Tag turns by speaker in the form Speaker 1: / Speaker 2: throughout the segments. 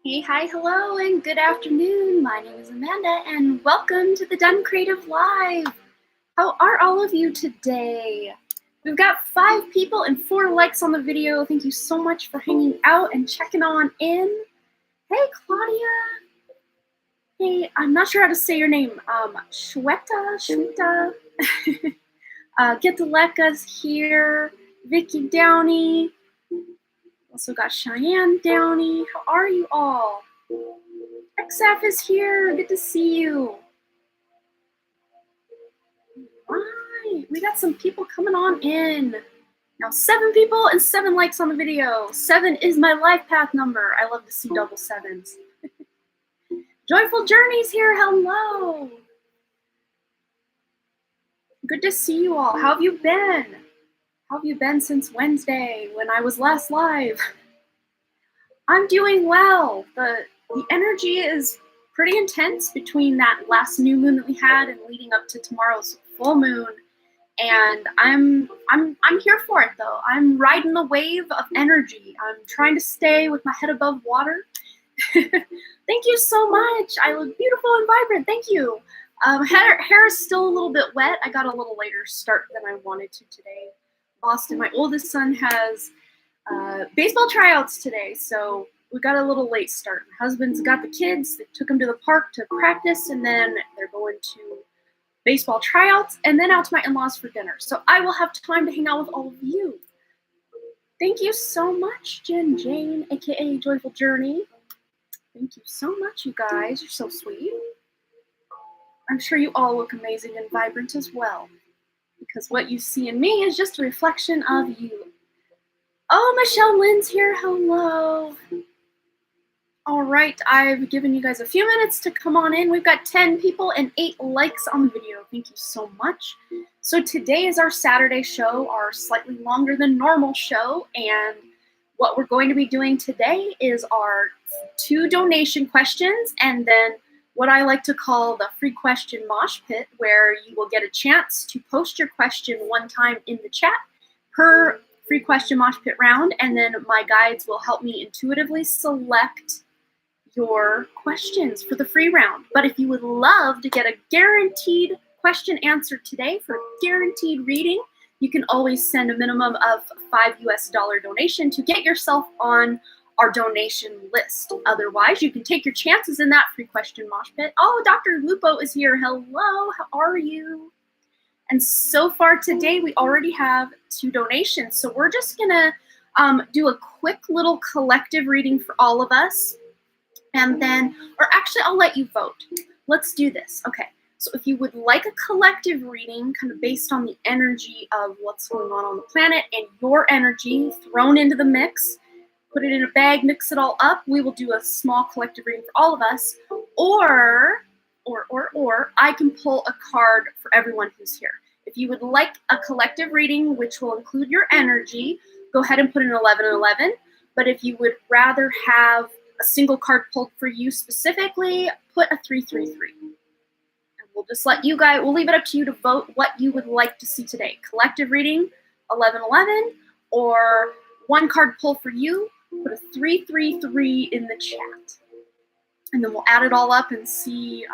Speaker 1: Hey, hi, hello, and good afternoon. My name is Amanda, and welcome to the Done Creative Live. How are all of you today? We've got 5 people and 4 likes on the video. Thank you so much for hanging out and checking on in. Hey, Claudia. Hey, I'm not sure how to say your name. Shweta. Getaleka's here. Vicky Downey. Also got Cheyenne Downey. How are you all? XF is here. Good to see you. Right. We got some people coming on in. Now 7 people and 7 likes on the video. 7 is my life path number. I love to see double 7s. Joyful Journeys here. Hello. Good to see you all. How have you been? How have you been since Wednesday when I was last live? I'm doing well. The energy is pretty intense between that last new moon that we had and leading up to tomorrow's full moon. And I'm here for it though. I'm riding the wave of energy. I'm trying to stay with my head above water. Thank you so much. I look beautiful and vibrant. Thank you. Hair is still a little bit wet. I got a little later start than I wanted to today. Boston, my oldest son has baseball tryouts today, so we got a little late start. My husband's got the kids. They took them to the park to practice, and then they're going to baseball tryouts, and then out to my in-laws for dinner. So I will have time to hang out with all of you. Thank you so much, Jen Jane, aka Joyful Journey. Thank you so much, you guys. You're so sweet. I'm sure you all look amazing and vibrant as well, because what you see in me is just a reflection of you. Oh, Michelle Lynn's here. Hello. All right, I've given you guys a few minutes to come on in. We've got 10 people and 8 likes on the video. Thank you so much. So today is our Saturday show, our slightly longer than normal show. And what we're going to be doing today is our 2 donation questions, and then what I like to call the free question mosh pit, where you will get a chance to post your question one time in the chat per free question mosh pit round. And then my guides will help me intuitively select your questions for the free round. But if you would love to get a guaranteed question answered today for guaranteed reading, you can always send a minimum of $5 US donation to get yourself on our donation list. Otherwise, you can take your chances in that free question mosh pit. Oh, Dr. Lupo is here. Hello, how are you? And so far today, we already have 2 donations. So we're just gonna do a quick little collective reading for all of us. And then, or actually, I'll let you vote. Let's do this. Okay, so if you would like a collective reading, kind of based on the energy of what's going on the planet and your energy thrown into the mix, put it in a bag, mix it all up, we will do a small collective reading for all of us. Or I can pull a card for everyone who's here. If you would like a collective reading, which will include your energy, go ahead and put in 11 and 11. But if you would rather have a single card pulled for you specifically, put a 333. And we'll just let you guys, we'll leave it up to you to vote what you would like to see today. Collective reading, 1111, or one card pull for you, put a 333 in the chat. And then we'll add it all up and see,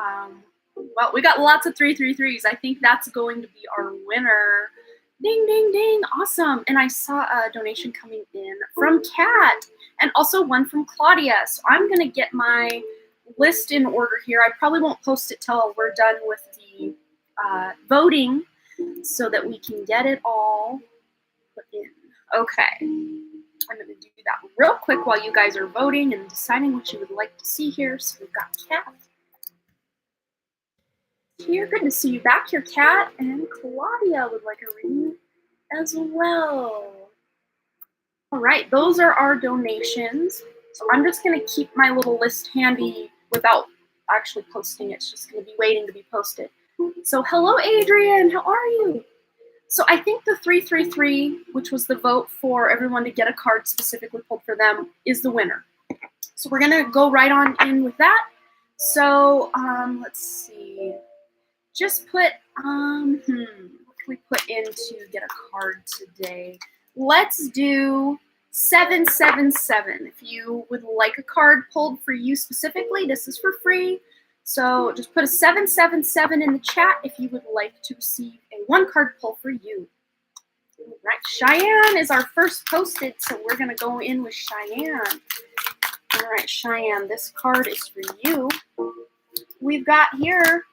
Speaker 1: well, we got lots of 333s. I think that's going to be our winner. Ding, ding, ding, awesome. And I saw a donation coming in from Kat and also one from Claudia. So I'm gonna get my list in order here. I probably won't post it till we're done with the voting so that we can get it all put in. Okay, I'm gonna do that real quick while you guys are voting and deciding what you would like to see here. So we've got Kat here. Good to see you back here, Kat. And Claudia would like a reading as well. All right, those are our donations. So I'm just going to keep my little list handy without actually posting it. It's just going to be waiting to be posted. So hello, Adrian. How are you? So I think the 333, which was the vote for everyone to get a card specifically pulled for them, is the winner. So we're going to go right on in with that. So let's see. Just put, what can we put in to get a card today? Let's do 777. If you would like a card pulled for you specifically, this is for free. So just put a 777 in the chat if you would like to receive a 1 card pull for you. All right, Cheyenne is our first posted, so we're going to go in with Cheyenne. All right, Cheyenne, this card is for you. We've got here,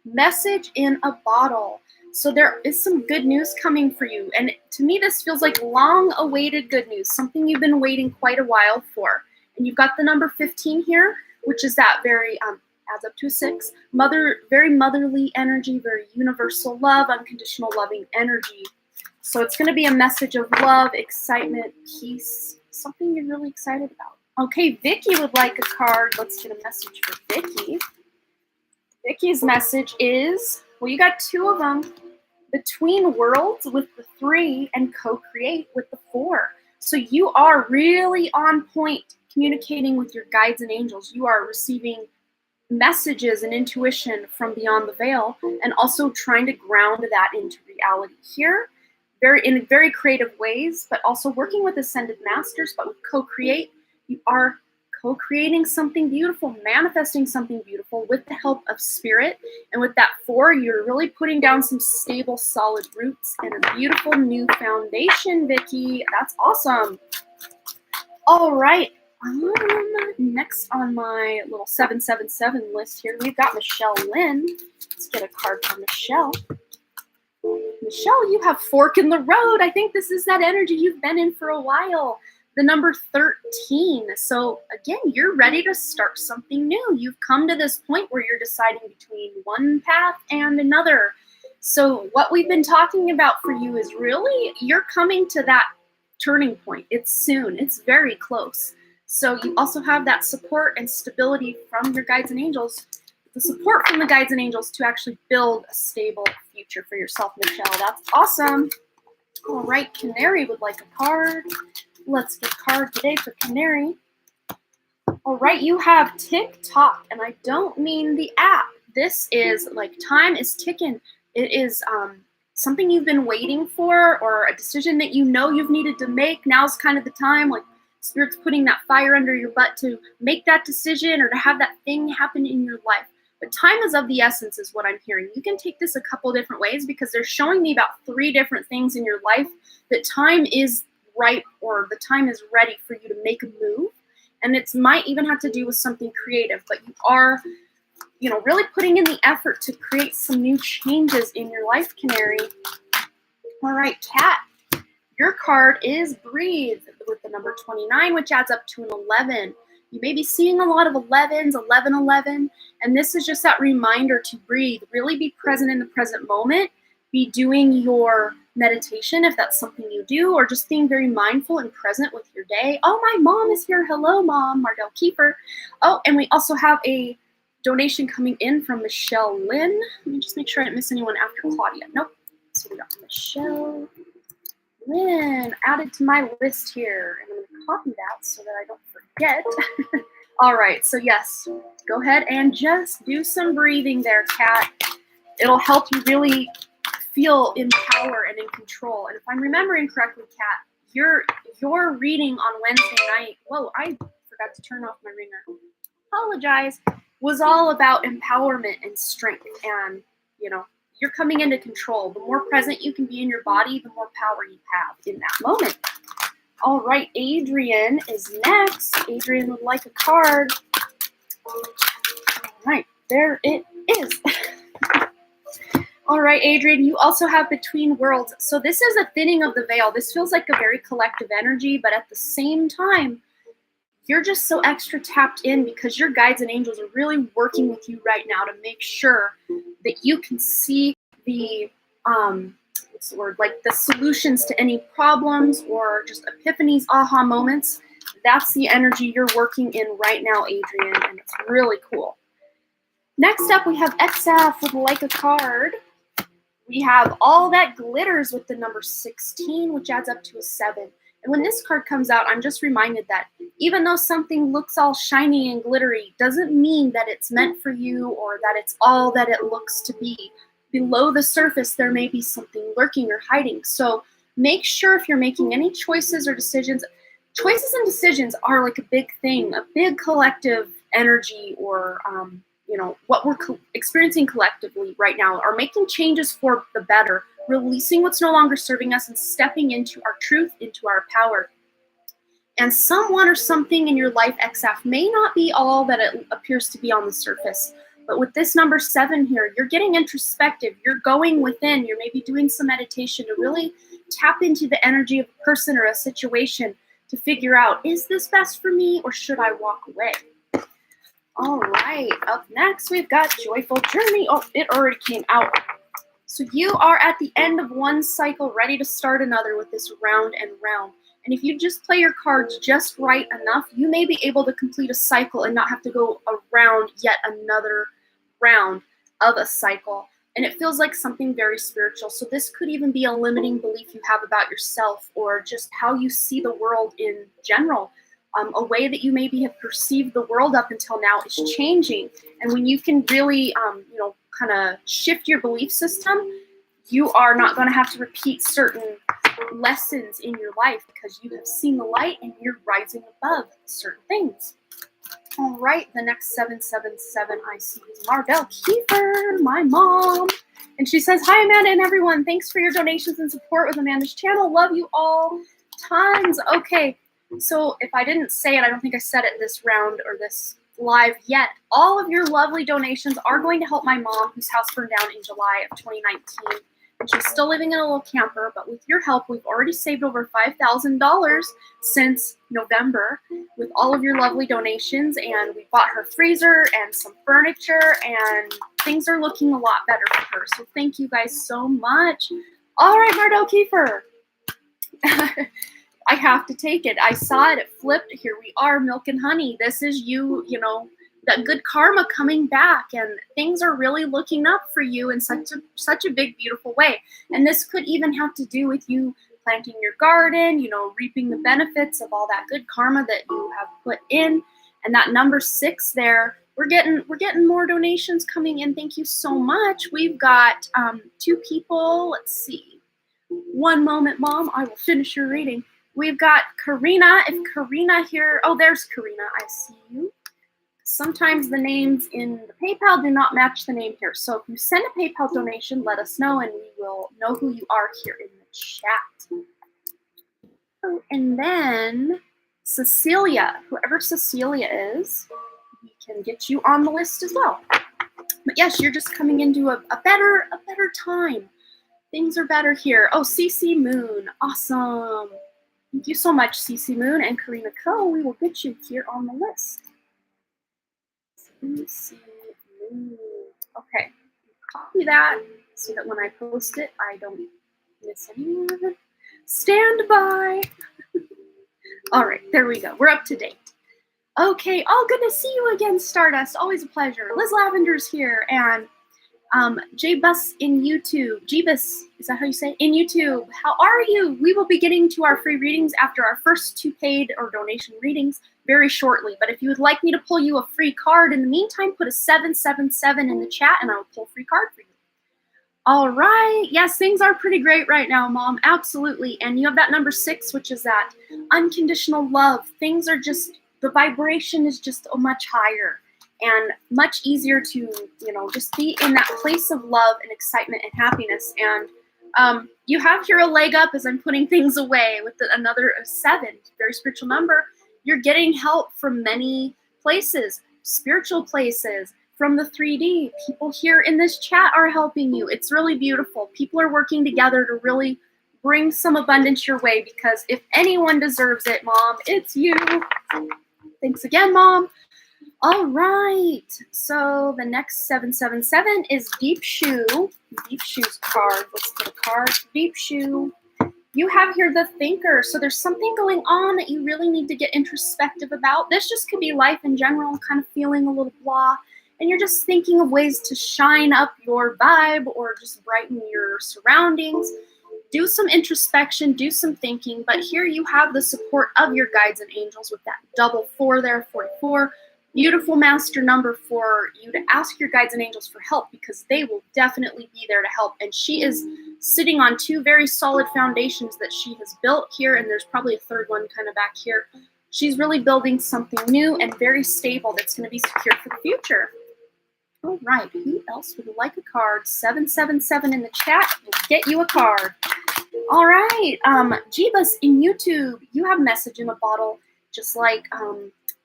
Speaker 1: message in a bottle. So there is some good news coming for you. And to me, this feels like long-awaited good news, something you've been waiting quite a while for. And you've got the number 15 here, which is that very, adds up to a 6, very motherly energy, very universal love, unconditional loving energy. So it's going to be a message of love, excitement, peace, something you're really excited about. Okay, Vicky would like a card. Let's get a message for Vicky. Vicky's message is, well, you got 2 of them. Between worlds with the 3 and co-create with the 4. So you are really on point communicating with your guides and angels. You are receiving messages and intuition from beyond the veil and also trying to ground that into reality here in very creative ways, but also working with ascended masters. But with co-create, you are co-creating something beautiful, manifesting something beautiful with the help of spirit. And with that 4, you're really putting down some stable, solid roots and a beautiful new foundation, Vicky. That's awesome. All right. Next on my little 777 list here, we've got Michelle Lynn. Let's get a card for Michelle. Michelle, you have fork in the road. I think this is that energy you've been in for a while. The number 13. So again, you're ready to start something new. You've come to this point where you're deciding between one path and another. So what we've been talking about for you is really, you're coming to that turning point. It's soon. It's very close. So you also have that support and stability from your guides and angels, the support from the guides and angels to actually build a stable future for yourself, Michelle. That's awesome. All right, Canary would like a card. Let's get a card today for Canary. All right, you have TikTok, and I don't mean the app. This is like time is ticking. It is something you've been waiting for, or a decision that you know you've needed to make. Now's kind of the time, like Spirit's putting that fire under your butt to make that decision or to have that thing happen in your life. But time is of the essence is what I'm hearing. You can take this a couple different ways because they're showing me about 3 different things in your life that time is ripe or the time is ready for you to make a move. And it might even have to do with something creative, but you are, really putting in the effort to create some new changes in your life, Canary. All right, Kat, your card is Breathe with the number 29, which adds up to an 11. You may be seeing a lot of 11s, 11, 11, and this is just that reminder to breathe, really be present in the present moment, be doing your meditation if that's something you do, or just being very mindful and present with your day. Oh, my mom is here. Hello, Mom, Mardell Kiefer. Oh, and we also have a donation coming in from Michelle Lynn. Let me just make sure I didn't miss anyone after Claudia. Nope. So we got Michelle Lynn added to my list here. And I'm going to copy that so that I don't forget. All right, so yes, go ahead and just do some breathing there, Kat. It'll help you really feel in power and in control. And if I'm remembering correctly, Kat, your reading on Wednesday night, whoa, I forgot to turn off my ringer. Apologize, was all about empowerment and strength. And, you're coming into control. The more present you can be in your body, the more power you have in that moment. All right, Adrian is next. Adrian would like a card. All right, there it is. All right, Adrian, you also have Between Worlds. So this is a thinning of the veil. This feels like a very collective energy, but at the same time, you're just so extra tapped in because your guides and angels are really working with you right now to make sure that you can see the, like the solutions to any problems or just epiphanies, aha moments. That's the energy you're working in right now, Adrian, and it's really cool. Next up, we have XF with Like a Card. We have All That Glitters with the number 16, which adds up to a 7. And when this card comes out, I'm just reminded that even though something looks all shiny and glittery, doesn't mean that it's meant for you or that it's all that it looks to be. Below the surface, there may be something lurking or hiding. So make sure if you're making any choices or decisions, choices and decisions are like a big thing, a big collective energy, or what we're experiencing collectively right now are making changes for the better, releasing what's no longer serving us and stepping into our truth, into our power. And someone or something in your life, XF, may not be all that it appears to be on the surface. But with this number 7 here, you're getting introspective. You're going within. You're maybe doing some meditation to really tap into the energy of a person or a situation to figure out, is this best for me or should I walk away? All right, up next, we've got Joyful Journey. Oh, it already came out. So you are at the end of one cycle, ready to start another with this round and round. And if you just play your cards just right enough, you may be able to complete a cycle and not have to go around yet another round of a cycle. And it feels like something very spiritual. So this could even be a limiting belief you have about yourself, or just how you see the world in general. A way that you maybe have perceived the world up until now is changing. And when you can really, kind of shift your belief system, you are not going to have to repeat certain lessons in your life because you have seen the light and you're rising above certain things. All right, the next 777 I see is Mardell Kiefer, my mom. And she says, hi, Amanda and everyone. Thanks for your donations and support with Amanda's channel. Love you all tons. Okay, so if I didn't say it, I don't think I said it this round or this live yet. All of your lovely donations are going to help my mom, whose house burned down in July of 2019. And she's still living in a little camper, but with your help, we've already saved over $5,000 since November with all of your lovely donations. And we bought her freezer and some furniture, and things are looking a lot better for her. So thank you guys so much. All right, Mardell Kiefer. I have to take it. I saw it. It flipped. Here we are, milk and honey. This is you, that good karma coming back, and things are really looking up for you in such a big, beautiful way. And this could even have to do with you planting your garden, reaping the benefits of all that good karma that you have put in. And that number 6 there, we're getting more donations coming in. Thank you so much. We've got 2 people. Let's see. One moment, Mom. I will finish your reading. We've got Karina. If Karina here, oh, there's Karina. I see you. Sometimes the names in the PayPal do not match the name here. So if you send a PayPal donation, let us know, and we will know who you are here in the chat. Oh, and then Cecilia, whoever Cecilia is, we can get you on the list as well. But yes, you're just coming into a better time. Things are better here. Oh, CC Moon, awesome. Thank you so much, CC Moon and Karina Co. We will get you here on the list. CC Moon. Okay, copy that so that when I post it, I don't miss anyone. Stand by. All right, there we go. We're up to date. Okay, oh, good to see you again, Stardust. Always a pleasure. Liz Lavender's here, and J-Bus in YouTube. J-Bus, is that how you say it? In YouTube. How are you? We will be getting to our free readings after our first 2 paid or donation readings very shortly. But if you would like me to pull you a free card, in the meantime, put a 777 in the chat and I will pull a free card for you. All right. Yes, things are pretty great right now, Mom. Absolutely. And you have that number 6, which is that unconditional love. Things are just, the vibration is just much higher. And much easier to, just be in that place of love and excitement and happiness. And you have here a leg up as I'm putting things away with another 7, very spiritual number. You're getting help from many places, spiritual places, from the 3D. People here in this chat are helping you. It's really beautiful. People are working together to really bring some abundance your way, because if anyone deserves it, Mom, it's you. Thanks again, Mom. All right, so the next 777 is Deep Shoe. Deep Shoe's card. Let's get a card for Deep Shoe. You have here the Thinker. So there's something going on that you really need to get introspective about. This just could be life in general, kind of feeling a little blah. And you're just thinking of ways to shine up your vibe or just brighten your surroundings. Do some introspection, do some thinking. But here you have the support of your guides and angels with that double 4 there, 44. Beautiful master number for you to ask your guides and angels for help, because they will definitely be there to help. And she is sitting on two very solid foundations that she has built here, and there's probably a third one kind of back here. She's really building something new and very stable that's going to be secure for the future. All right, who else would like a card? 777 in the chat will get you a card. All right, Jeebus in YouTube, you have message in a bottle, just like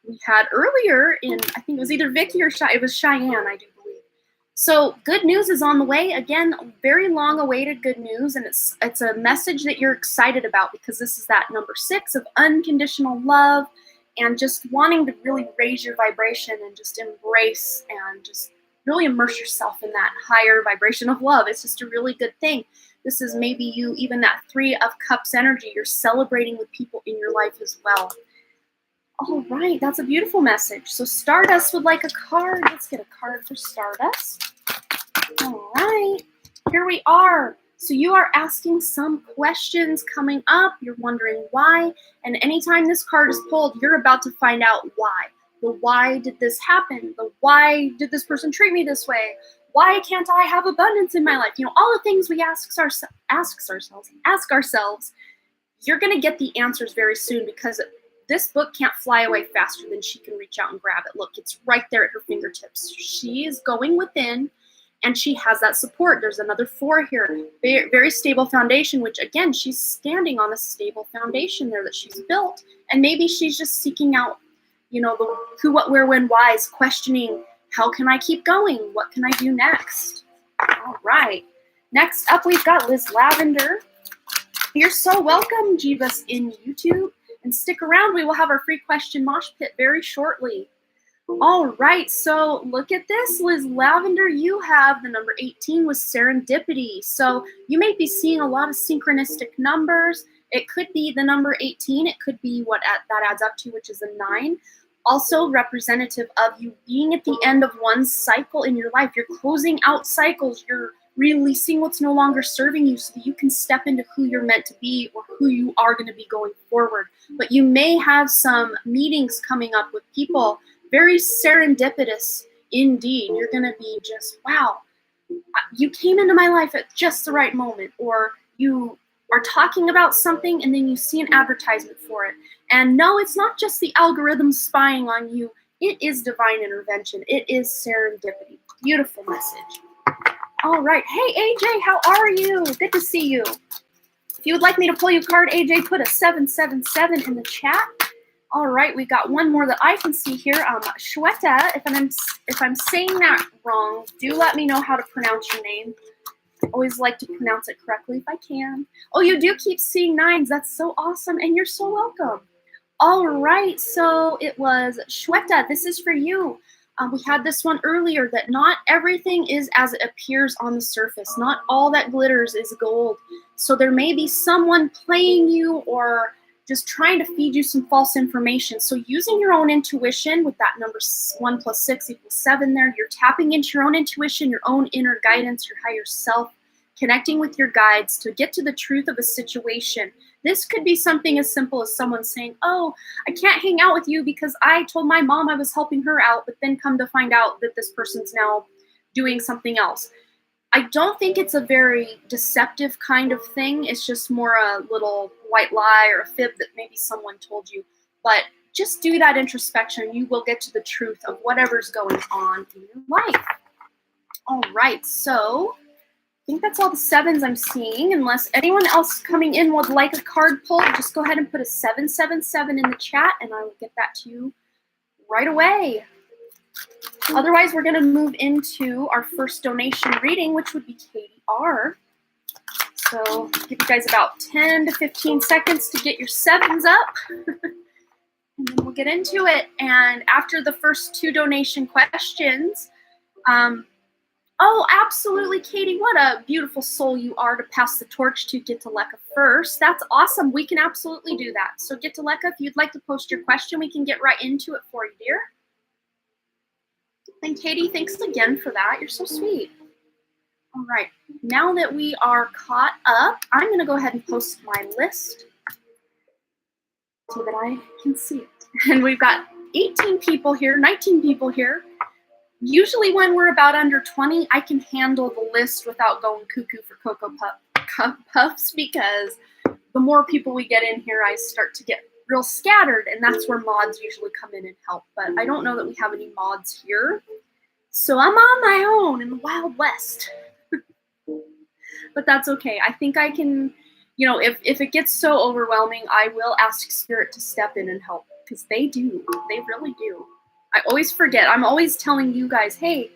Speaker 1: we had earlier in, I think it was either Vicky or it was Cheyenne, I do believe. So good news is on the way. Again, very long awaited good news, and it's a message that you're excited about because this is that number 6 of unconditional love and just wanting to really raise your vibration and just embrace and just really immerse yourself in that higher vibration of love. It's just a really good thing. This is maybe you, even that 3 of Cups energy. You're celebrating with people in your life as well. All right, that's a beautiful message. So Stardust would like a card. Let's get a card for Stardust. All right, here we are. So you are asking some questions coming up. You're wondering why. And anytime this card is pulled, you're about to find out why. The why did this happen? The why did this person treat me this way? Why can't I have abundance in my life? You know, all the things we ask ourselves. You're going to get the answers very soon because this book can't fly away faster than she can reach out and grab it. Look, it's right there at her fingertips. She is going within, and she has that support. There's another 4 here. Very, very stable foundation, which, again, she's standing on a stable foundation there that she's built. And maybe she's just seeking out, you know, the who, what, where, when, whys, questioning, how can I keep going? What can I do next? All right. Next up, we've got Liz Lavender. You're so welcome, Jeebus in YouTube. And stick around. We will have our free question mosh pit very shortly. All right. So look at this, Liz Lavender. You have the number 18 with serendipity. So you may be seeing a lot of synchronistic numbers. It could be the number 18. It could be what that adds up to, which is a 9. Also representative of you being at the end of one cycle in your life. You're closing out cycles. You're releasing what's no longer serving you so that you can step into who you're meant to be or who you are going to be going forward. But you may have some meetings coming up with people, very serendipitous indeed. You're going to be just, wow, you came into my life at just the right moment, or you are talking about something and then you see an advertisement for it. And no, it's not just the algorithm spying on you. It is divine intervention. It is serendipity. Beautiful message. All right. Hey, AJ, how are you? Good to see you. If you would like me to pull you a card, AJ, put a 777 in the chat. All right, we got one more that I can see here. Shweta, if I'm saying that wrong, do let me know how to pronounce your name. I always like to pronounce it correctly if I can. Oh, you do keep seeing 9s. That's so awesome, and you're so welcome. All right, so it was Shweta. This is for you. We had this one earlier that not everything is as it appears on the surface. Not all that glitters is gold. So there may be someone playing you or just trying to feed you some false information. So using your own intuition with that number 1 + 6 = 7 there, you're tapping into your own intuition, your own inner guidance, your higher self, connecting with your guides to get to the truth of a situation. This could be something as simple as someone saying, oh, I can't hang out with you because I told my mom I was helping her out, but then come to find out that this person's now doing something else. I don't think it's a very deceptive kind of thing. It's just more a little white lie or a fib that maybe someone told you. But just do that introspection. You will get to the truth of whatever's going on in your life. All right, so I think that's all the 7s I'm seeing. Unless anyone else coming in would like a card pulled, just go ahead and put a 777 in the chat, and I will get that to you right away. Otherwise, we're going to move into our first donation reading, which would be Katie R. So give you guys about 10 to 15 seconds to get your 7s up. And then we'll get into it. And after the first 2 donation questions, oh, absolutely, Katie. What a beautiful soul you are to pass the torch to Get to Lekka first. That's awesome. We can absolutely do that. So Get to Lekka, if you'd like to post your question, we can get right into it for you, dear. And Katie, thanks again for that. You're so sweet. All right. Now that we are caught up, I'm going to go ahead and post my list so that I can see it. And we've got 18 people here, 19 people here. Usually when we're about under 20, I can handle the list without going cuckoo for Cocoa Pup. cup puffs because the more people we get in here, I start to get real scattered, and that's where mods usually come in and help. But I don't know that we have any mods here. So I'm on my own in the Wild West. But that's okay. I think I can, if it gets so overwhelming, I will ask Spirit to step in and help, because they do. They really do. I always forget. I'm always telling you guys, hey,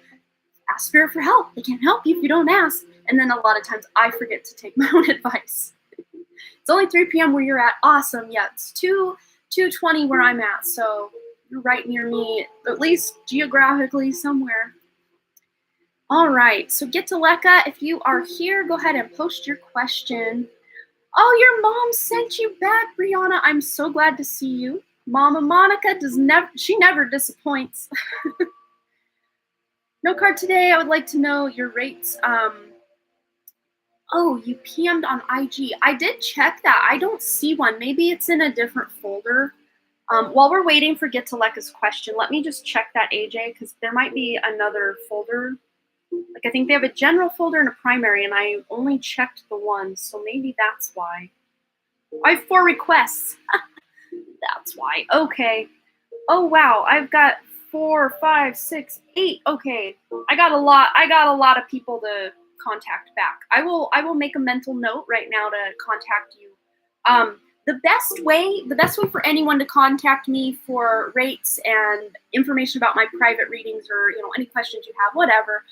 Speaker 1: ask Spirit for help. They can't help you if you don't ask. And then a lot of times I forget to take my own advice. It's only 3 p.m. where you're at. Awesome. Yeah, it's 2:20 where I'm at. So you're right near me, at least geographically somewhere. All right. So Get to Leka, if you are here, go ahead and post your question. Oh, your mom sent you back, Brianna. I'm so glad to see you. Mama Monica never disappoints. No card today. I would like to know your rates. Oh, you PM'd on IG. I did check that. I don't see one. Maybe it's in a different folder. While we're waiting for Get to Leka's question, let me just check that, AJ, because there might be another folder. Like, I think they have a general folder and a primary, and I only checked the one, so maybe that's why. I have 4 requests. That's why. Okay. Oh, wow. I've got 4, 5, 6, 8. Okay. I got a lot of people to contact back. I will make a mental note right now to contact you. The best way for anyone to contact me for rates and information about my private readings, or any questions you have, whatever,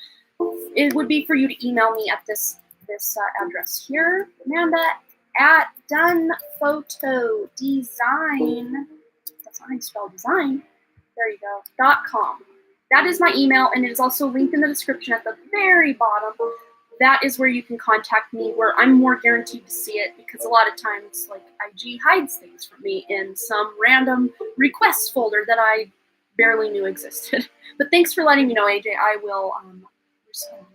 Speaker 1: it would be for you to email me at this address here, Amanda at donePhotoDesign. Design spelled design. There you go. .com. That is my email, and it is also linked in the description at the very bottom. That is where you can contact me, where I'm more guaranteed to see it, because a lot of times, like, IG hides things from me in some random requests folder that I barely knew existed. But thanks for letting me know, AJ. I will respond.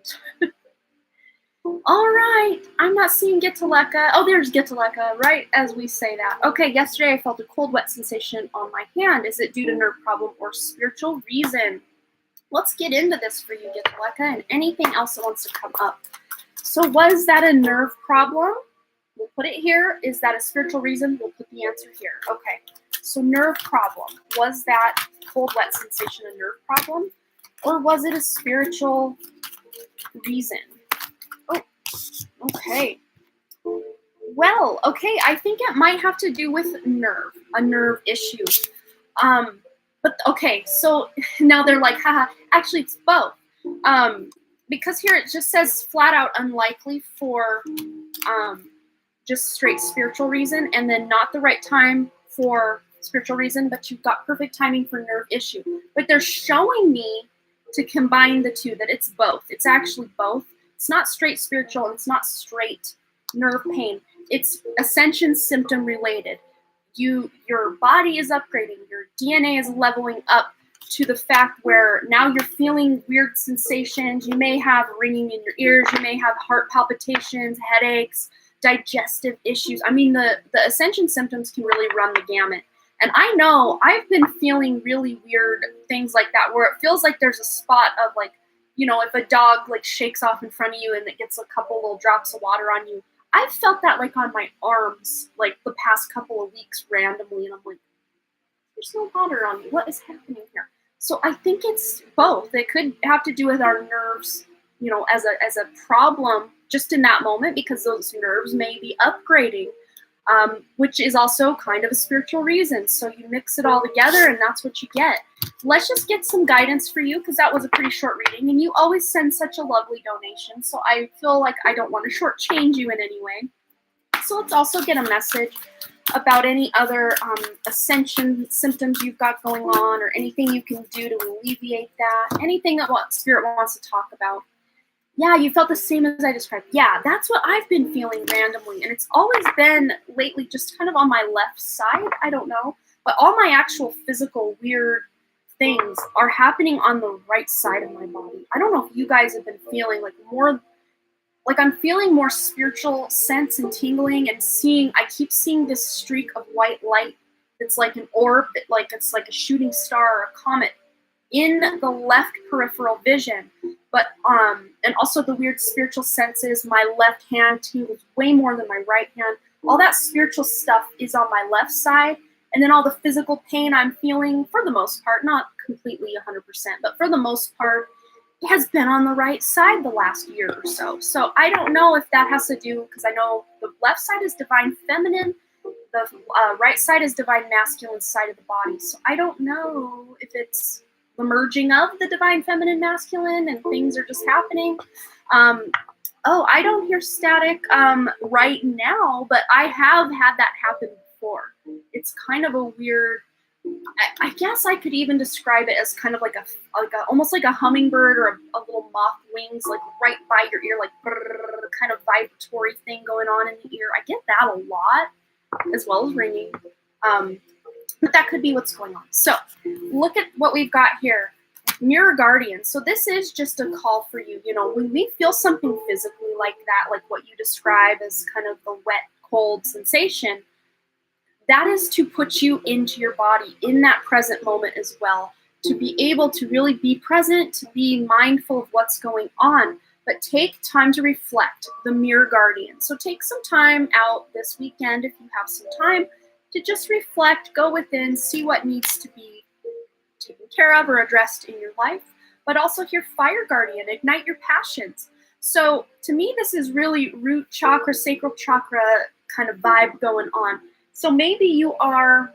Speaker 1: All right. I'm not seeing Get to Leka. Oh, there's Get to Leka, right as we say that. Okay, yesterday I felt a cold, wet sensation on my hand. Is it due to nerve problem or spiritual reason? Let's get into this for you, Get to Leka, and anything else that wants to come up. So was that a nerve problem? We'll put it here. Is that a spiritual reason? We'll put the answer here. Okay. So nerve problem. Was that cold, wet sensation a nerve problem? Or was it a spiritual reason? Oh, okay. Well, okay, I think it might have to do with a nerve issue. But okay, so now they're like, haha, actually it's both. Because here it just says flat out unlikely for just straight spiritual reason, and then not the right time for spiritual reason, but you've got perfect timing for nerve issue. But they're showing me to combine the two, that it's both. It's actually both. It's not straight spiritual, and it's not straight nerve pain. It's ascension symptom related. Your body is upgrading. Your DNA is leveling up to the fact where now you're feeling weird sensations. You may have ringing in your ears. You may have heart palpitations, headaches, digestive issues. I mean, the ascension symptoms can really run the gamut. And I know I've been feeling really weird things like that, where it feels like there's a spot of, like, if a dog like shakes off in front of you and it gets a couple little drops of water on you. I've felt that like on my arms like the past couple of weeks randomly, and I'm like, there's no water on me. What is happening here? So I think it's both. It could have to do with our nerves, as a problem just in that moment, because those nerves may be upgrading, which is also kind of a spiritual reason. So you mix it all together, and that's what you get. Let's just get some guidance for you, because that was a pretty short reading, and you always send such a lovely donation. So I feel like I don't want to shortchange you in any way. So let's also get a message about any other ascension symptoms you've got going on, or anything you can do to alleviate that, anything that Spirit wants to talk about. Yeah, you felt the same as I described. Yeah, that's what I've been feeling randomly, and it's always been lately just kind of on my left side. I don't know, but all my actual physical weird things are happening on the right side of my body. I don't know if you guys have been feeling like I'm feeling more spiritual sense and tingling, and I keep seeing this streak of white light that's like an orb, that like it's like a shooting star or a comet in the left peripheral vision. But and also the weird spiritual senses, my left hand tingles way more than my right hand. All that spiritual stuff is on my left side. And then all the physical pain I'm feeling, for the most part, not completely 100%, but for the most part, has been on the right side the last year or so. So I don't know if that has to do, because I know the left side is divine feminine, the right side is divine masculine side of the body. So I don't know if it's the merging of the divine feminine masculine and things are just happening. Oh, I don't hear static right now, but I have had that happen before. It's kind of a weird, I guess I could even describe it as kind of like a almost like a hummingbird or a little moth wings, like right by your ear, like brrr, kind of vibratory thing going on in the ear. I get that a lot, as well as ringing. But that could be what's going on. So look at what we've got here. Mirror guardian. So this is just a call for you. You know, when we feel something physically like that, like what you describe as kind of the wet, cold sensation, that is to put you into your body in that present moment as well, to be able to really be present, to be mindful of what's going on, but take time to reflect, the mirror guardian. So take some time out this weekend, if you have some time, to just reflect, go within, see what needs to be taken care of or addressed in your life, but also your fire guardian, ignite your passions. So to me, this is really root chakra, sacral chakra kind of vibe going on. So maybe you are,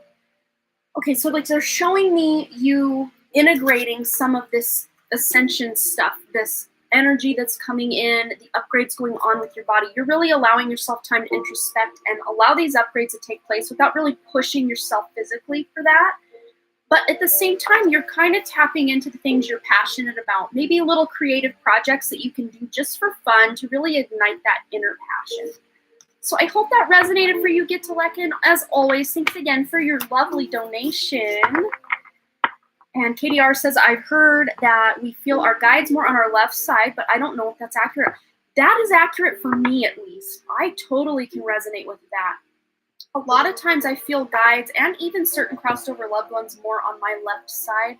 Speaker 1: okay, so like they're showing me you integrating some of this ascension stuff, this energy that's coming in, the upgrades going on with your body. You're really allowing yourself time to introspect and allow these upgrades to take place without really pushing yourself physically for that. But at the same time, you're kind of tapping into the things you're passionate about, maybe little creative projects that you can do just for fun to really ignite that inner passion. So I hope that resonated for you, Gitalekin. As always, thanks again for your lovely donation. And KDR says, I've heard that we feel our guides more on our left side, but I don't know if that's accurate. That is accurate for me, at least. I totally can resonate with that. A lot of times I feel guides and even certain crossed over loved ones more on my left side,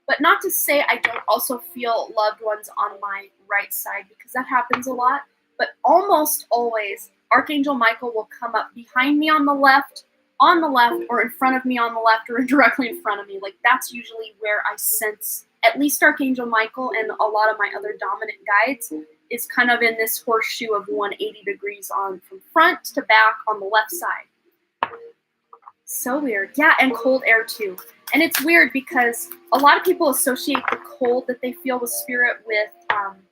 Speaker 1: but not to say I don't also feel loved ones on my right side, because that happens a lot. But almost always, Archangel Michael will come up behind me on the left, or in front of me on the left, or directly in front of me. Like, that's usually where I sense at least Archangel Michael, and a lot of my other dominant guides is kind of in this horseshoe of 180 degrees on from front to back on the left side. So weird. Yeah, and cold air too. And it's weird because a lot of people associate the cold that they feel with spirit with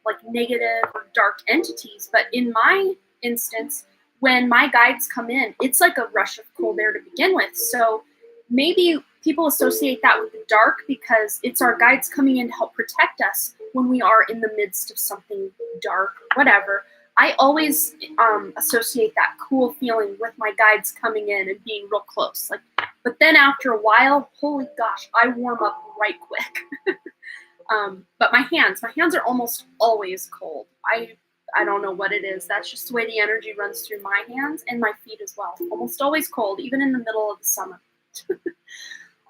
Speaker 1: like negative or dark entities. But in my instance, when my guides come in, it's like a rush of cold air to begin with. So maybe people associate that with the dark because it's our guides coming in to help protect us when we are in the midst of something dark, whatever. I always associate that cool feeling with my guides coming in and being real close. But then after a while, holy gosh, I warm up right quick. But my hands are almost always cold. I don't know what it is. That's just the way the energy runs through my hands and my feet as well. Almost always cold, even in the middle of the summer.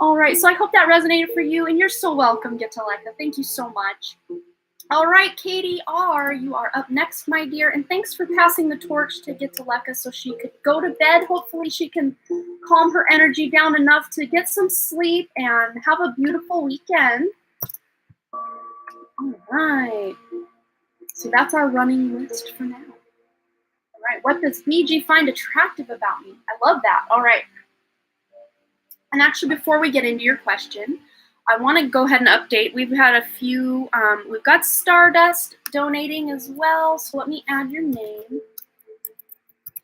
Speaker 1: All right, so I hope that resonated for you, and you're so welcome, Gitaleka. Thank you so much. All right, Katie R., you are up next, my dear, and thanks for passing the torch to Gitaleka so she could go to bed. Hopefully she can calm her energy down enough to get some sleep and have a beautiful weekend. All right. So that's our running list for now. All right, what does BG find attractive about me? I love that. All right. And actually, before we get into your question, I want to go ahead and update. We've had a few, we've got Stardust donating as well. So let me add your name.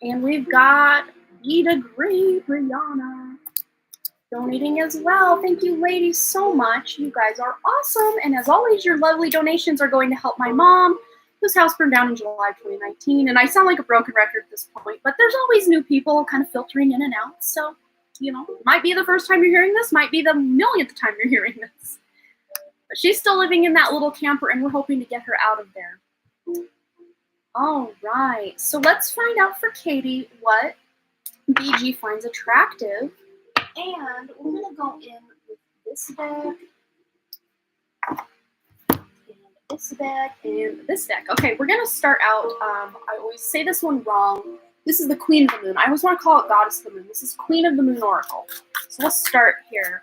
Speaker 1: And we've got B-Degree Brianna donating as well. Thank you, ladies, so much. You guys are awesome. And as always, your lovely donations are going to help my mom, whose house burned down in July 2019. And I sound like a broken record at this point, but there's always new people kind of filtering in and out. So, you know, might be the first time you're hearing this, might be the millionth time you're hearing this. But she's still living in that little camper, and we're hoping to get her out of there. All right, so let's find out for Katie what BG finds attractive. And we're going to go in with this deck. this deck and this deck. Okay, we're gonna start out. I always say this one wrong. This is the Queen of the Moon. I always want to call it Goddess of the Moon. This is Queen of the Moon Oracle. So let's start here.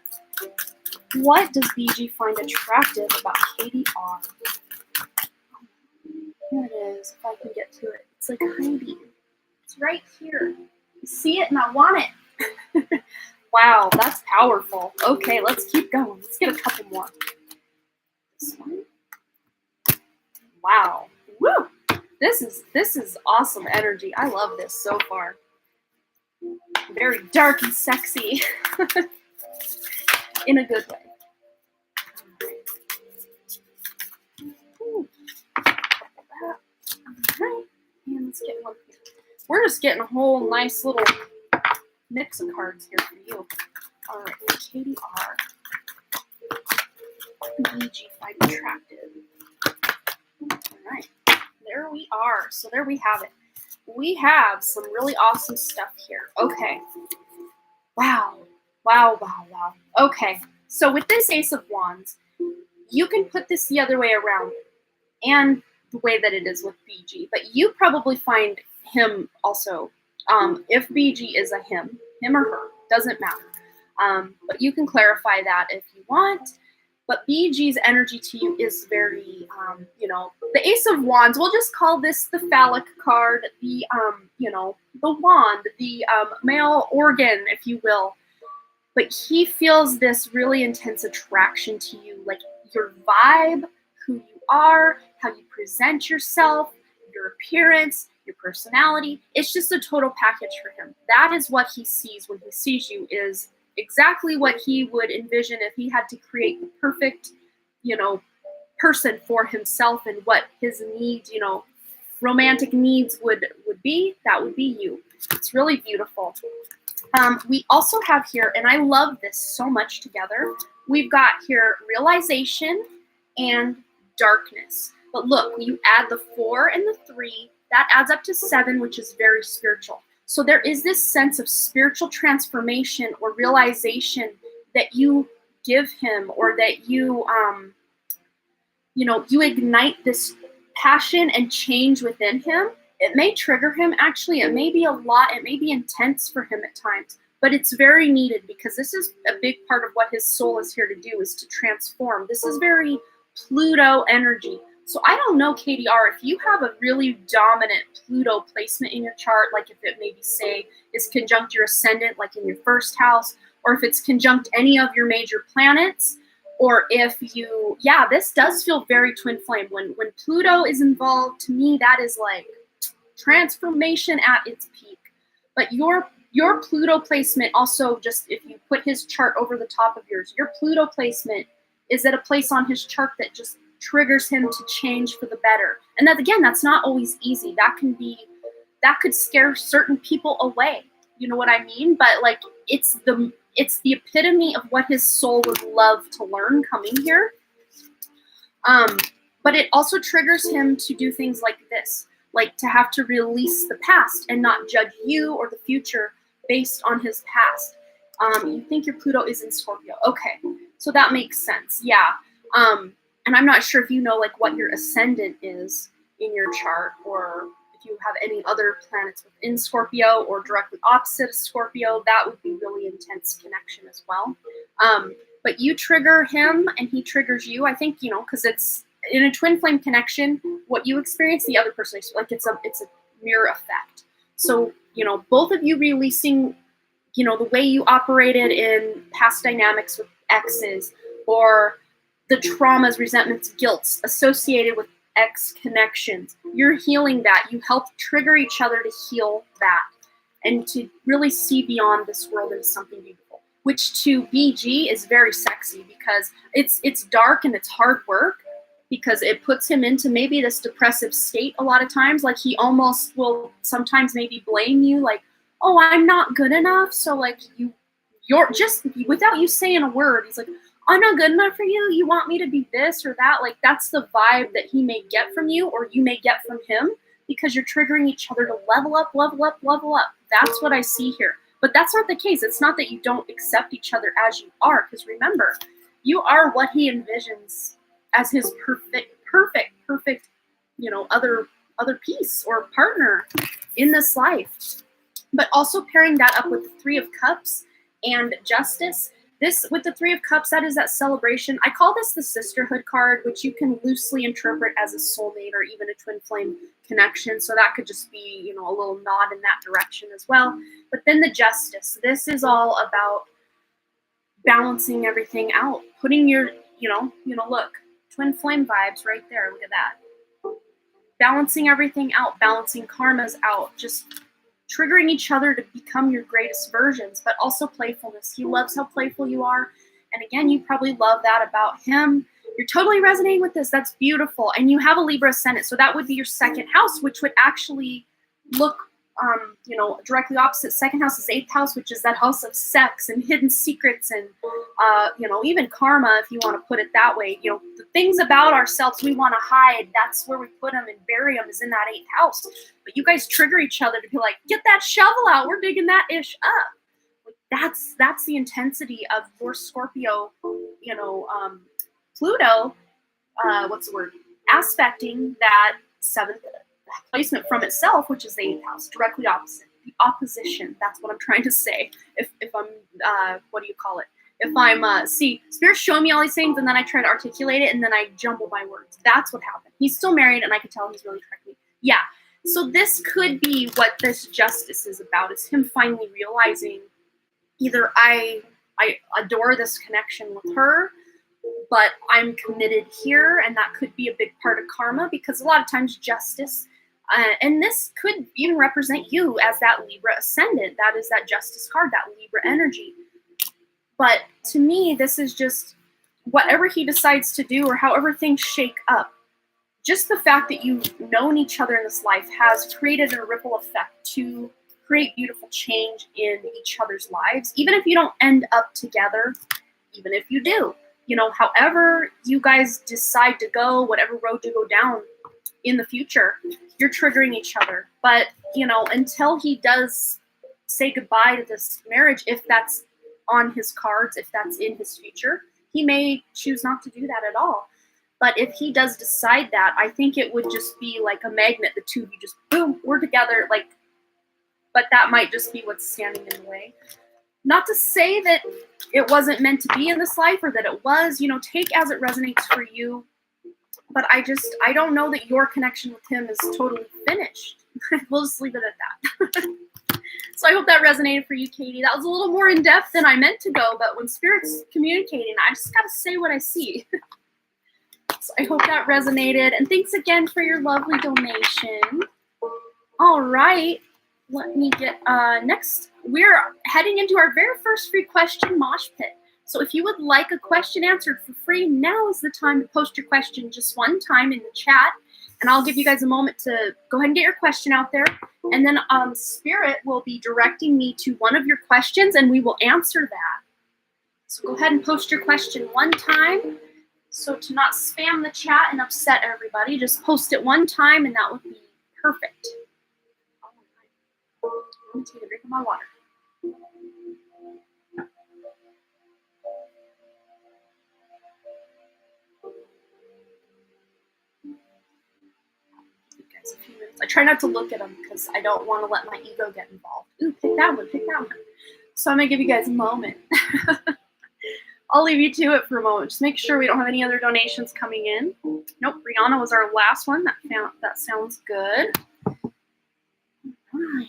Speaker 1: What does BG find attractive about KDR? Here it is, if I can get to it. It's like hiding. It's right here. You see it and I want it. Wow, that's powerful. Okay, let's keep going. Let's get a couple more. This one. Wow. Woo! This is awesome energy. I love this so far. Very dark and sexy. In a good way. Alright, and let's get one here. We're just getting a whole nice little mix of cards here for you. Alright, KDR. BG find attractive. Alright, there we are. So there we have it. We have some really awesome stuff here. Okay. Wow. Wow, wow, wow. Okay, so with this Ace of Wands, you can put this the other way around and the way that it is with BG, but you probably find him also. If BG is a him or her, doesn't matter. But you can clarify that if you want. But BG's energy to you is very, the Ace of Wands, we'll just call this the phallic card, the, the wand, the male organ, if you will. But he feels this really intense attraction to you, like your vibe, who you are, how you present yourself, your appearance, your personality. It's just a total package for him. That is what he sees when he sees you, is exactly what he would envision if he had to create the perfect, person for himself and what his needs, romantic needs would be. That would be you. It's really beautiful. We also have here, and I love this so much together, we've got here realization and darkness. But look, when you add the 4 and the 3, that adds up to 7, which is very spiritual. So there is this sense of spiritual transformation or realization that you give him, or that you, you ignite this passion and change within him. It may trigger him, actually. It may be a lot. It may be intense for him at times, but it's very needed, because this is a big part of what his soul is here to do, is to transform. This is very Pluto energy. So I don't know, KDR, if you have a really dominant Pluto placement in your chart, like if it maybe, say, is conjunct your ascendant, like in your first house, or if it's conjunct any of your major planets, or if you, this does feel very twin flame. When Pluto is involved, to me, that is like transformation at its peak. But your Pluto placement also, just if you put his chart over the top of yours, your Pluto placement is at a place on his chart that just triggers him to change for the better. And that, again, that's not always easy. That could scare certain people away. You know what I mean? But like, it's the epitome of what his soul would love to learn coming here. But it also triggers him to do things like this, like to have to release the past and not judge you or the future based on his past. You think your Pluto is in Scorpio. Okay, so that makes sense. Yeah. And I'm not sure if you know like what your ascendant is in your chart, or if you have any other planets within Scorpio or directly opposite of Scorpio. That would be really intense connection as well. But you trigger him and he triggers you. I think, because it's in a twin flame connection, what you experience, the other person, like it's a mirror effect. So, both of you releasing, the way you operated in past dynamics with exes, or the traumas, resentments, guilts associated with ex connections. You're healing that. You help trigger each other to heal that and to really see beyond this world into something beautiful, which to BG is very sexy, because it's dark and it's hard work, because it puts him into maybe this depressive state a lot of times. Like he almost will sometimes maybe blame you, like, oh, I'm not good enough. So like you're just, without you saying a word, he's like, I'm not good enough for you. You want me to be this or that. Like that's the vibe that he may get from you, or you may get from him, because you're triggering each other to level up, level up, level up. That's what I see here. But that's not the case. It's not that you don't accept each other as you are, because remember, you are what he envisions as his perfect, other piece or partner in this life. But also pairing that up with the Three of Cups and Justice. This, with the Three of Cups, that is that celebration. I call this the sisterhood card, which you can loosely interpret as a soulmate or even a twin flame connection. So that could just be, a little nod in that direction as well. But then the Justice. This is all about balancing everything out, putting your, look, twin flame vibes right there. Look at that. Balancing everything out, balancing karmas out, just triggering each other to become your greatest versions, but also playfulness. He loves how playful you are. And again, you probably love that about him. You're totally resonating with this. That's beautiful. And you have a Libra ascendant. So that would be your second house, which would actually look, directly opposite. Second house is 8th house, which is that house of sex and hidden secrets and, even karma, if you want to put it that way. The things about ourselves we want to hide, that's where we put them and bury them, is in that 8th house. But you guys trigger each other to be like, get that shovel out. We're digging that ish up. Like that's the intensity of your Scorpio, Pluto, what's the word? Aspecting that 7th placement from itself, which is the 8th house, directly opposite. The opposition. That's what I'm trying to say. If I'm, what do you call it? If I'm, Spirit's showing me all these things, and then I try to articulate it, and then I jumble my words. That's what happened. He's still married, and I can tell he's really tracking me. Yeah. So this could be what this Justice is about, is him finally realizing either I adore this connection with her, but I'm committed here, and that could be a big part of karma, because a lot of times Justice, and this could even represent you as that Libra ascendant. That is that Justice card, that Libra energy. But to me, this is just whatever he decides to do or however things shake up. Just the fact that you've known each other in this life has created a ripple effect to create beautiful change in each other's lives. Even if you don't end up together, even if you do, however you guys decide to go, whatever road you go down in the future, you're triggering each other. But, until he does say goodbye to this marriage, if that's on his cards, if that's in his future, he may choose not to do that at all. But if he does decide that, I think it would just be like a magnet. The two of you just, boom, we're together. But that might just be what's standing in the way. Not to say that it wasn't meant to be in this life, or that it was, take as it resonates for you. But I don't know that your connection with him is totally finished. We'll just leave it at that. So I hope that resonated for you, Katie. That was a little more in depth than I meant to go, but when Spirit's communicating, I just got to say what I see. So I hope that resonated. And thanks again for your lovely donation. All right. Let me get, next, we're heading into our very first free question mosh pit. So if you would like a question answered for free, now is the time to post your question just one time in the chat. And I'll give you guys a moment to go ahead and get your question out there. And then Spirit will be directing me to one of your questions, and we will answer that. So go ahead and post your question one time. So to not spam the chat and upset everybody, just post it one time, and that would be perfect. All right. Let me take a drink of my water. A few minutes. I try not to look at them because I don't want to let my ego get involved. Ooh, pick that one. So I'm going to give you guys a moment. I'll leave you to it for a moment. Just make sure we don't have any other donations coming in. Nope, Brianna was our last one. That sounds good. All right.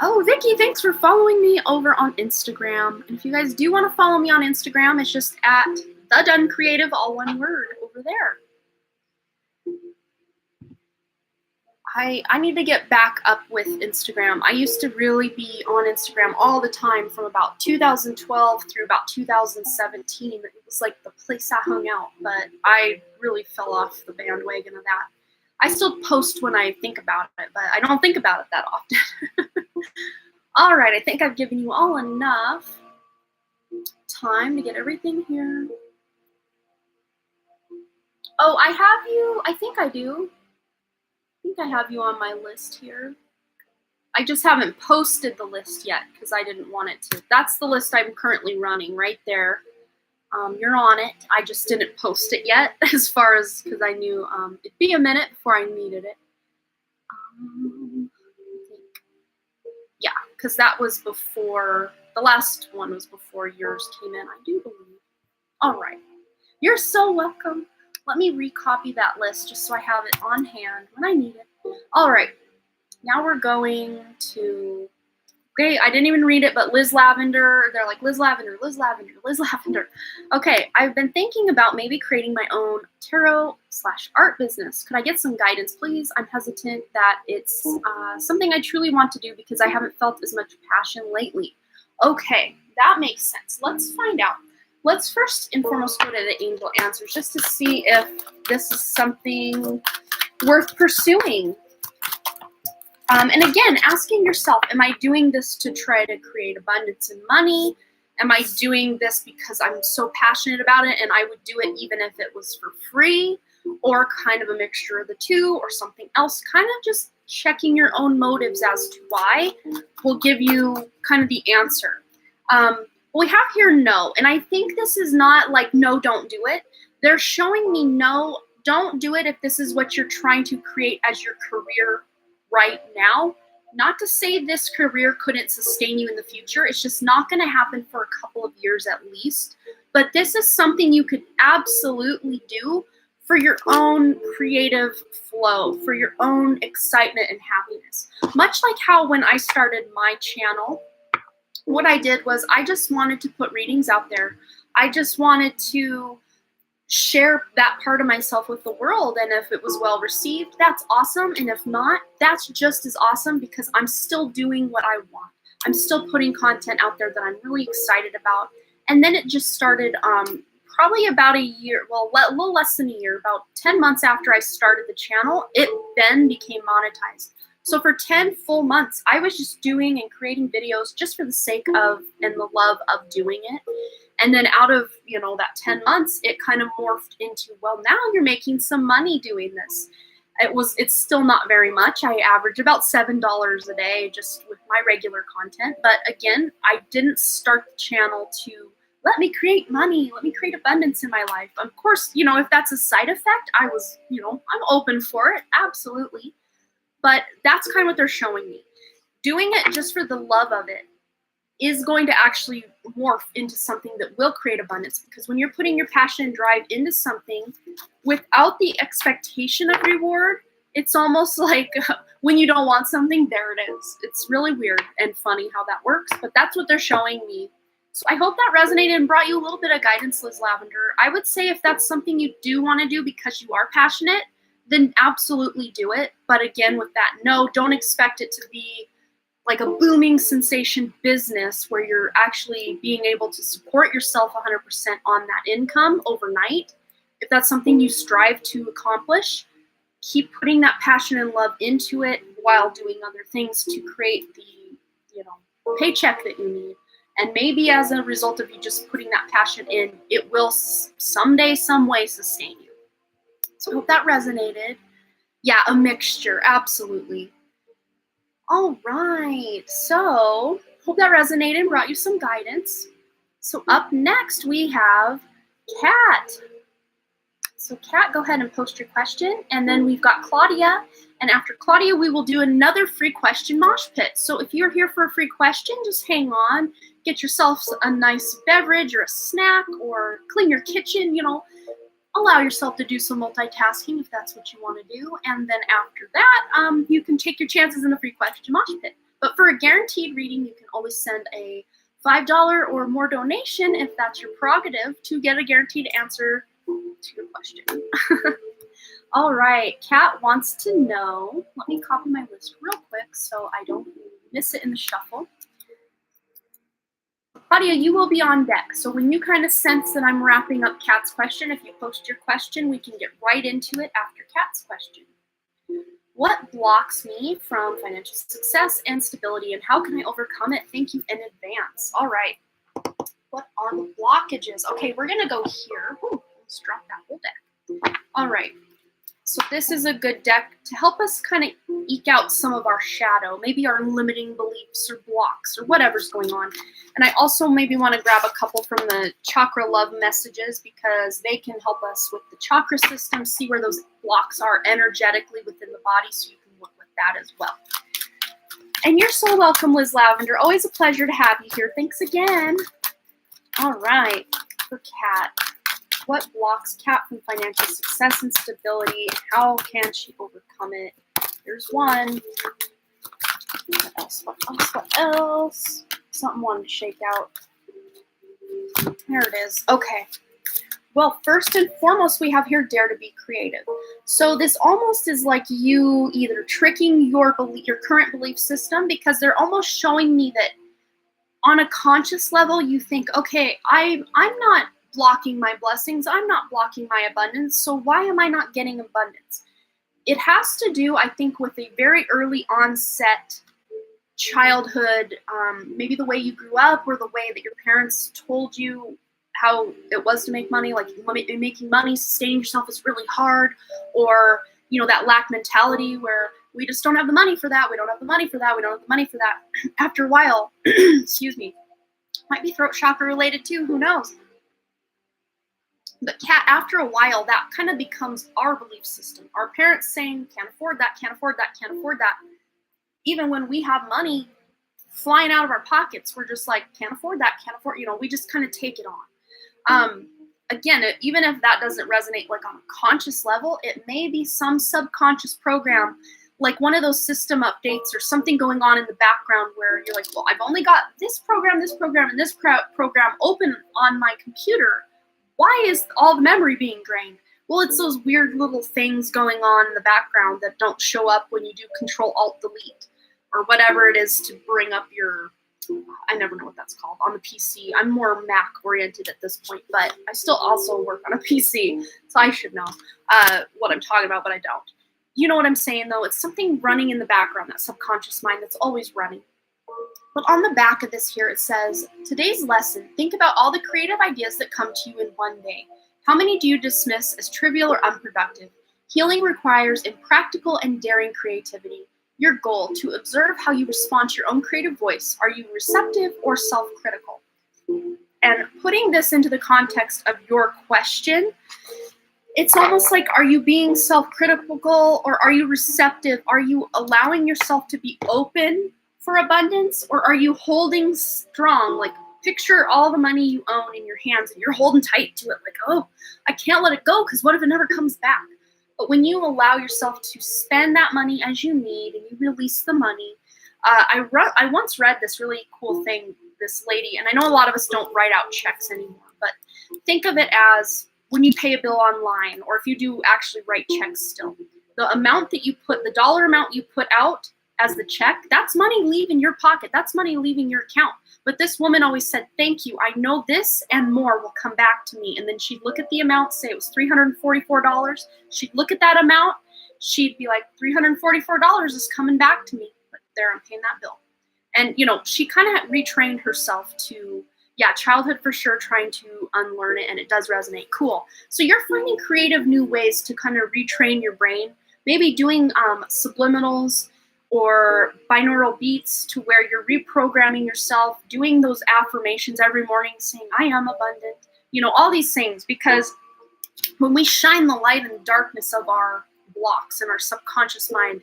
Speaker 1: Oh, Vicky, thanks for following me over on Instagram. And if you guys do want to follow me on Instagram, it's just at The Done Creative, all one word, over there. I need to get back up with Instagram. I used to really be on Instagram all the time from about 2012 through about 2017. It was like the place I hung out, but I really fell off the bandwagon of that. I still post when I think about it, but I don't think about it that often. All right, I think I've given you all enough time to get everything here. Oh, I have you. I think I do. I think I have you on my list here. I just haven't posted the list yet because I didn't want it to. That's the list I'm currently running right there. You're on it. I just didn't post it yet, as far as because I knew it'd be a minute before I needed it. I think, yeah, because that was before the last one was before yours came in. I do believe. All right, you're so welcome. Let me recopy that list just so I have it on hand when I need it. All right, now we're going to. Okay, I didn't even read it, but Liz Lavender, they're like, Liz Lavender, Liz Lavender, Liz Lavender. Okay, I've been thinking about maybe creating my own tarot/art business. Could I get some guidance, please? I'm hesitant that it's something I truly want to do because I haven't felt as much passion lately. Okay, that makes sense. Let's find out. Let's first and foremost go to the angel answers just to see if this is something worth pursuing. And again, asking yourself, am I doing this to try to create abundance and money? Am I doing this because I'm so passionate about it and I would do it even if it was for free, or kind of a mixture of the two, or something else? Kind of just checking your own motives as to why will give you kind of the answer. We have here no, and I think this is not like no, don't do it. They're showing me no, don't do it if this is what you're trying to create as your career right now. Not to say this career couldn't sustain you in the future. It's just not going to happen for a couple of years at least. But this is something you could absolutely do for your own creative flow, for your own excitement and happiness. Much like how when I started my channel, what I did was I just wanted to put readings out there. I just wanted to share that part of myself with the world, and if it was well received, that's awesome, and if not, that's just as awesome, because I'm still doing what I want. I'm still putting content out there that I'm really excited about. And then it just started probably about a year, well, a little less than a year, about 10 months after I started the channel, it then became monetized. So for 10 full months, I was just doing and creating videos just for the sake of and the love of doing it. And then out of, that 10 months, it kind of morphed into, well, now you're making some money doing this. It's still not very much. I average about $7 a day just with my regular content. But again, I didn't start the channel to let me create money, let me create abundance in my life. Of course, if that's a side effect, I'm open for it, absolutely. But that's kind of what they're showing me. Doing it just for the love of it is going to actually morph into something that will create abundance, because when you're putting your passion and drive into something without the expectation of reward, it's almost like when you don't want something, there it is. It's really weird and funny how that works, but that's what they're showing me. So I hope that resonated and brought you a little bit of guidance, Liz Lavender. I would say if that's something you do want to do because you are passionate, then absolutely do it. But again, with that, no, don't expect it to be like a booming sensation business where you're actually being able to support yourself 100% on that income overnight. If that's something you strive to accomplish, keep putting that passion and love into it while doing other things to create the, paycheck that you need. And maybe as a result of you just putting that passion in, it will someday, some way sustain you. So I hope that resonated. Yeah, a mixture, absolutely. All right, so hope that resonated and brought you some guidance. So up next we have Kat. So Kat, go ahead and post your question, and then we've got Claudia, and after Claudia we will do another free question mosh pit. So if you're here for a free question, just hang on, get yourself a nice beverage or a snack, or clean your kitchen, allow yourself to do some multitasking if that's what you want to do. And then after that, you can take your chances in the free question mosh pit. But for a guaranteed reading, you can always send a $5 or more donation, if that's your prerogative, to get a guaranteed answer to your question. All right, Kat wants to know, let me copy my list real quick so I don't miss it in the shuffle. Claudia, you will be on deck. So when you kind of sense that I'm wrapping up Kat's question, if you post your question, we can get right into it after Kat's question. What blocks me from financial success and stability, and how can I overcome it? Thank you in advance. All right. What are the blockages? Okay, we're going to go here. Ooh, let's drop that whole deck. All right. So this is a good deck to help us kind of eke out some of our shadow, maybe our limiting beliefs or blocks or whatever's going on. And I also maybe want to grab a couple from the chakra love messages because they can help us with the chakra system, see where those blocks are energetically within the body, so you can work with that as well. And you're so welcome, Liz Lavender. Always a pleasure to have you here. Thanks again. All right, for Kat. What blocks Kat from financial success and stability? How can she overcome it? There's one. What else? What else? What else? Something wanted to shake out. There it is. Okay. Well, first and foremost, we have here dare to be creative. So this almost is like you either tricking your current belief system, because they're almost showing me that on a conscious level, you think, okay, I'm not blocking my blessings. I'm not blocking my abundance. So why am I not getting abundance? It has to do, I think, with a very early onset childhood, maybe the way you grew up or the way that your parents told you how it was to make money, like making money, sustaining yourself is really hard, or, that lack mentality where we just don't have the money for that. We don't have the money for that. We don't have the money for that. After a while, excuse me, might be throat chakra related too. Who knows? But Kat, after a while, that kind of becomes our belief system. Our parents saying, can't afford that, can't afford that, can't afford that. Even when we have money flying out of our pockets, we're just like, can't afford that, can't afford, we just kind of take it on. Again, even if that doesn't resonate like on a conscious level, it may be some subconscious program, like one of those system updates or something going on in the background where you're like, well, I've only got this program, and this program open on my computer. Why is all the memory being drained? Well, it's those weird little things going on in the background that don't show up when you do Control-Alt-Delete or whatever it is to bring up your, I never know what that's called, on the PC. I'm more Mac-oriented at this point, but I still also work on a PC, so I should know what I'm talking about, but I don't. You know what I'm saying, though? It's something running in the background, that subconscious mind that's always running. But on the back of this here, it says, today's lesson, think about all the creative ideas that come to you in one day. How many do you dismiss as trivial or unproductive? Healing requires impractical and daring creativity. Your goal, to observe how you respond to your own creative voice. Are you receptive or self-critical? And putting this into the context of your question, it's almost like, are you being self-critical or are you receptive? Are you allowing yourself to be open for abundance, or are you holding strong? Like, picture all the money you own in your hands and you're holding tight to it, like, oh, I can't let it go because what if it never comes back? But when you allow yourself to spend that money as you need and you release the money, I once read this really cool thing, this lady, and I know a lot of us don't write out checks anymore, but think of it as when you pay a bill online, or if you do actually write checks still, the amount that you put, the dollar amount you put out as the check, that's money leaving your pocket. That's money leaving your account. But this woman always said, thank you. I know this and more will come back to me. And then she'd look at the amount, say it was $344. She'd look at that amount. She'd be like, $344 is coming back to me. But there, I'm paying that bill. And, she kind of retrained herself to, childhood for sure, trying to unlearn it. And it does resonate. Cool. So you're finding creative new ways to kind of retrain your brain. Maybe doing subliminals, or binaural beats to where you're reprogramming yourself, doing those affirmations every morning, saying, I am abundant, all these things, because when we shine the light in the darkness of our blocks and our subconscious mind,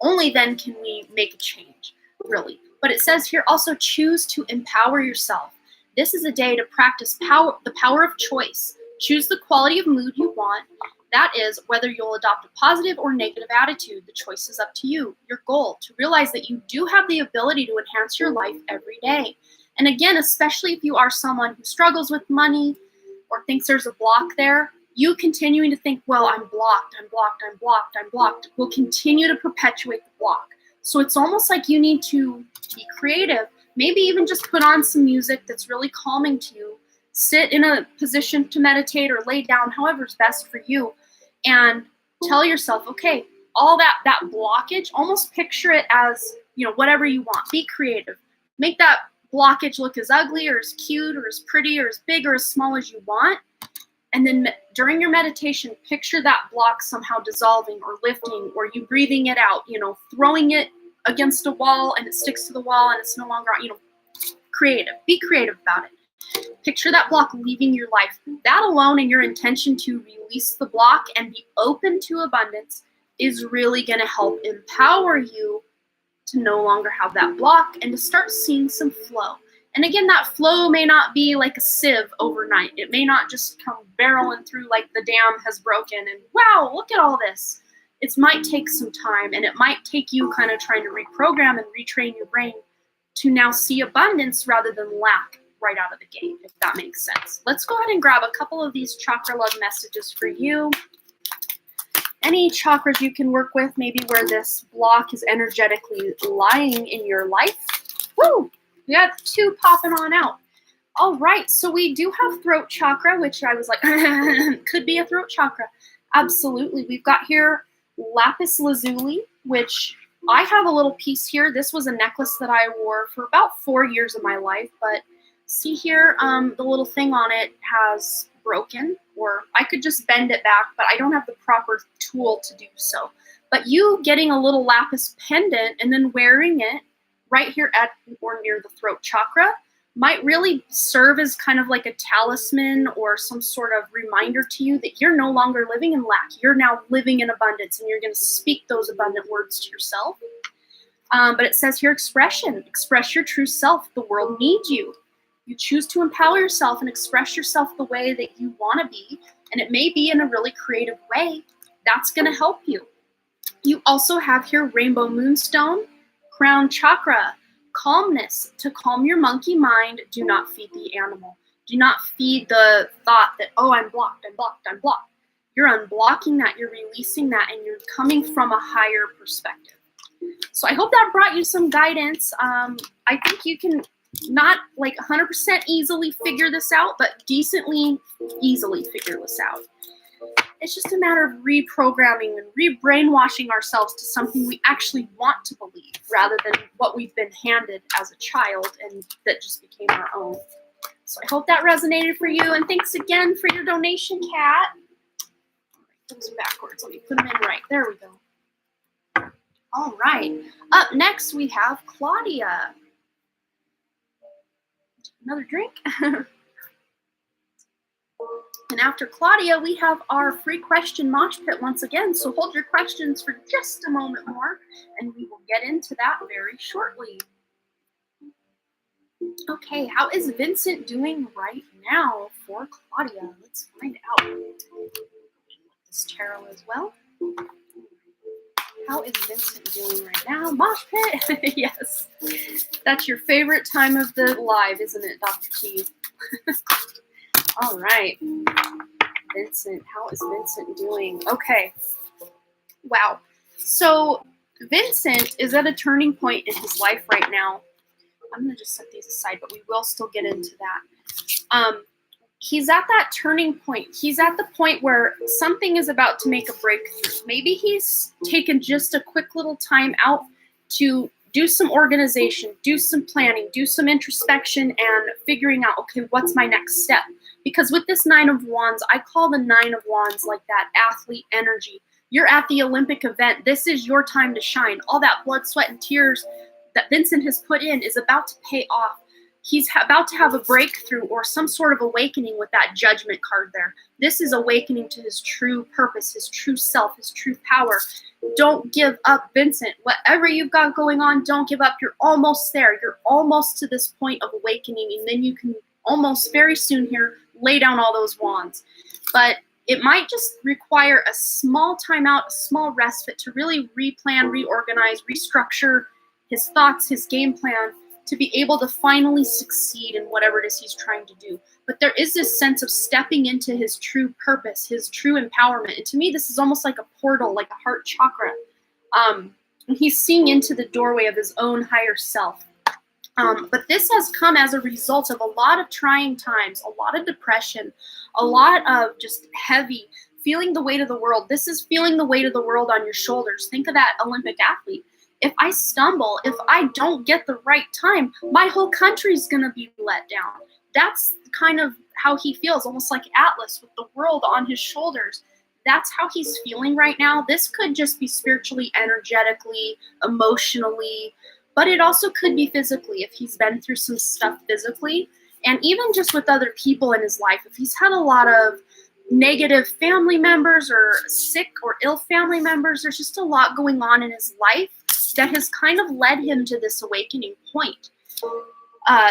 Speaker 1: only then can we make a change, really. But it says here also, choose to empower yourself. This is a day to practice the power of choice. Choose the quality of mood you want. That is, whether you'll adopt a positive or negative attitude, the choice is up to you. Your goal, to realize that you do have the ability to enhance your life every day. And again, especially if you are someone who struggles with money or thinks there's a block there, you continuing to think, well, I'm blocked, will continue to perpetuate the block. So it's almost like you need to be creative, maybe even just put on some music that's really calming to you, sit in a position to meditate or lay down, however's best for you, and tell yourself, okay, all that blockage, almost picture it as, whatever you want. Be creative. Make that blockage look as ugly or as cute or as pretty or as big or as small as you want. And then during your meditation, picture that block somehow dissolving or lifting, or you breathing it out, throwing it against a wall and it sticks to the wall and it's no longer, creative. Be creative about it. Picture that block leaving your life. That alone and your intention to release the block and be open to abundance is really going to help empower you to no longer have that block and to start seeing some flow. And again, that flow may not be like a sieve overnight. It may not just come barreling through like the dam has broken and wow, look at all this. It might take some time, and it might take you kind of trying to reprogram and retrain your brain to now see abundance rather than lack right out of the gate, if that makes sense. Let's go ahead and grab a couple of these chakra love messages for you. Any chakras you can work with, maybe where this block is energetically lying in your life. Woo! We got 2 popping on out. All right, so we do have throat chakra, which I was like, could be a throat chakra. Absolutely. We've got here lapis lazuli, which I have a little piece here. This was a necklace that I wore for about 4 years of my life, but see here, the little thing on it has broken, or I could just bend it back, but I don't have the proper tool to do so. But you getting a little lapis pendant and then wearing it right here at or near the throat chakra might really serve as kind of like a talisman or some sort of reminder to you that you're no longer living in lack. You're now living in abundance, and you're going to speak those abundant words to yourself. But it says here, expression. Express your true self. The world needs you. You choose to empower yourself and express yourself the way that you want to be, and it may be in a really creative way. That's going to help you. You also have here rainbow moonstone, crown chakra, calmness. To calm your monkey mind, do not feed the animal. Do not feed the thought that, oh, I'm blocked, I'm blocked, I'm blocked. You're unblocking that, you're releasing that, and you're coming from a higher perspective. So I hope that brought you some guidance. I think you can not like 100% easily figure this out, but decently easily figure this out. It's just a matter of reprogramming and rebrainwashing ourselves to something we actually want to believe rather than what we've been handed as a child and that just became our own. So I hope that resonated for you, and thanks again for your donation, Kat. Put them backwards. Let me put them in right. There we go. All right. Up next, we have Claudia. Another drink. And after Claudia, we have our free question mosh pit once again. So hold your questions for just a moment more, and we will get into that very shortly. Okay, how is Vincent doing right now for Claudia? Let's find out. This tarot as well. How is Vincent doing right now? Mosh pit? Yes. That's your favorite time of the live, isn't it, Dr. T? All right. Vincent, how is Vincent doing? Okay. Wow. So Vincent is at a turning point in his life right now. I'm going to just set these aside, but we will still get into that. He's at that turning point. He's at the point where something is about to make a breakthrough. Maybe he's taken just a quick little time out to do some organization, do some planning, do some introspection, and figuring out, okay, what's my next step? Because with this 9 of Wands, I call the 9 of Wands like that athlete energy. You're at the Olympic event. This is your time to shine. All that blood, sweat, and tears that Vincent has put in is about to pay off. He's about to have a breakthrough or some sort of awakening with that judgment card there. This is awakening to his true purpose, his true self, his true power. Don't give up, Vincent. Whatever you've got going on, don't give up. You're almost there. You're almost to this point of awakening, and then you can almost very soon here lay down all those wands. But it might just require a small timeout, a small respite to really replan, reorganize, restructure his thoughts, his game plan, to be able to finally succeed in whatever it is he's trying to do. But there is this sense of stepping into his true purpose, his true empowerment. And to me, this is almost like a portal, like a heart chakra. And he's seeing into the doorway of his own higher self. But this has come as a result of a lot of trying times, a lot of depression, a lot of just heavy, feeling the weight of the world. This is feeling the weight of the world on your shoulders. Think of that Olympic athlete. If I stumble, if I don't get the right time, my whole country's going to be let down. That's kind of how he feels, almost like Atlas with the world on his shoulders. That's how he's feeling right now. This could just be spiritually, energetically, emotionally, but it also could be physically if he's been through some stuff physically. And even just with other people in his life, if he's had a lot of negative family members or sick or ill family members, there's just a lot going on in his life that has kind of led him to this awakening point.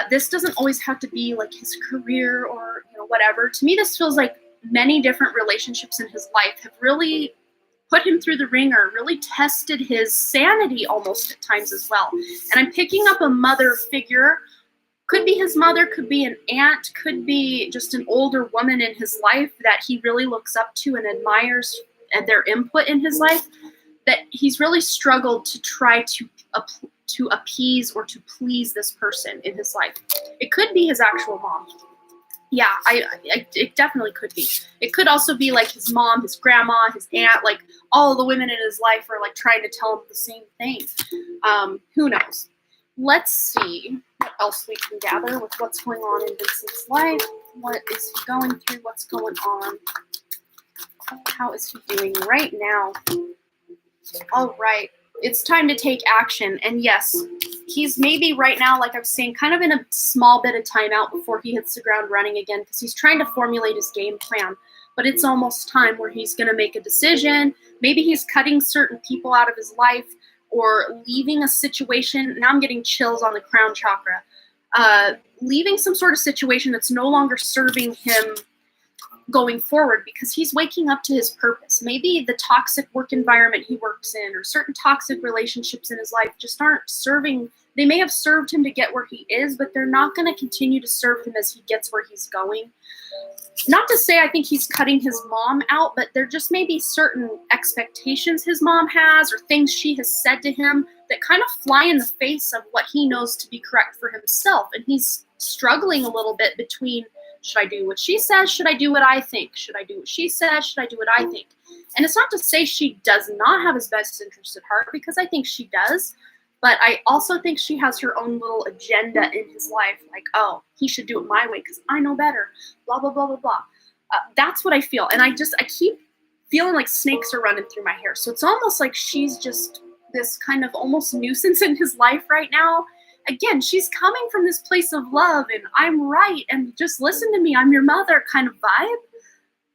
Speaker 1: This doesn't always have to be like his career or whatever. To me, this feels like many different relationships in his life have really put him through the ringer, really tested his sanity almost at times as well. And I'm picking up a mother figure. Could be his mother, could be an aunt, could be just an older woman in his life that he really looks up to and admires and their input in his life, that he's really struggled to try to appease or to please this person in his life. It could be his actual mom. Yeah, it definitely could be. It could also be like his mom, his grandma, his aunt, like all of the women in his life are like trying to tell him the same thing. Who knows? Let's see what else we can gather with what's going on in Vincent's life. What is he going through? What's going on? How is he doing right now? All right. It's time to take action. And yes, he's maybe right now, like I was saying, kind of in a small bit of timeout before he hits the ground running again, because he's trying to formulate his game plan. But it's almost time where he's going to make a decision. Maybe he's cutting certain people out of his life or leaving a situation. Now I'm getting chills on the crown chakra. Leaving some sort of situation that's no longer serving him going forward, because he's waking up to his purpose. Maybe the toxic work environment he works in or certain toxic relationships in his life just aren't serving. They may have served him to get where he is, but they're not going to continue to serve him as he gets where he's going. Not to say I think he's cutting his mom out, but there just may be certain expectations his mom has or things she has said to him that kind of fly in the face of what he knows to be correct for himself. And he's struggling a little bit between, should I do what she says? Should I do what I think? Should I do what she says? Should I do what I think? And it's not to say she does not have his best interest at heart, because I think she does. But I also think she has her own little agenda in his life. Like, oh, he should do it my way because I know better. Blah, blah, blah, blah, blah. That's what I feel. And I keep feeling like snakes are running through my hair. So it's almost like she's just this kind of almost nuisance in his life right now. Again, she's coming from this place of love and I'm right and just listen to me, I'm your mother kind of vibe.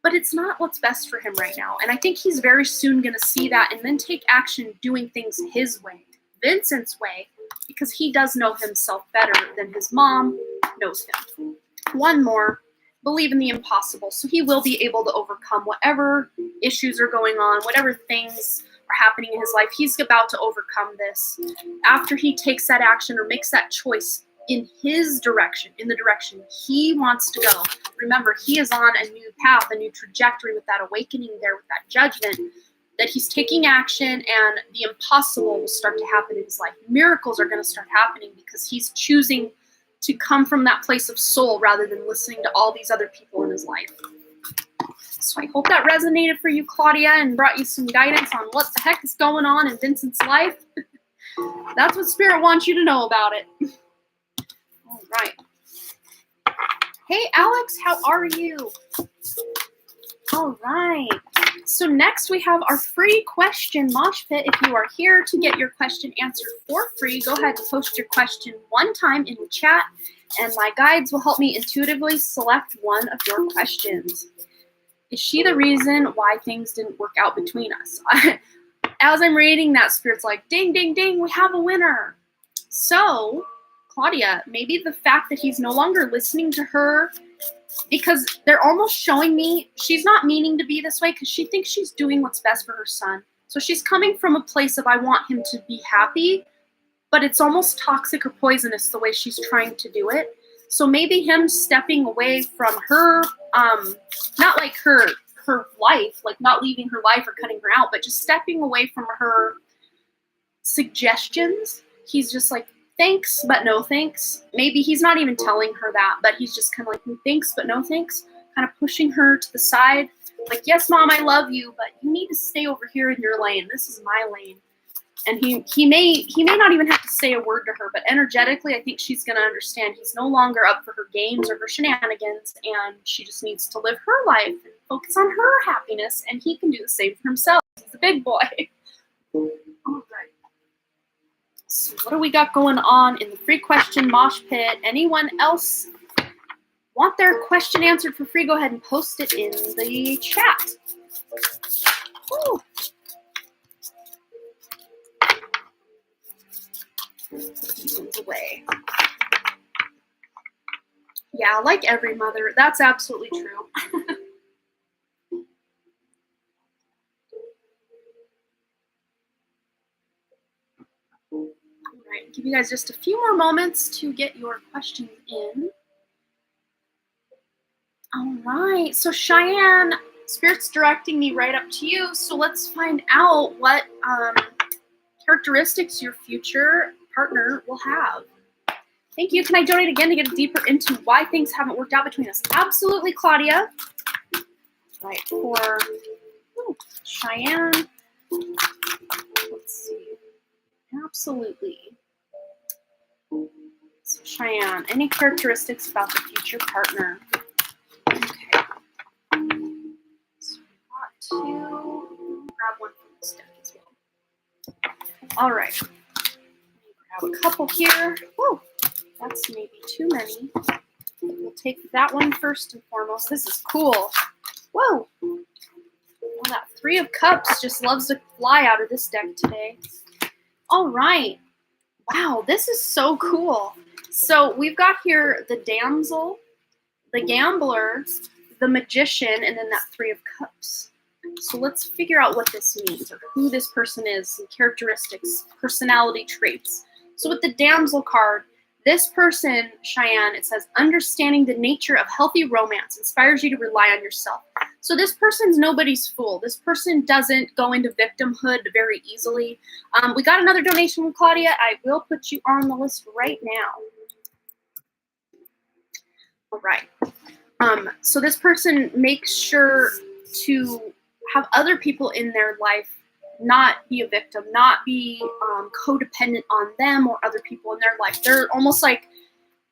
Speaker 1: But it's not what's best for him right now. And I think he's very soon going to see that and then take action doing things his way, Vincent's way, because he does know himself better than his mom knows him. One more, believe in the impossible. So he will be able to overcome whatever issues are going on, whatever things are happening in his life. He's about to overcome this after he takes that action or makes that choice in his direction, in the direction he wants to go. Remember, he is on a new path, a new trajectory with that awakening there, with that judgment, that he's taking action and the impossible will start to happen in his life. Miracles are going to start happening because he's choosing to come from that place of soul rather than listening to all these other people in his life. So I hope that resonated for you, Claudia, and brought you some guidance on what the heck is going on in Vincent's life. That's what Spirit wants you to know about it. All right. Hey, Alex, how are you? All right. So next we have our free question mosh pit. If you are here to get your question answered for free, go ahead and post your question one time in the chat, and my guides will help me intuitively select one of your questions. Is she the reason why things didn't work out between us? As I'm reading that, Spirit's like, ding, ding, ding, we have a winner. So, Claudia, maybe the fact that he's no longer listening to her, because they're almost showing me she's not meaning to be this way because she thinks she's doing what's best for her son. So she's coming from a place of I want him to be happy, but it's almost toxic or poisonous the way she's trying to do it. So maybe him stepping away from her, not like her life, like not leaving her life or cutting her out, but just stepping away from her suggestions. He's just like, thanks, but no thanks. Maybe he's not even telling her that, but he's just kind of like, thanks, but no thanks. Kind of pushing her to the side. Like, yes, Mom, I love you, but you need to stay over here in your lane. This is my lane. And he may not even have to say a word to her, but energetically, I think she's going to understand he's no longer up for her games or her shenanigans, and she just needs to live her life and focus on her happiness, and he can do the same for himself. He's a big boy. All right. So what do we got going on in the free question mosh pit? Anyone else want their question answered for free? Go ahead and post it in the chat. Woo. Away. Yeah, like every mother, that's absolutely true. All right, give you guys just a few more moments to get your questions in. All right, so Cheyenne, Spirit's directing me right up to you, so let's find out what characteristics your future partner will have. Thank you. Can I donate again to get deeper into why things haven't worked out between us? Absolutely, Claudia. Right, for Cheyenne. Let's see. Absolutely. So Cheyenne, any characteristics about the future partner? Okay. So we got two. Grab one from this deck as well. All right. Grab a couple here. Whoa. That's maybe too many. We'll take that one first and foremost. This is cool. Whoa. Well, that Three of Cups just loves to fly out of this deck today. All right. Wow, this is so cool. So we've got here the Damsel, the Gambler, the Magician, and then that Three of Cups. So let's figure out what this means, or who this person is, some characteristics, personality traits. So with the Damsel card, this person, Cheyenne, it says, understanding the nature of healthy romance inspires you to rely on yourself. So this person's nobody's fool. This person doesn't go into victimhood very easily. We got another donation from Claudia. I will put you on the list right now. All right. So this person makes sure to have other people in their life not be a victim, not be codependent on them or other people in their life. They're almost like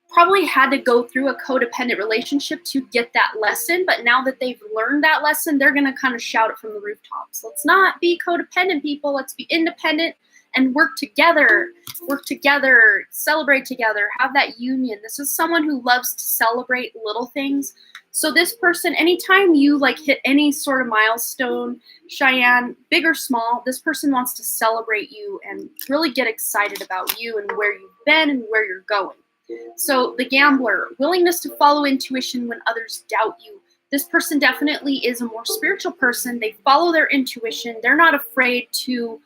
Speaker 1: probably had to go through a codependent relationship to get that lesson, but now that they've learned that lesson, they're going to kind of shout it from the rooftops. Let's not be codependent, people. Let's be independent and work together, celebrate together, have that union. This is someone who loves to celebrate little things. So this person, anytime you like hit any sort of milestone, Cheyenne, big or small, this person wants to celebrate you and really get excited about you and where you've been and where you're going. So the Gambler, willingness to follow intuition when others doubt you. This person definitely is a more spiritual person. They follow their intuition. They're not afraid to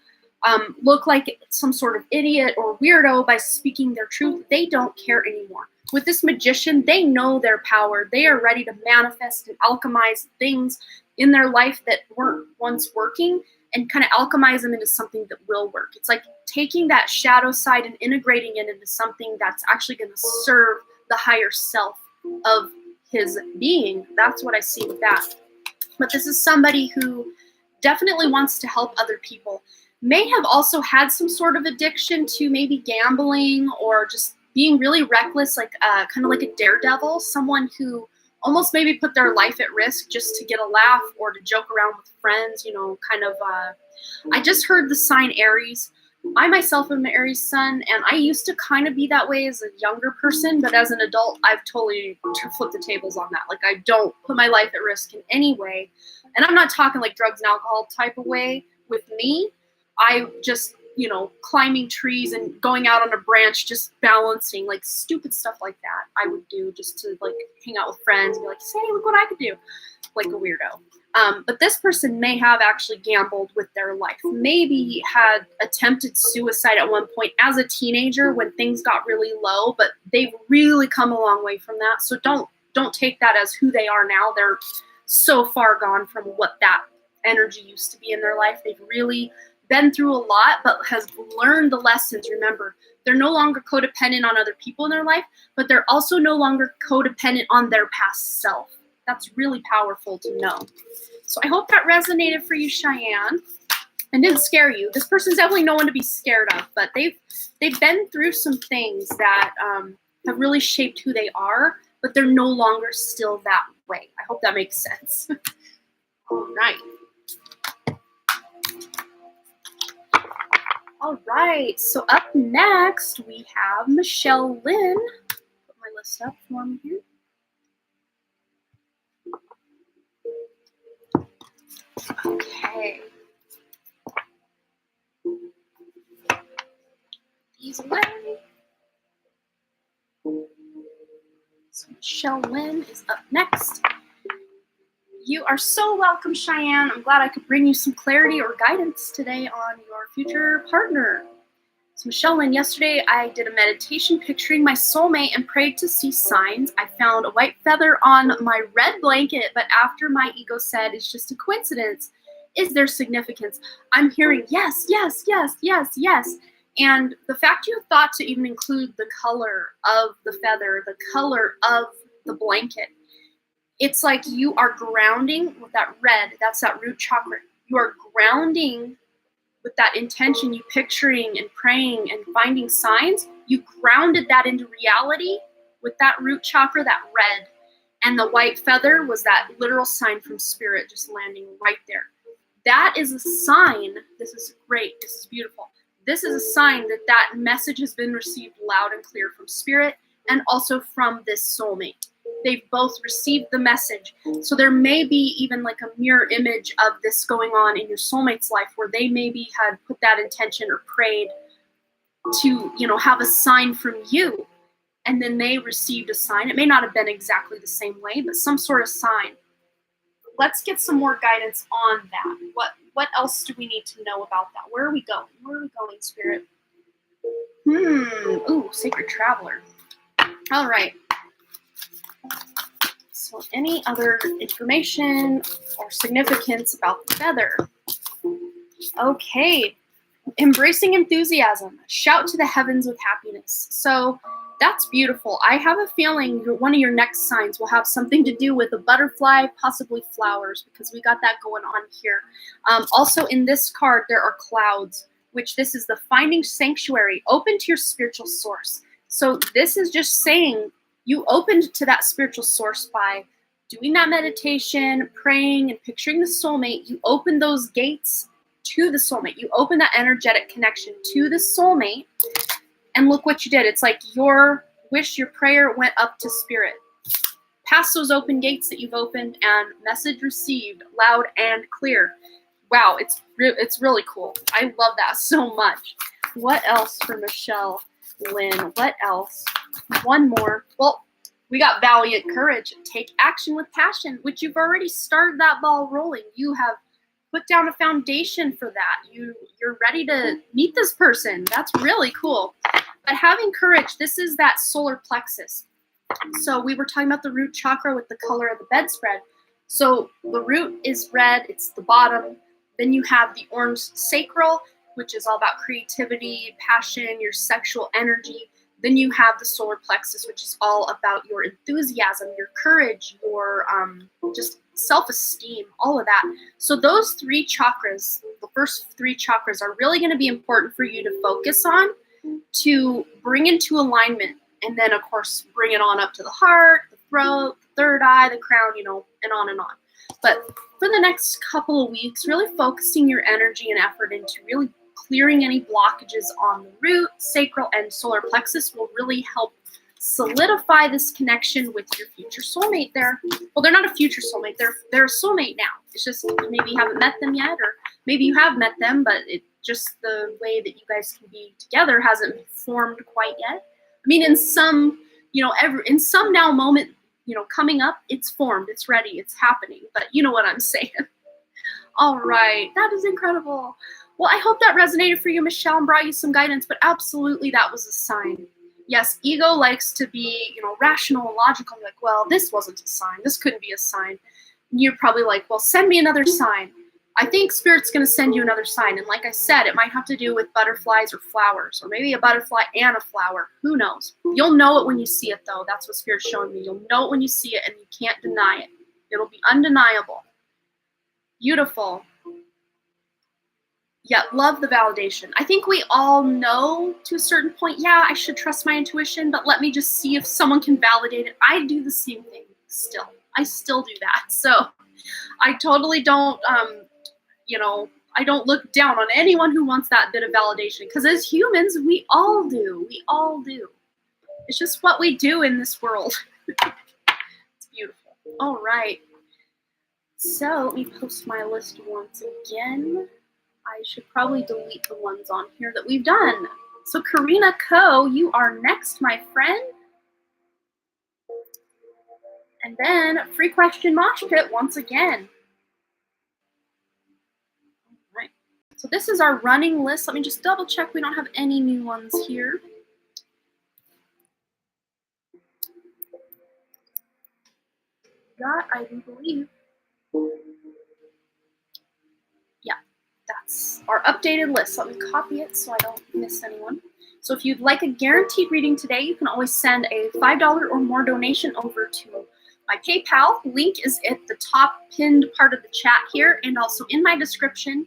Speaker 1: look like some sort of idiot or weirdo by speaking their truth. They don't care anymore. With this Magician, they know their power. They are ready to manifest and alchemize things in their life that weren't once working and kind of alchemize them into something that will work. It's like taking that shadow side and integrating it into something that's actually going to serve the higher self of his being. That's what I see with that. But this is somebody who definitely wants to help other people. May have also had some sort of addiction to maybe gambling or just being really reckless, like kind of like a daredevil, someone who almost maybe put their life at risk just to get a laugh or to joke around with friends, you know, kind of, I just heard the sign Aries. I myself am an Aries sun, and I used to kind of be that way as a younger person, but as an adult, I've totally flipped the tables on that. Like, I don't put my life at risk in any way. And I'm not talking like drugs and alcohol type of way with me. I just, you know, climbing trees and going out on a branch, just balancing, like stupid stuff like that I would do just to like hang out with friends and be like, say, look what I could do, like a weirdo. But this person may have actually gambled with their life, maybe had attempted suicide at one point as a teenager when things got really low, but they've really come a long way from that. So don't take that as who they are now. They're so far gone from what that energy used to be in their life. They've really been through a lot, but has learned the lessons. Remember, they're no longer codependent on other people in their life, but they're also no longer codependent on their past self. That's really powerful to know. So I hope that resonated for you, Cheyenne. and didn't scare you. This person's definitely no one to be scared of, but they've been through some things that have really shaped who they are, but they're no longer still that way. I hope that makes sense. All right. All right, so up next we have Michelle Lynn. Put my list up for me here. Okay. These away. So Michelle Lynn is up next. You are so welcome, Cheyenne. I'm glad I could bring you some clarity or guidance today on your future partner. So Michelle Lynn, yesterday I did a meditation picturing my soulmate and prayed to see signs. I found a white feather on my red blanket, but after my ego said it's just a coincidence, is there significance? I'm hearing yes, yes, yes, yes, yes. And the fact you thought to even include the color of the feather, the color of the blanket, it's like you are grounding with that red, that's that root chakra. You are grounding with that intention, you picturing and praying and finding signs. You grounded that into reality with that root chakra, that red. And the white feather was that literal sign from spirit just landing right there. That is a sign. This is great. This is beautiful. This is a sign that that message has been received loud and clear from spirit and also from this soulmate. They've both received the message. So there may be even like a mirror image of this going on in your soulmate's life where they maybe had put that intention or prayed to, have a sign from you. And then they received a sign. It may not have been exactly the same way, but some sort of sign. Let's get some more guidance on that. What else do we need to know about that? Where are we going? Where are we going, Spirit? Ooh, Sacred Traveler. All right. So any other information or significance about the feather? Okay. Embracing enthusiasm. Shout to the heavens with happiness. So that's beautiful. I have a feeling one of your next signs will have something to do with a butterfly, possibly flowers, because we got that going on here. Also in this card, there are clouds, which this is the finding sanctuary, open to your spiritual source. So this is just saying you opened to that spiritual source by doing that meditation, praying, and picturing the soulmate. You open those gates to the soulmate. You open that energetic connection to the soulmate, and look what you did. It's like your wish, your prayer went up to spirit. Past those open gates that you've opened, and message received loud and clear. Wow, it's really cool. I love that so much. What else for Michelle Lynn? What else? One more. Well, we got valiant courage. Take action with passion, which you've already started that ball rolling. You have put down a foundation for that. You're ready to meet this person. That's really cool. But having courage, this is that solar plexus. So we were talking about the root chakra with the color of the bedspread. So the root is red, it's the bottom. Then you have the orange sacral, which is all about creativity, passion, your sexual energy. Then you have the solar plexus, which is all about your enthusiasm, your courage, your just self-esteem, all of that. So those three chakras, the first three chakras, are really going to be important for you to focus on, to bring into alignment. And then, of course, bring it on up to the heart, the throat, the third eye, the crown, and on and on. But for the next couple of weeks, really focusing your energy and effort into really clearing any blockages on the root, sacral, and solar plexus will really help solidify this connection with your future soulmate there. Well, they're not a future soulmate. They're a soulmate now. It's just maybe you haven't met them yet, or maybe you have met them, but it just the way that you guys can be together hasn't formed quite yet. I mean, in some, in some now moment, coming up, it's formed, it's ready, it's happening. But you know what I'm saying. All right, that is incredible. Well, I hope that resonated for you, Michelle, and brought you some guidance, but absolutely that was a sign. Yes, ego likes to be, rational and logical. Like, well, this wasn't a sign. This couldn't be a sign. And you're probably like, well, send me another sign. I think Spirit's going to send you another sign. And like I said, it might have to do with butterflies or flowers, or maybe a butterfly and a flower. Who knows? You'll know it when you see it, though. That's what Spirit's showing me. You'll know it when you see it, and you can't deny it. It'll be undeniable. Beautiful. Yeah, love the validation. I think we all know to a certain point, yeah, I should trust my intuition, but let me just see if someone can validate it. I do the same thing still. I still do that. So I totally don't, I don't look down on anyone who wants that bit of validation, because as humans, we all do. We all do. It's just what we do in this world. It's beautiful. All right. So let me post my list once again. I should probably delete the ones on here that we've done. So Karina Ko, you are next, my friend. And then free question Mosh Pit once again. All right. So this is our running list. Let me just double check we don't have any new ones here. Got, I do believe. Yeah, that's our updated list. Let me copy it so I don't miss anyone. So if you'd like a guaranteed reading today, you can always send a $5 or more donation over to my PayPal. Link is at the top pinned part of the chat here and also in my description.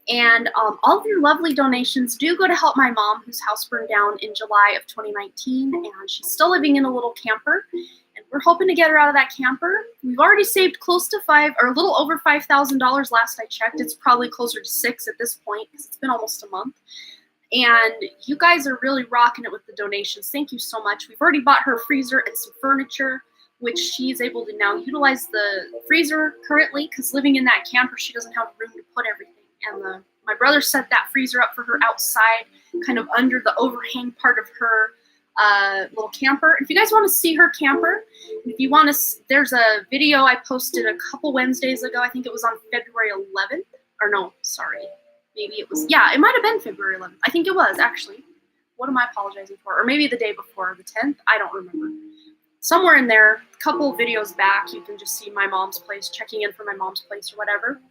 Speaker 1: And all of your lovely donations do go to help my mom, whose house burned down in July of 2019, and she's still living in a little camper. And we're hoping to get her out of that camper. We've already saved close to a little over $5,000 last I checked. It's probably closer to $6,000 at this point because it's been almost a month. And you guys are really rocking it with the donations. Thank you so much. We've already bought her a freezer and some furniture, which she's able to now utilize the freezer currently, because living in that camper, she doesn't have room to put everything. And my brother set that freezer up for her outside, kind of under the overhang part of her little camper. If you guys want to see her camper, if you want to, there's a video I posted a couple Wednesdays ago. I think it was on February 11th. Or no, sorry. Maybe it was, yeah, it might have been February 11th. I think it was, actually. What am I apologizing for? Or maybe the day before, the 10th? I don't remember. Somewhere in there, a couple videos back, you can just see my mom's place, checking in for my mom's place or whatever.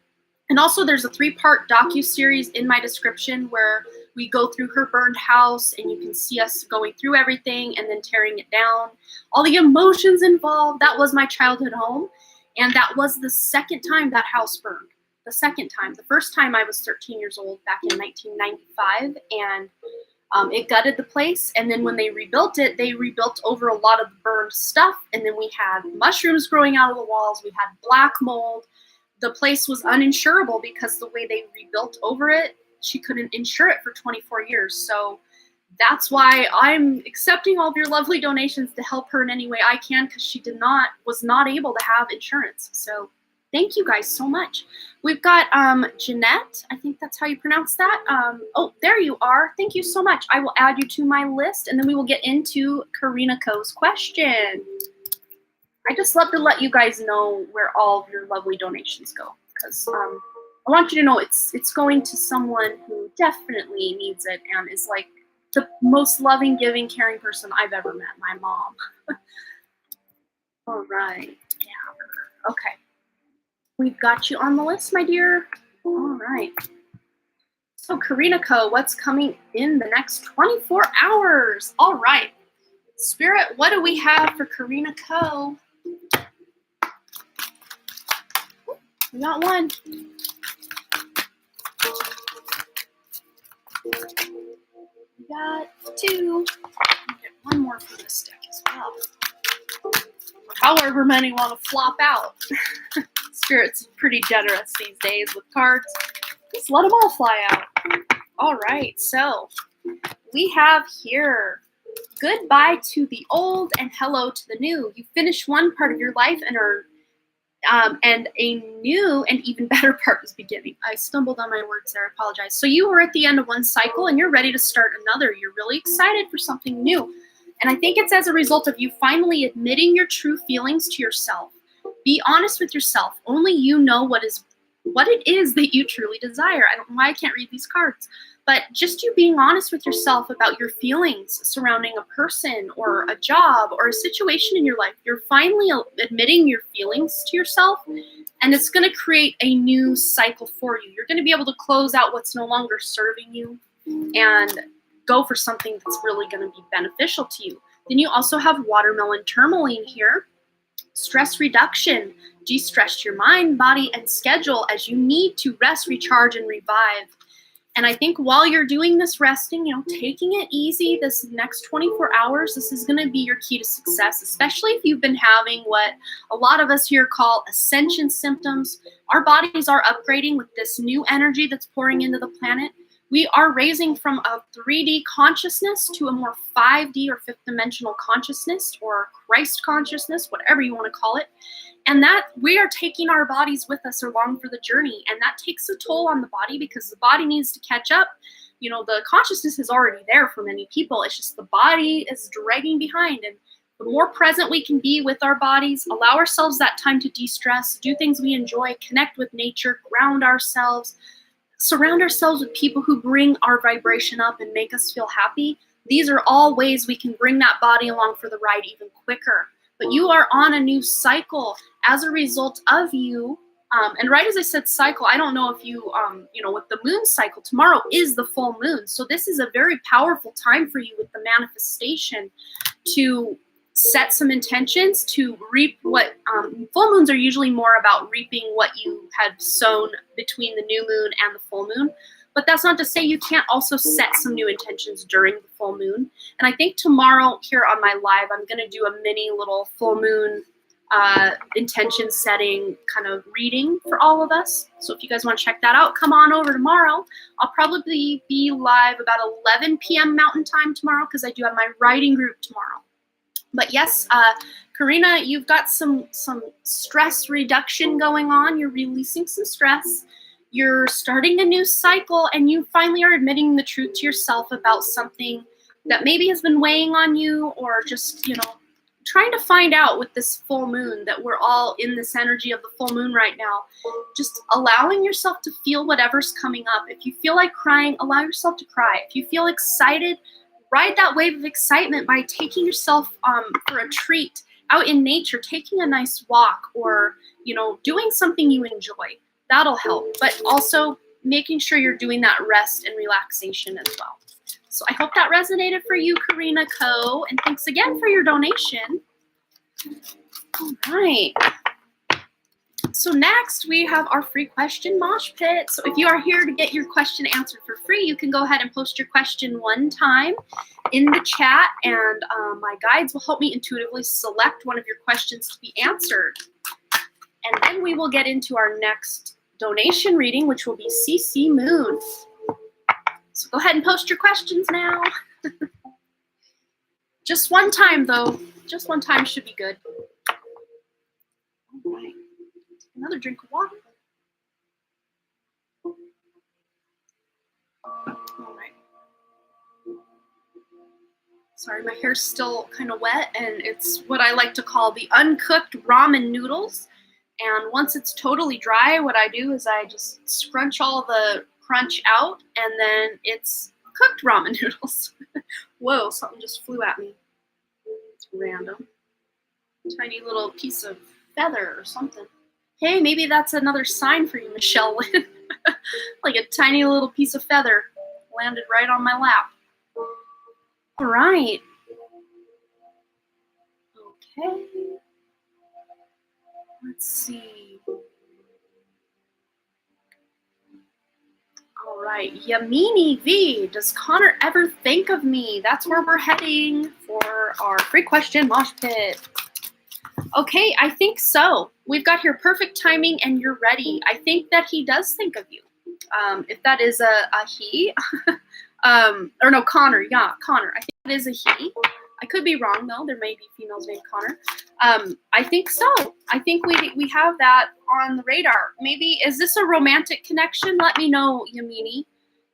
Speaker 1: And also there's a 3-part docu-series in my description where we go through her burned house and you can see us going through everything and then tearing it down. All the emotions involved. That was my childhood home. And that was the second time that house burned. The second time. The first time I was 13 years old back in 1995, and it gutted the place. And then when they rebuilt it, they rebuilt over a lot of the burned stuff. And then we had mushrooms growing out of the walls. We had black mold. The place was uninsurable because the way they rebuilt over it, she couldn't insure it for 24 years. So that's why I'm accepting all of your lovely donations to help her in any way I can, because she was not able to have insurance. So thank you guys so much. We've got Jeanette. I think that's how you pronounce that. Oh, there you are. Thank you so much. I will add you to my list, and then we will get into Karina Ko's question. I just love to let you guys know where all of your lovely donations go, because I want you to know it's going to someone who definitely needs it and is like the most loving, giving, caring person I've ever met, my mom. All right. Yeah. Okay. We've got you on the list, my dear. All right. So Karina Ko, what's coming in the next 24 hours? All right. Spirit, what do we have for Karina Ko? We got one. We got two. We'll get one more from this deck as well. However many want to flop out. Spirit's pretty generous these days with cards. Just let them all fly out. All right, so we have here goodbye to the old and hello to the new. You finish one part of your life and a new and even better part is beginning. I stumbled on my words there. I apologize. So you were at the end of one cycle and you're ready to start another. You're really excited for something new. And I think it's as a result of you finally admitting your true feelings to yourself. Be honest with yourself. Only you know what it is that you truly desire. I don't know why I can't read these cards. But just you being honest with yourself about your feelings surrounding a person or a job or a situation in your life, you're finally admitting your feelings to yourself, and it's going to create a new cycle for you. You're going to be able to close out what's no longer serving you and go for something that's really going to be beneficial to you. Then you also have watermelon tourmaline here. Stress reduction. De-stress your mind, body, and schedule as you need to rest, recharge, and revive. And I think while you're doing this resting, taking it easy this next 24 hours, this is going to be your key to success, especially if you've been having what a lot of us here call ascension symptoms. Our bodies are upgrading with this new energy that's pouring into the planet. We are raising from a 3D consciousness to a more 5D or fifth dimensional consciousness, or Christ consciousness, whatever you want to call it. And that we are taking our bodies with us along for the journey. And that takes a toll on the body because the body needs to catch up. The consciousness is already there for many people. It's just the body is dragging behind. And the more present we can be with our bodies, allow ourselves that time to de-stress, do things we enjoy, connect with nature, ground ourselves, surround ourselves with people who bring our vibration up and make us feel happy. These are all ways we can bring that body along for the ride even quicker. But you are on a new cycle as a result of you. And right as I said cycle, I don't know if you, with the moon cycle, tomorrow is the full moon. So this is a very powerful time for you with the manifestation to set some intentions to reap what, full moons are usually more about reaping what you had sown between the new moon and the full moon. But that's not to say you can't also set some new intentions during the full moon. And I think tomorrow here on my live, I'm going to do a mini little full moon intention setting kind of reading for all of us. So if you guys want to check that out, come on over tomorrow. I'll probably be live about 11 p.m. Mountain Time tomorrow because I do have my writing group tomorrow. But yes, Karina, you've got some stress reduction going on. You're releasing some stress. You're starting a new cycle, and you finally are admitting the truth to yourself about something that maybe has been weighing on you, or just, trying to find out with this full moon that we're all in this energy of the full moon right now. Just allowing yourself to feel whatever's coming up. If you feel like crying, allow yourself to cry. If you feel excited, ride that wave of excitement by taking yourself for a treat out in nature, taking a nice walk, or, doing something you enjoy. That'll help, but also making sure you're doing that rest and relaxation as well. So I hope that resonated for you, Karina Co. And thanks again for your donation. All right. So next we have our free question mosh pit. So if you are here to get your question answered for free, you can go ahead and post your question one time in the chat, and my guides will help me intuitively select one of your questions to be answered. And then we will get into our next donation reading, which will be CC Moon. So go ahead and post your questions now. Just one time, though. Just one time should be good. All right. Another drink of water. All right. Sorry, my hair's still kind of wet, and it's what I like to call the uncooked ramen noodles. And once it's totally dry, what I do is I just scrunch all the crunch out, and then it's cooked ramen noodles. Whoa, something just flew at me. It's random. Tiny little piece of feather or something. Hey, maybe that's another sign for you, Michelle Lynn. Like a tiny little piece of feather landed right on my lap. All right. Okay. Let's see. All right, Yamini V, does Connor ever think of me? That's where we're heading for our free question mosh pit. Okay, I think so. We've got here perfect timing and you're ready. I think that he does think of you. If that is a he, or no, Connor, yeah, Connor. I think it is a he. I could be wrong though. There may be females named Connor. I think so. I think we have that on the radar. Maybe, is this a romantic connection? Let me know, Yamini.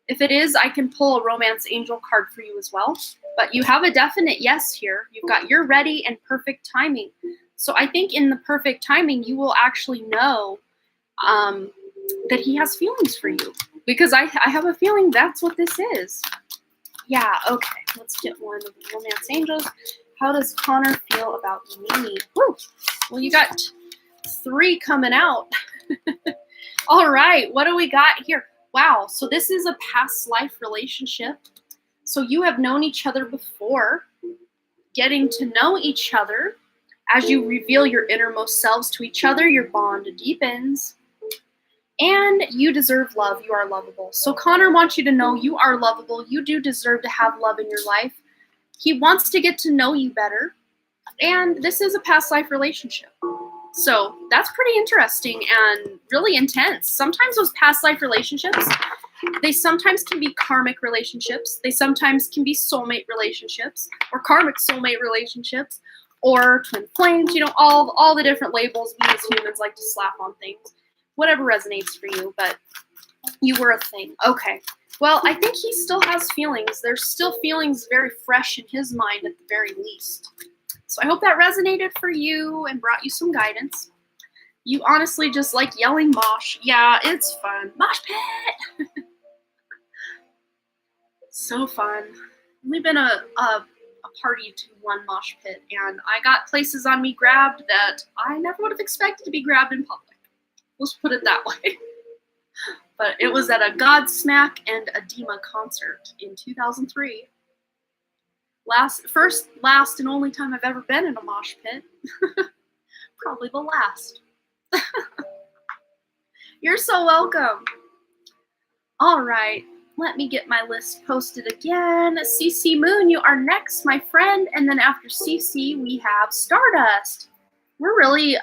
Speaker 1: If it is, I can pull a romance angel card for you as well. But you have a definite yes here. You've got you're ready and perfect timing. So I think in the perfect timing, you will actually know that he has feelings for you. Because I have a feeling that's what this is. Yeah, okay. Let's get one of the romance angels. How does Connor feel about me? Woo! Well, you got 3 coming out. All right, what do we got here? Wow, so this is a past life relationship. So you have known each other before, getting to know each other. As you reveal your innermost selves to each other, your bond deepens. And you deserve love. You are lovable. So Connor wants you to know you are lovable. You do deserve to have love in your life. He wants to get to know you better. And this is a past life relationship. So that's pretty interesting and really intense. Sometimes those past life relationships, they sometimes can be karmic relationships. They sometimes can be soulmate relationships or karmic soulmate relationships or twin flames, all the different labels we as humans like to slap on things. Whatever resonates for you, but you were a thing. Okay. Well, I think he still has feelings. There's still feelings very fresh in his mind at the very least. So I hope that resonated for you and brought you some guidance. You honestly just like yelling mosh. Yeah, it's fun. Mosh pit! So fun. Only been a party to one mosh pit, and I got places on me grabbed that I never would have expected to be grabbed in public. Let's put it that way. But it was at a Godsmack and Edema concert in 2003. Last and only time I've ever been in a mosh pit. Probably the last. You're so welcome. All right, let me get my list posted again. CC Moon, you are next, my friend. And then after CC, we have Stardust. We're really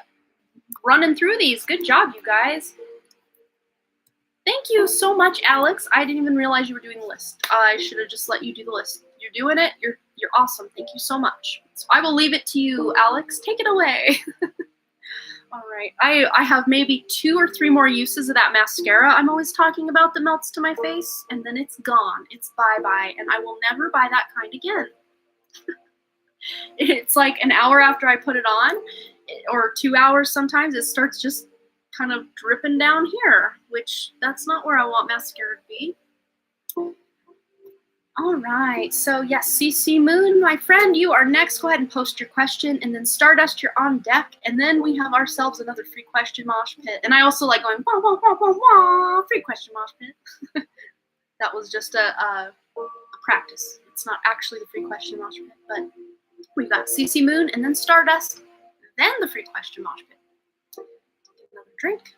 Speaker 1: running through these. Good job, you guys. Thank you so much, Alex. I didn't even realize you were doing the list. I should have just let you do the list. You're doing it. You're awesome. Thank you so much. So I will leave it to you, Alex. Take it away. All right. I have maybe 2 or 3 more uses of that mascara I'm always talking about that melts to my face, and then it's gone. It's bye-bye, and I will never buy that kind again. It's like an hour after I put it on, or 2 hours sometimes, it starts just kind of dripping down here, which that's not where I want mascara to be. All right, so yes, CC Moon, my friend, you are next. Go ahead and post your question, and then Stardust, you're on deck, and then we have ourselves another free question mosh pit. And I also like going, wah, wah, wah, wah, wah, free question mosh pit. That was just a practice. It's not actually the free question mosh pit, but we've got CC Moon, and then Stardust, then the free question mosh pit. Another drink.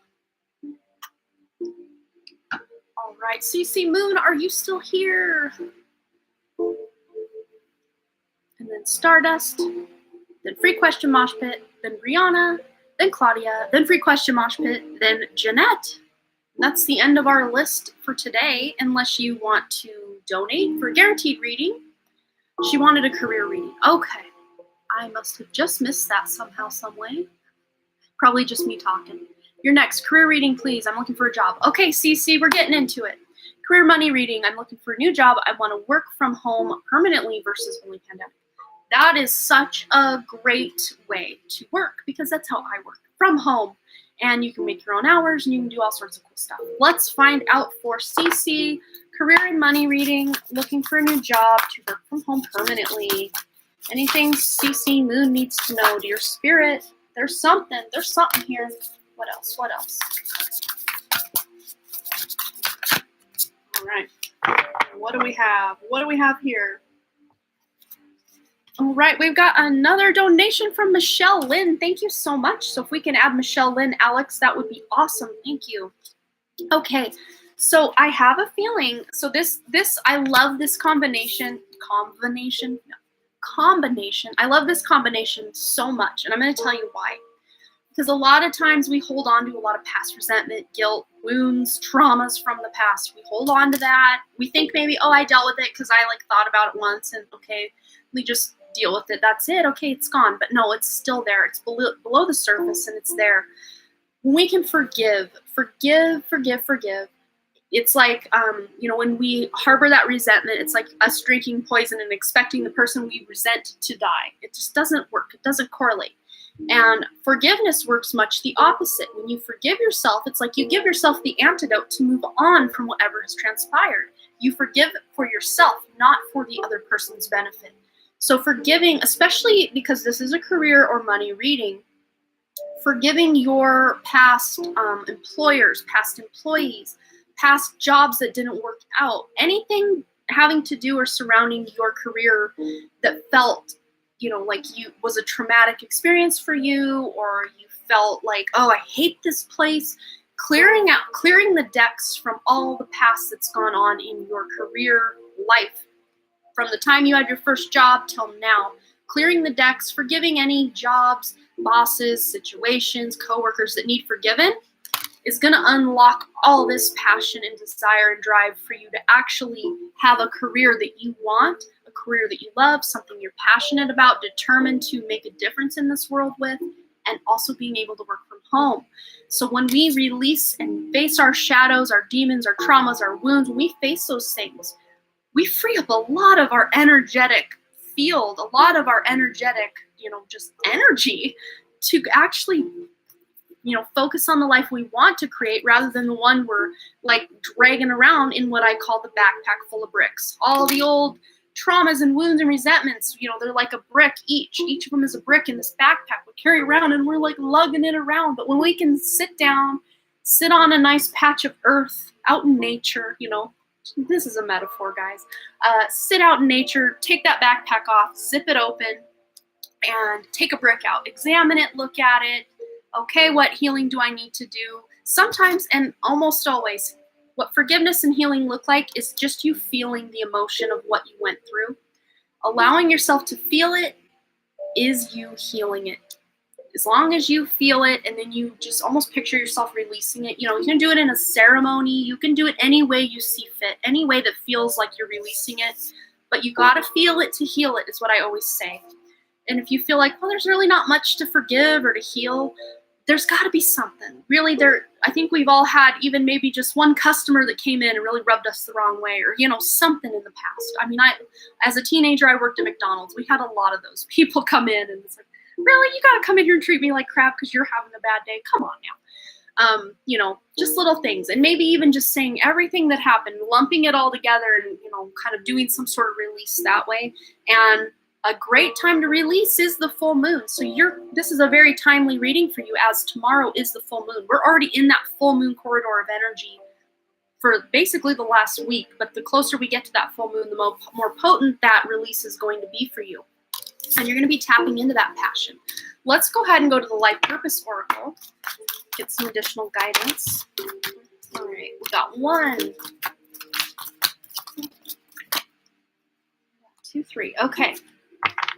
Speaker 1: All right, CC Moon, are you still here? And then Stardust, then free question mosh pit, then Brianna, then Claudia, then free question mosh pit, then Jeanette. That's the end of our list for today, unless you want to donate for a guaranteed reading. She wanted a career reading. Okay, I must have just missed that somehow, some way. Probably just me talking. You're next. Career reading, please. I'm looking for a job. Okay, CC, we're getting into it. Career money reading. I'm looking for a new job. I want to work from home permanently versus only pandemic. That is such a great way to work because that's how I work, from home. And you can make your own hours and you can do all sorts of cool stuff. Let's find out for CC, career and money reading, looking for a new job to work from home permanently. Anything CC Moon needs to know, dear spirit. There's something here. What else? All right. What do we have here? All right, we've got another donation from Michelle Lynn. Thank you so much. So if we can add Michelle Lynn, Alex, that would be awesome. Thank you. Okay, so I have a feeling. So this I love this combination. I love this combination so much, and I'm going to tell you why. Because a lot of times we hold on to a lot of past resentment, guilt, wounds, traumas from the past. We hold on to that. We think maybe, oh, I dealt with it because I thought about it once, and okay, we just deal with it. That's it. Okay, it's gone. But no, it's still there. It's below the surface, and it's there. When we can forgive. It's like, when we harbor that resentment, it's like us drinking poison and expecting the person we resent to die. It just doesn't work. It doesn't correlate. And forgiveness works much the opposite. When you forgive yourself, it's like you give yourself the antidote to move on from whatever has transpired. You forgive for yourself, not for the other person's benefit. So forgiving, especially because this is a career or money reading, forgiving your past employers, past employees, past jobs that didn't work out, anything having to do or surrounding your career that felt like was a traumatic experience for you, or you felt like, oh, I hate this place. clearing the decks from all the past that's gone on in your career life, from the time you had your first job till now. Clearing the decks, forgiving any jobs, bosses, situations, coworkers that need forgiven is going to unlock all this passion and desire and drive for you to actually have a career that you want, a career that you love, something you're passionate about, determined to make a difference in this world with, and also being able to work from home. So when we release and face our shadows, our demons, our traumas, our wounds, when we face those things, we free up a lot of our energetic field, a lot of our energetic, just energy to actually, focus on the life we want to create rather than the one we're like dragging around in what I call the backpack full of bricks. All the old traumas and wounds and resentments, they're like a brick each. Each of them is a brick in this backpack we carry around, and we're like lugging it around. But when we can sit down, sit on a nice patch of earth out in nature, this is a metaphor, guys. Sit out in nature, take that backpack off, zip it open, and take a brick out. Examine it, look at it. Okay, what healing do I need to do? Sometimes, and almost always, what forgiveness and healing look like is just you feeling the emotion of what you went through. Allowing yourself to feel it is you healing it. As long as you feel it, and then you just almost picture yourself releasing it. You can do it in a ceremony. You can do it any way you see fit, any way that feels like you're releasing it. But you got to feel it to heal it, is what I always say. And if you feel like, well, there's really not much to forgive or to heal, there's got to be something. Really, I think we've all had even maybe just one customer that came in and really rubbed us the wrong way, or, something in the past. I mean, as a teenager, I worked at McDonald's. We had a lot of those people come in, and it's like, really, you got to come in here and treat me like crap because you're having a bad day? Come on now. Just little things. And maybe even just saying everything that happened, lumping it all together and, kind of doing some sort of release that way. And a great time to release is the full moon. So this is a very timely reading for you, as tomorrow is the full moon. We're already in that full moon corridor of energy for basically the last week. But the closer we get to that full moon, the more potent that release is going to be for you. And you're going to be tapping into that passion. Let's go ahead and go to the Life Purpose Oracle. Get some additional guidance. All right, we got 1, 2, 3. Okay.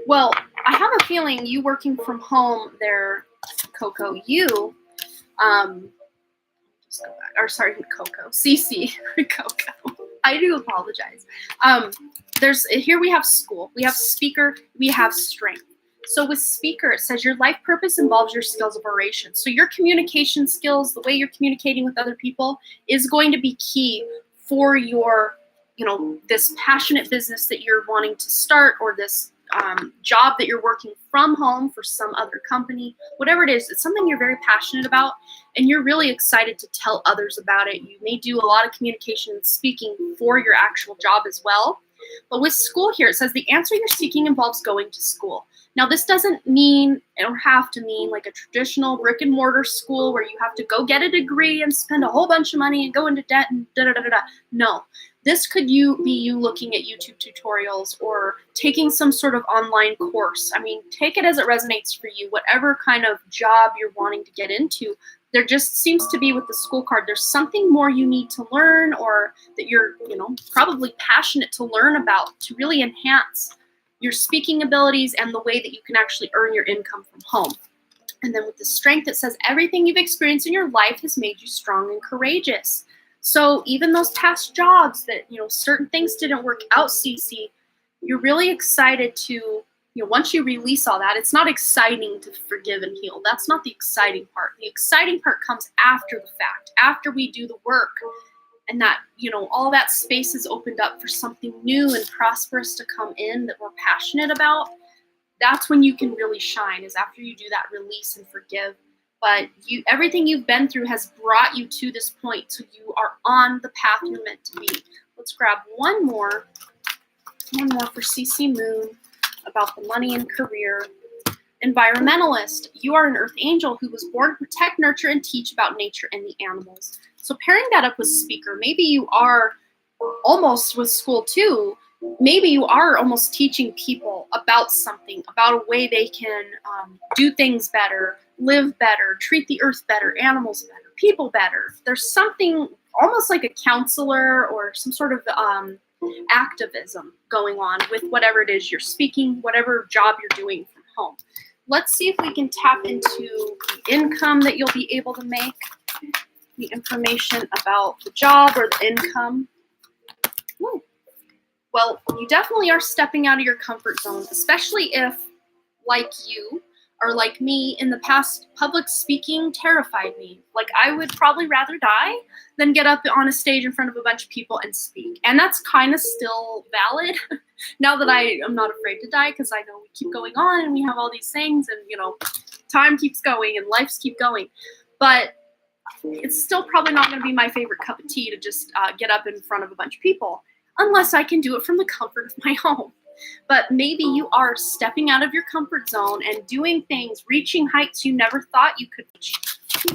Speaker 1: Well, I have a feeling you working from home there, Coco, you, just go back, or sorry, Coco, CC, Coco. I do apologize. Here we have school, we have speaker, we have strength. So with speaker, it says your life purpose involves your skills of oration. So your communication skills, the way you're communicating with other people, is going to be key for your, this passionate business that you're wanting to start, or this job that you're working from home for some other company, whatever it is. It's something you're very passionate about, and you're really excited to tell others about it. You may do a lot of communication and speaking for your actual job as well. But with school here, it says the answer you're seeking involves going to school. Now, this doesn't mean or have to mean like a traditional brick and mortar school where you have to go get a degree and spend a whole bunch of money and go into debt and da-da-da-da-da. No, this could be you looking at YouTube tutorials or taking some sort of online course. I mean, take it as it resonates for you, whatever kind of job you're wanting to get into. There just seems to be with the school card, there's something more you need to learn, or that you're, probably passionate to learn about to really enhance your speaking abilities and the way that you can actually earn your income from home. And then with the strength, it says everything you've experienced in your life has made you strong and courageous. So even those past jobs that, certain things didn't work out, CC, you're really excited to, once you release all that, it's not exciting to forgive and heal. That's not the exciting part. The exciting part comes after the fact, after we do the work, and that, all that space is opened up for something new and prosperous to come in that we're passionate about. That's when you can really shine, is after you do that release and forgive. But everything you've been through has brought you to this point, so you are on the path you're meant to be. Let's grab one more for CC Moon about the money and career. Environmentalist, you are an earth angel who was born to protect, nurture, and teach about nature and the animals. So pairing that up with speaker, maybe you are almost with school too. Maybe you are almost teaching people about something, about a way they can do things better, live better, treat the earth better, animals better, people better. There's something almost like a counselor or some sort of activism going on with whatever it is you're speaking, whatever job you're doing from home. Let's see if we can tap into the income that you'll be able to make, the information about the job or the income. Ooh. Well, you definitely are stepping out of your comfort zone, especially if, like you, or like me, in the past, public speaking terrified me. Like, I would probably rather die than get up on a stage in front of a bunch of people and speak. And that's kind of still valid now that I am not afraid to die, because I know we keep going on and we have all these things and, you know, time keeps going and lives keep going. But it's still probably not going to be my favorite cup of tea to just get up in front of a bunch of people, unless I can do it from the comfort of my home. But maybe you are stepping out of your comfort zone and doing things, reaching heights you never thought you could reach,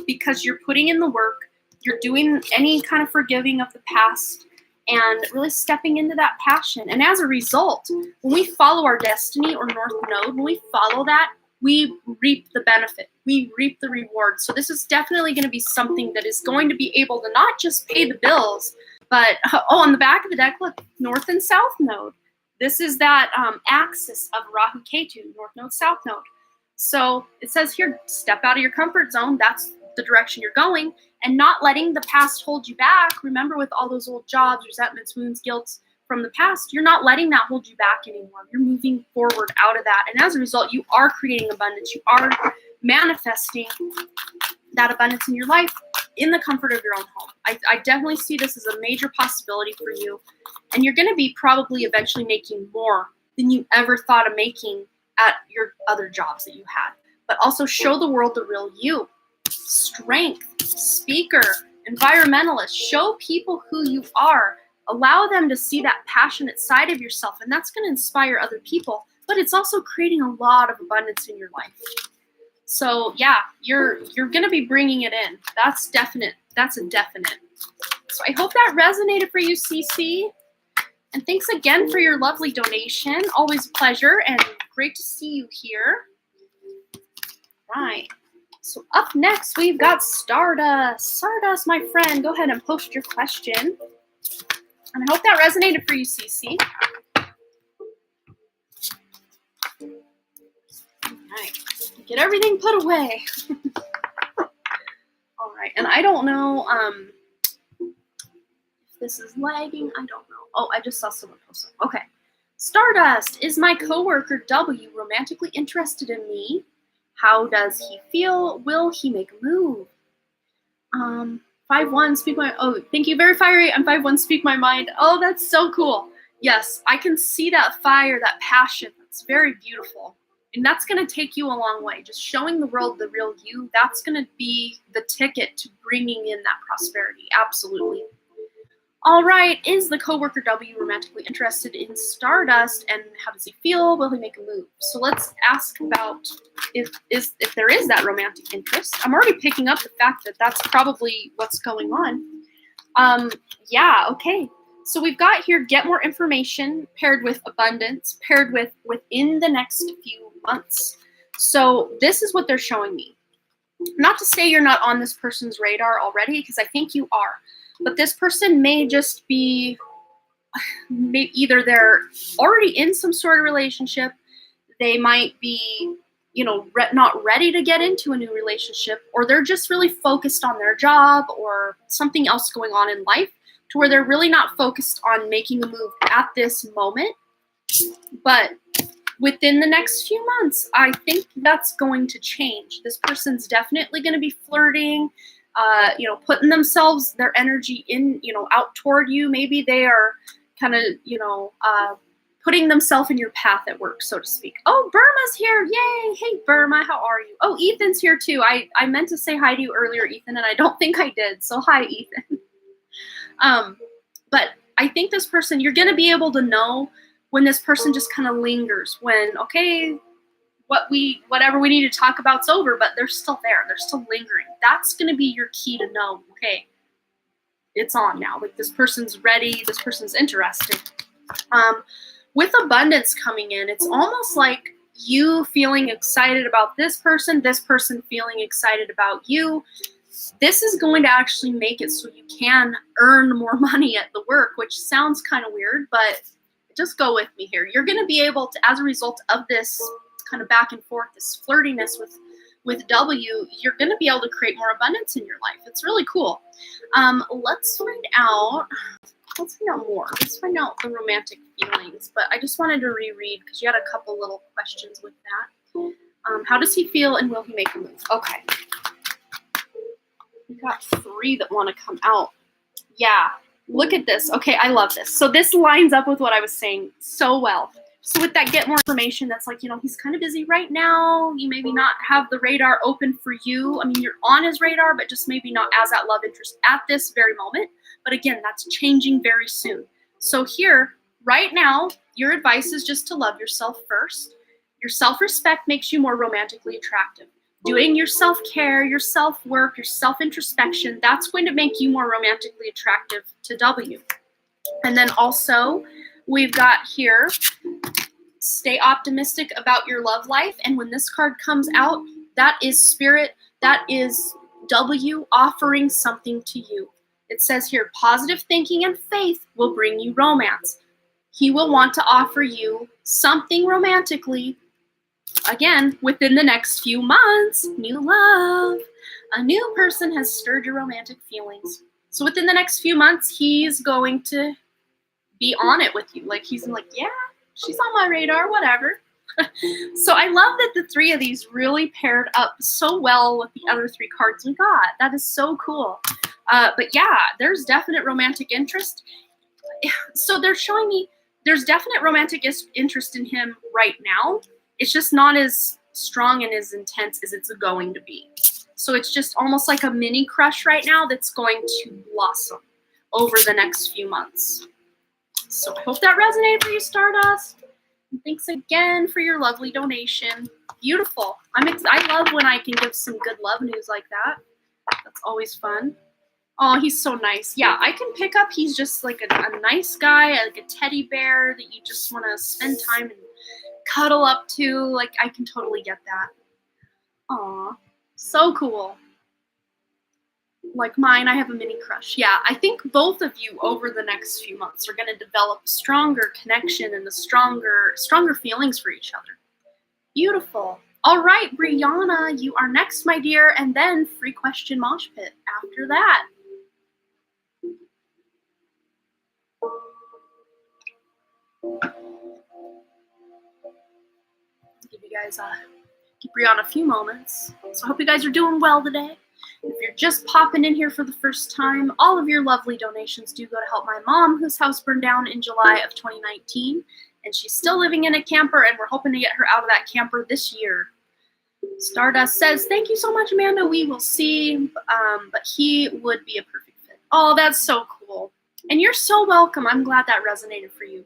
Speaker 1: because you're putting in the work, you're doing any kind of forgiving of the past, and really stepping into that passion. And as a result, when we follow our destiny or North Node, when we follow that, we reap the benefit, we reap the reward. So this is definitely going to be something that is going to be able to not just pay the bills, but, oh, on the back of the deck, look, North and South Node. This is that axis of Rahu Ketu, North Node, South Node. So it says here, step out of your comfort zone. That's the direction you're going, and not letting the past hold you back. Remember, with all those old jobs, resentments, wounds, guilts from the past, you're not letting that hold you back anymore. You're moving forward out of that. And as a result, you are creating abundance. You are manifesting that abundance in your life in the comfort of your own home. I definitely see this as a major possibility for you. And you're going to be probably eventually making more than you ever thought of making at your other jobs that you had. But also show the world the real you. Strength, speaker, environmentalist. Show people who you are. Allow them to see that passionate side of yourself. And that's going to inspire other people. But it's also creating a lot of abundance in your life. So yeah, you're going to be bringing it in. That's definite. That's a definite. So I hope that resonated for you, CC. And thanks again for your lovely donation. Always a pleasure and great to see you here. Right. So up next, we've got Stardust. Stardust, my friend, go ahead and post your question. And I hope that resonated for you, CC. All right. Get everything put away. All right. And I don't know if this is lagging. I don't know. Oh, I just saw someone post something. Okay. Stardust, is my coworker W romantically interested in me? How does he feel? Will he make a move? 5-1, speak my... Oh, thank you. Very fiery. I'm 5-1, speak my mind. Oh, that's so cool. Yes, I can see that fire, that passion. That's very beautiful. And that's going to take you a long way. Just showing the world the real you, that's going to be the ticket to bringing in that prosperity. Absolutely. All right. Is the coworker W romantically interested in Stardust? And how does he feel? Will he make a move? So let's ask about if there is that romantic interest. I'm already picking up the fact that that's probably what's going on. Yeah. Okay. So we've got here, get more information paired with abundance, paired with within the next few months. So this is what they're showing me. Not to say you're not on this person's radar already, because I think you are. But this person may just be, either they're already in some sort of relationship, they might be, not ready to get into a new relationship, or they're just really focused on their job or something else going on in life, to where they're really not focused on making a move at this moment. But within the next few months, I think that's going to change. This person's definitely going to be flirting, putting themselves, their energy in, out toward you. Maybe they are kind of, putting themselves in your path at work, so to speak. Oh, Burma's here. Yay. Hey, Burma, how are you? Oh, Ethan's here too. I meant to say hi to you earlier, Ethan, and I don't think I did. So hi, Ethan. But I think this person, you're going to be able to know when this person just kind of lingers, when, okay, whatever we need to talk about's over, but they're still there. They're still lingering. That's going to be your key to know, okay, it's on now. Like, this person's ready. This person's interested. With abundance coming in, it's almost like you feeling excited about this person feeling excited about you. This is going to actually make it so you can earn more money at the work, which sounds kind of weird, but just go with me here. You're going to be able to, as a result of this kind of back and forth, this flirtiness with W, you're going to be able to create more abundance in your life. It's really cool. Let's find out more. Let's find out the romantic feelings. But I just wanted to reread because you had a couple little questions with that. How does he feel and will he make a move? Okay. We got 3 that want to come out. Yeah. Look at this. Okay, I love this. So this lines up with what I was saying so well. So with that, get more information. That's like, he's kind of busy right now. You maybe not have the radar open for you. I mean, you're on his radar, but just maybe not as that love interest at this very moment. But again, that's changing very soon. So here, right now, your advice is just to love yourself first. Your self-respect makes you more romantically attractive. Doing your self-care, your self-work, your self-introspection, that's going to make you more romantically attractive to W. And then also, we've got here, stay optimistic about your love life. And when this card comes out, that is spirit, that is W offering something to you. It says here, positive thinking and faith will bring you romance. He will want to offer you something romantically, again, within the next few months. New love. A new person has stirred your romantic feelings. So within the next few months, he's going to be on it with you. Like, he's like, yeah, she's on my radar, whatever. So I love that the 3 of these really paired up so well with the other 3 cards we got. That is so cool. But yeah, there's definite romantic interest. So they're showing me there's definite romantic interest in him right now. It's just not as strong and as intense as it's going to be. So it's just almost like a mini crush right now that's going to blossom over the next few months. So I hope that resonated for you, Stardust. And thanks again for your lovely donation. Beautiful. I love when I can give some good love news like that. That's always fun. Oh, he's so nice. Yeah, I can pick up he's just like a nice guy, like a teddy bear that you just want to spend time and cuddle up to. Like, I can totally get that. Aw, so cool. Like mine, I have a mini crush. Yeah, I think both of you over the next few months are going to develop a stronger connection and the stronger feelings for each other. Beautiful. All right, Brianna, you are next, my dear, and then free question mosh pit after that. Give you guys give Brianna a few moments. So I hope you guys are doing well today. If you're just popping in here for the first time, all of your lovely donations do go to help my mom, whose house burned down in July of 2019, and she's still living in a camper, and we're hoping to get her out of that camper this year. Stardust says, thank you so much, Amanda. We will see, but he would be a perfect fit. Oh, that's so cool. And you're so welcome. I'm glad that resonated for you.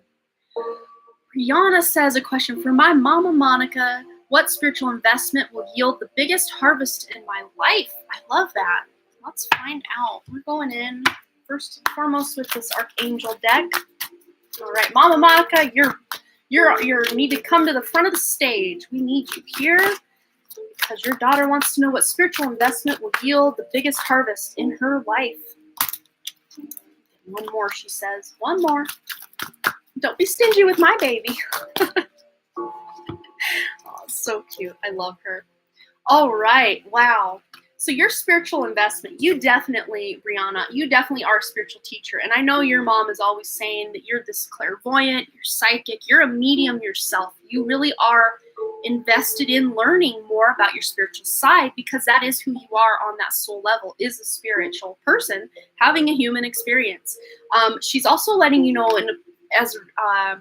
Speaker 1: Brianna says, a question for my mama, Monica. What spiritual investment will yield the biggest harvest in my life? I love that. Let's find out. We're going in first and foremost with this Archangel deck. All right, Mama Monica, you need to come to the front of the stage. We need you here because your daughter wants to know what spiritual investment will yield the biggest harvest in her life. One more, she says. One more. Don't be stingy with my baby. Oh, so cute. I love her. All right. Wow. So your spiritual investment, you definitely, Brianna, you definitely are a spiritual teacher. And I know your mom is always saying that you're this clairvoyant, you're psychic, you're a medium yourself. You really are invested in learning more about your spiritual side because that is who you are on that soul level, is a spiritual person having a human experience. She's also letting you know,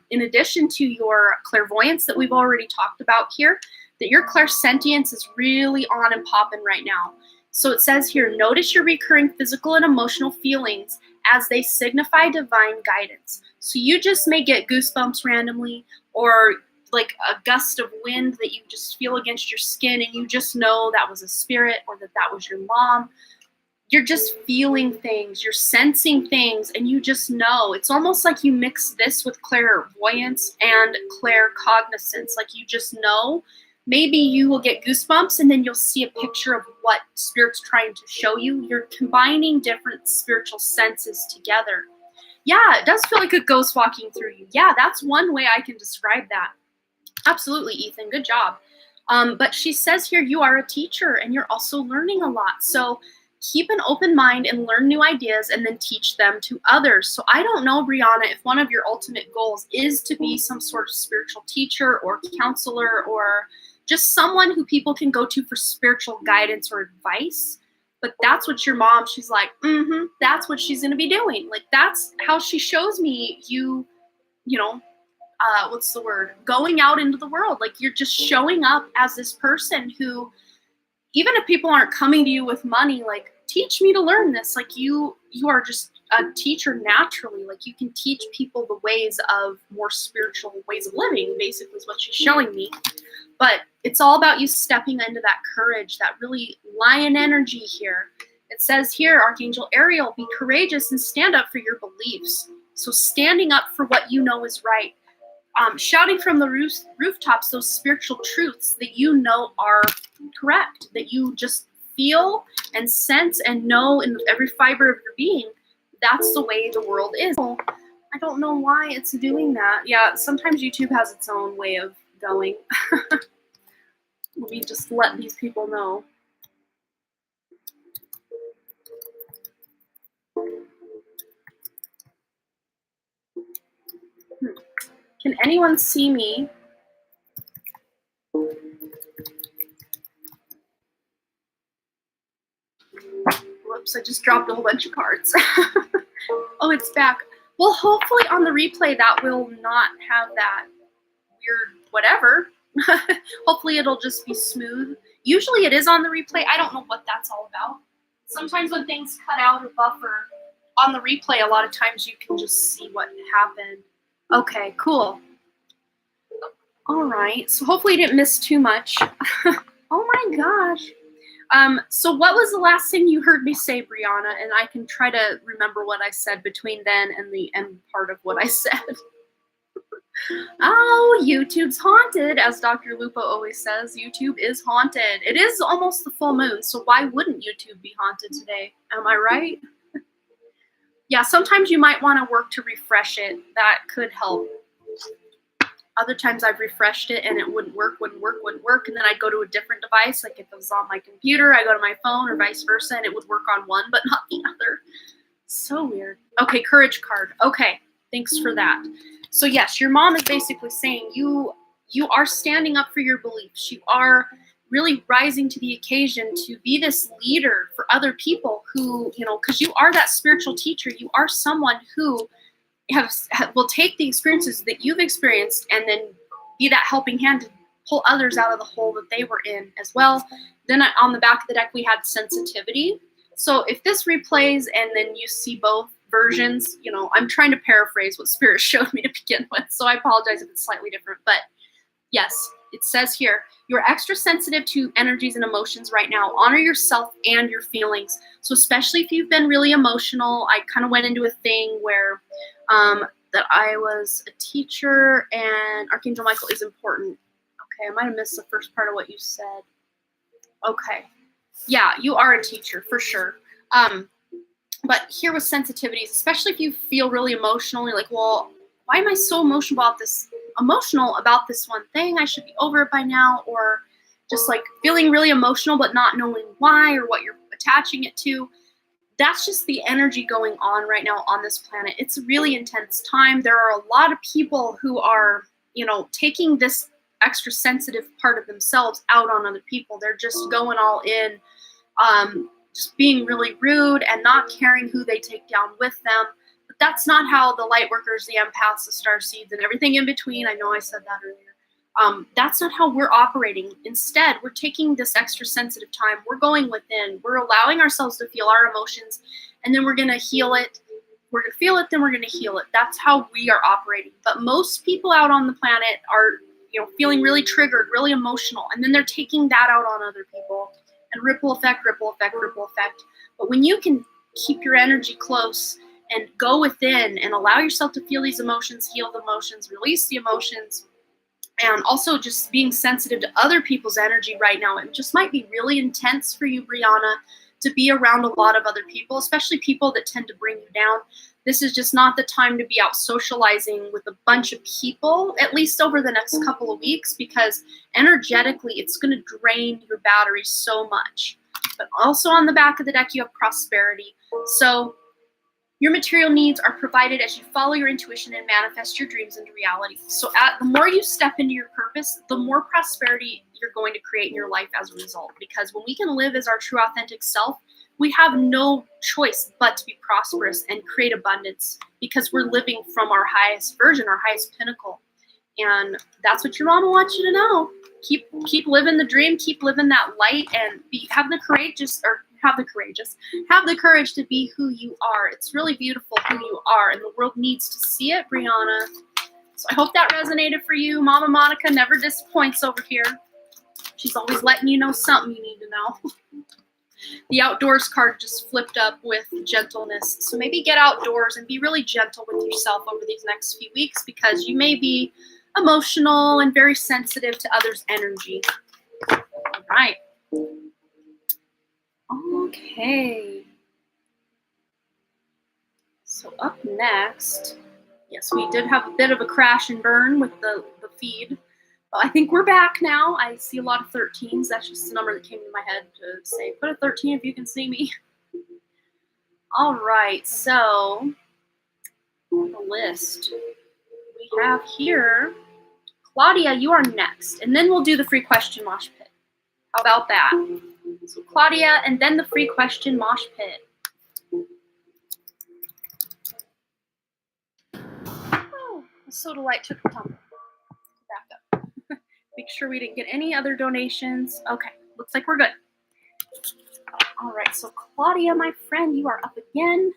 Speaker 1: in addition to your clairvoyance that we've already talked about here, that your clairsentience is really on and popping right now. So it says here, notice your recurring physical and emotional feelings as they signify divine guidance. So you just may get goosebumps randomly, or like a gust of wind that you just feel against your skin and you just know that was a spirit or that was your mom. You're just feeling things, you're sensing things, and you just know. It's almost like you mix this with clairvoyance and claircognizance. Like you just know maybe you will get goosebumps and then you'll see a picture of what Spirit's trying to show you. You're combining different spiritual senses together. Yeah, it does feel like a ghost walking through you. Yeah, that's one way I can describe that. Absolutely, Ethan. Good job. But she says here, you are a teacher and you're also learning a lot. So keep an open mind and learn new ideas and then teach them to others. So I don't know, Brianna, if one of your ultimate goals is to be some sort of spiritual teacher or counselor or just someone who people can go to for spiritual guidance or advice. But that's what your mom, she's like, that's what she's going to be doing. Like, that's how she shows me you know, what's the word? Going out into the world. Like, you're just showing up as this person who, even if people aren't coming to you with money, like, teach me to learn this. Like, you are just a teacher naturally. Like, you can teach people the ways of more spiritual ways of living, basically is what she's showing me. But it's all about you stepping into that courage, that really lion energy here. It says here, Archangel Ariel, be courageous and stand up for your beliefs. So standing up for what you know is right. Shouting from the rooftops those spiritual truths that you know are correct, that you just feel and sense and know in every fiber of your being. That's the way the world is. I don't know why it's doing that. Yeah, sometimes YouTube has its own way of going. Let me just let these people know. Can anyone see me? Whoops, I just dropped a whole bunch of cards. Oh, it's back. Well, hopefully on the replay that will not have that weird whatever. Hopefully it'll just be smooth. Usually it is on the replay. I don't know what that's all about. Sometimes when things cut out or buffer on the replay, a lot of times you can just see what happened. Okay, cool. All right, so hopefully you didn't miss too much. Oh my gosh. So what was the last thing you heard me say, Brianna? And I can try to remember what I said between then and the end part of what I said. Oh, YouTube's haunted, as Dr. Lupo always says. YouTube is haunted. It is almost the full moon, so why wouldn't YouTube be haunted today? Am I right? Yeah, sometimes you might want to work to refresh it. That could help. Other times I've refreshed it and it wouldn't work, and then I'd go to a different device. Like if it was on my computer, I go to my phone or vice versa, and it would work on one but not the other. So weird. Okay, courage card. Okay, thanks for that. So yes, your mom is basically saying you are standing up for your beliefs. You are really rising to the occasion to be this leader for other people who, because you are that spiritual teacher. You are someone who will take the experiences that you've experienced and then be that helping hand to pull others out of the hole that they were in as well. Then on the back of the deck, we had sensitivity. So if this replays and then you see both versions, I'm trying to paraphrase what Spirit showed me to begin with, so I apologize if it's slightly different. But yes, it says here, you're extra sensitive to energies and emotions right now. Honor yourself and your feelings. So especially if you've been really emotional, I kind of went into a thing where that I was a teacher and Archangel Michael is important. Okay, I might have missed the first part of what you said. Okay. Yeah, you are a teacher for sure. But here with sensitivities, especially if you feel really emotional, you're like, well, why am I so emotional about this one thing? I should be over it by now. Or just like feeling really emotional but not knowing why or what you're attaching it to. That's just the energy going on right now on this planet. It's a really intense time. There are a lot of people who are, taking this extra sensitive part of themselves out on other people. They're just going all in, just being really rude and not caring who they take down with them. But that's not how the light workers, the empaths, the starseeds, and everything in between, I know I said that earlier, that's not how we're operating. Instead, we're taking this extra sensitive time. We're going within. We're allowing ourselves to feel our emotions, and then we're going to heal it. We're going to feel it, then we're going to heal it. That's how we are operating. But most people out on the planet are, feeling really triggered, really emotional, and then they're taking that out on other people. And ripple effect, ripple effect, ripple effect. But when you can keep your energy close and go within and allow yourself to feel these emotions, heal the emotions, release the emotions, And also just being sensitive to other people's energy right now. It just might be really intense for you, Brianna, to be around a lot of other people, especially people that tend to bring you down. This is just not the time to be out socializing with a bunch of people, at least over the next couple of weeks, because energetically it's going to drain your battery so much. But also on the back of the deck, you have prosperity. So your material needs are provided as you follow your intuition and manifest your dreams into reality. So the more you step into your purpose, the more prosperity you're going to create in your life as a result. Because when we can live as our true authentic self, we have no choice but to be prosperous and create abundance, because we're living from our highest version, our highest pinnacle. And that's what your mama wants you to know. Keep living the dream, keep living that light, and have the courage to be who you are. It's really beautiful who you are, and the world needs to see it, Brianna. So I hope that resonated for you. Mama Monica never disappoints over here. She's always letting you know something you need to know. The outdoors card just flipped up with gentleness. So maybe get outdoors and be really gentle with yourself over these next few weeks, because you may be emotional and very sensitive to others' energy. All right. Okay. So up next, yes, we did have a bit of a crash and burn with the feed. But I think we're back now. I see a lot of 13s. That's just the number that came to my head to say, put a 13 if you can see me. All right, so the list we have here. Claudia, you are next, and then we'll do the free question mosh pit. How about that? So Claudia, and then the free question mosh pit. Oh, the soda light took the tumbler. Back up. Make sure we didn't get any other donations. Okay, looks like we're good. All right, so Claudia, my friend, you are up again,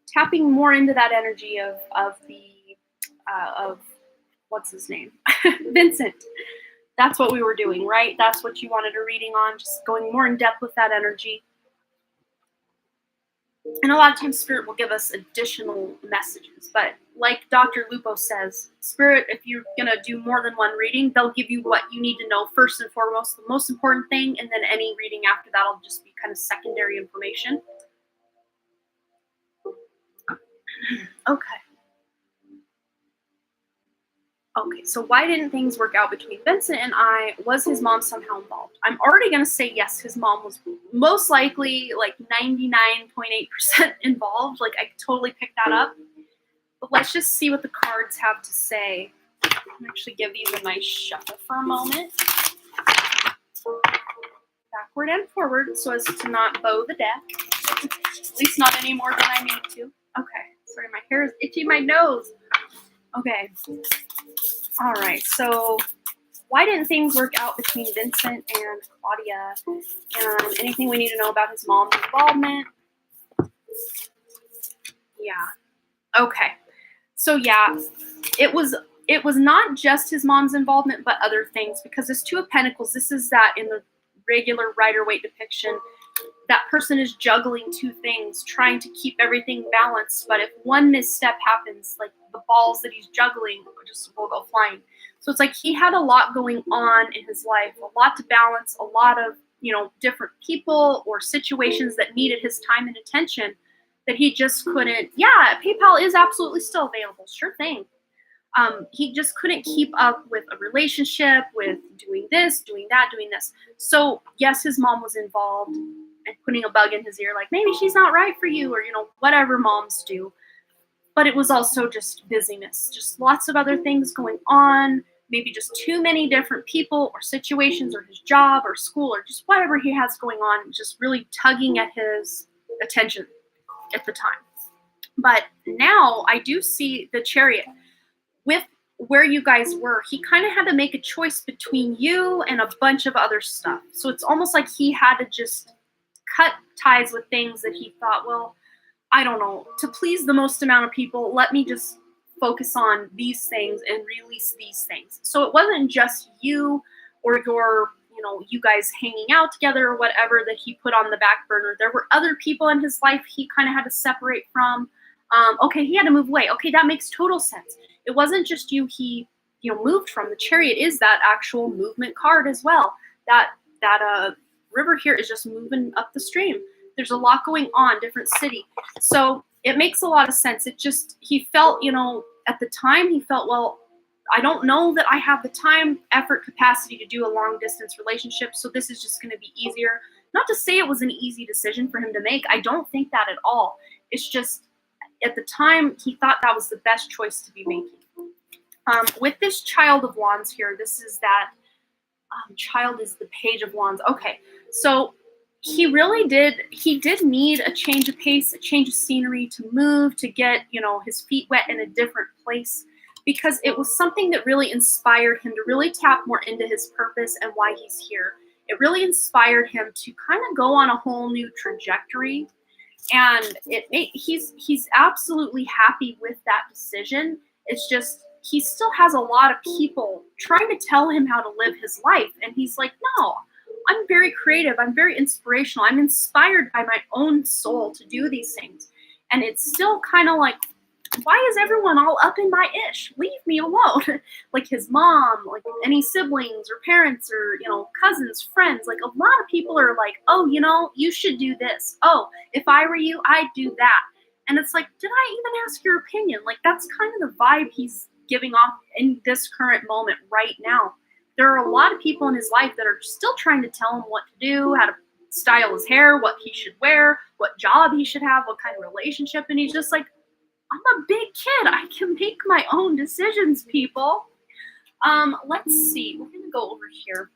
Speaker 1: tapping more into that energy of what's his name, Vincent. That's what we were doing, right? That's what you wanted a reading on, just going more in depth with that energy. And a lot of times Spirit will give us additional messages. But like Dr. Lupo says, Spirit, if you're going to do more than one reading, they'll give you what you need to know first and foremost, the most important thing, and then any reading after that will just be kind of secondary information. Okay. Okay, so why didn't things work out between Vincent and I? Was his mom somehow involved? I'm already going to say yes, his mom was most likely like 99.8% involved. Like, I totally picked that up. But let's just see what the cards have to say. I'll actually give these a nice shuffle for a moment. Backward and forward so as to not bow the deck. At least not any more than I need to. Okay, sorry, my hair is itchy my nose. Okay. All right, so why didn't things work out between Vincent and Claudia? And anything we need to know about his mom's involvement? Yeah. Okay. So yeah, it was not just his mom's involvement, but other things, because this Two of Pentacles, this is that in the regular Rider-Waite depiction, that person is juggling two things, trying to keep everything balanced. But if one misstep happens, like the balls that he's juggling just will go flying. So it's like he had a lot going on in his life, a lot to balance, a lot of, different people or situations that needed his time and attention that he just couldn't. Yeah, PayPal is absolutely still available. Sure thing. He just couldn't keep up with a relationship, with doing this, doing that, doing this. So yes, his mom was involved and putting a bug in his ear, like maybe she's not right for you, or whatever moms do. But it was also just busyness, just lots of other things going on, maybe just too many different people or situations or his job or school or just whatever he has going on, just really tugging at his attention at the time. But now I do see the Chariot. With where you guys were, he kind of had to make a choice between you and a bunch of other stuff. So it's almost like he had to just cut ties with things that he thought, well, I don't know, to please the most amount of people, let me just focus on these things and release these things. So it wasn't just you or you guys hanging out together or whatever that he put on the back burner. There were other people in his life he kind of had to separate from. Okay, he had to move away. Okay, that makes total sense. It wasn't just you he moved from. The Chariot is that actual movement card as well. That river here is just moving up the stream. There's a lot going on, different city. So it makes a lot of sense. He felt, at the time he felt, well, I don't know that I have the time, effort, capacity to do a long distance relationship. So this is just going to be easier. Not to say it was an easy decision for him to make. I don't think that at all. It's just at the time he thought that was the best choice to be making. With this Child of Wands here, this is that child is the Page of Wands. Okay, so he did need a change of pace, a change of scenery, to move, to get, his feet wet in a different place, because it was something that really inspired him to really tap more into his purpose and why he's here. It really inspired him to kind of go on a whole new trajectory, and he's absolutely happy with that decision. It's just he still has a lot of people trying to tell him how to live his life, and he's like, no, I'm very creative, I'm very inspirational, I'm inspired by my own soul to do these things. And it's still kind of like, why is everyone all up in my ish? Leave me alone. Like his mom, like any siblings or parents or, cousins, friends, like a lot of people are like, oh, you should do this. Oh, if I were you, I'd do that. And it's like, did I even ask your opinion? Like, that's kind of the vibe he's giving off in this current moment right now. There are a lot of people in his life that are still trying to tell him what to do, how to style his hair, what he should wear, what job he should have, what kind of relationship. And he's just like, I'm a big kid. I can make my own decisions, people. Let's see. We're going to go over here.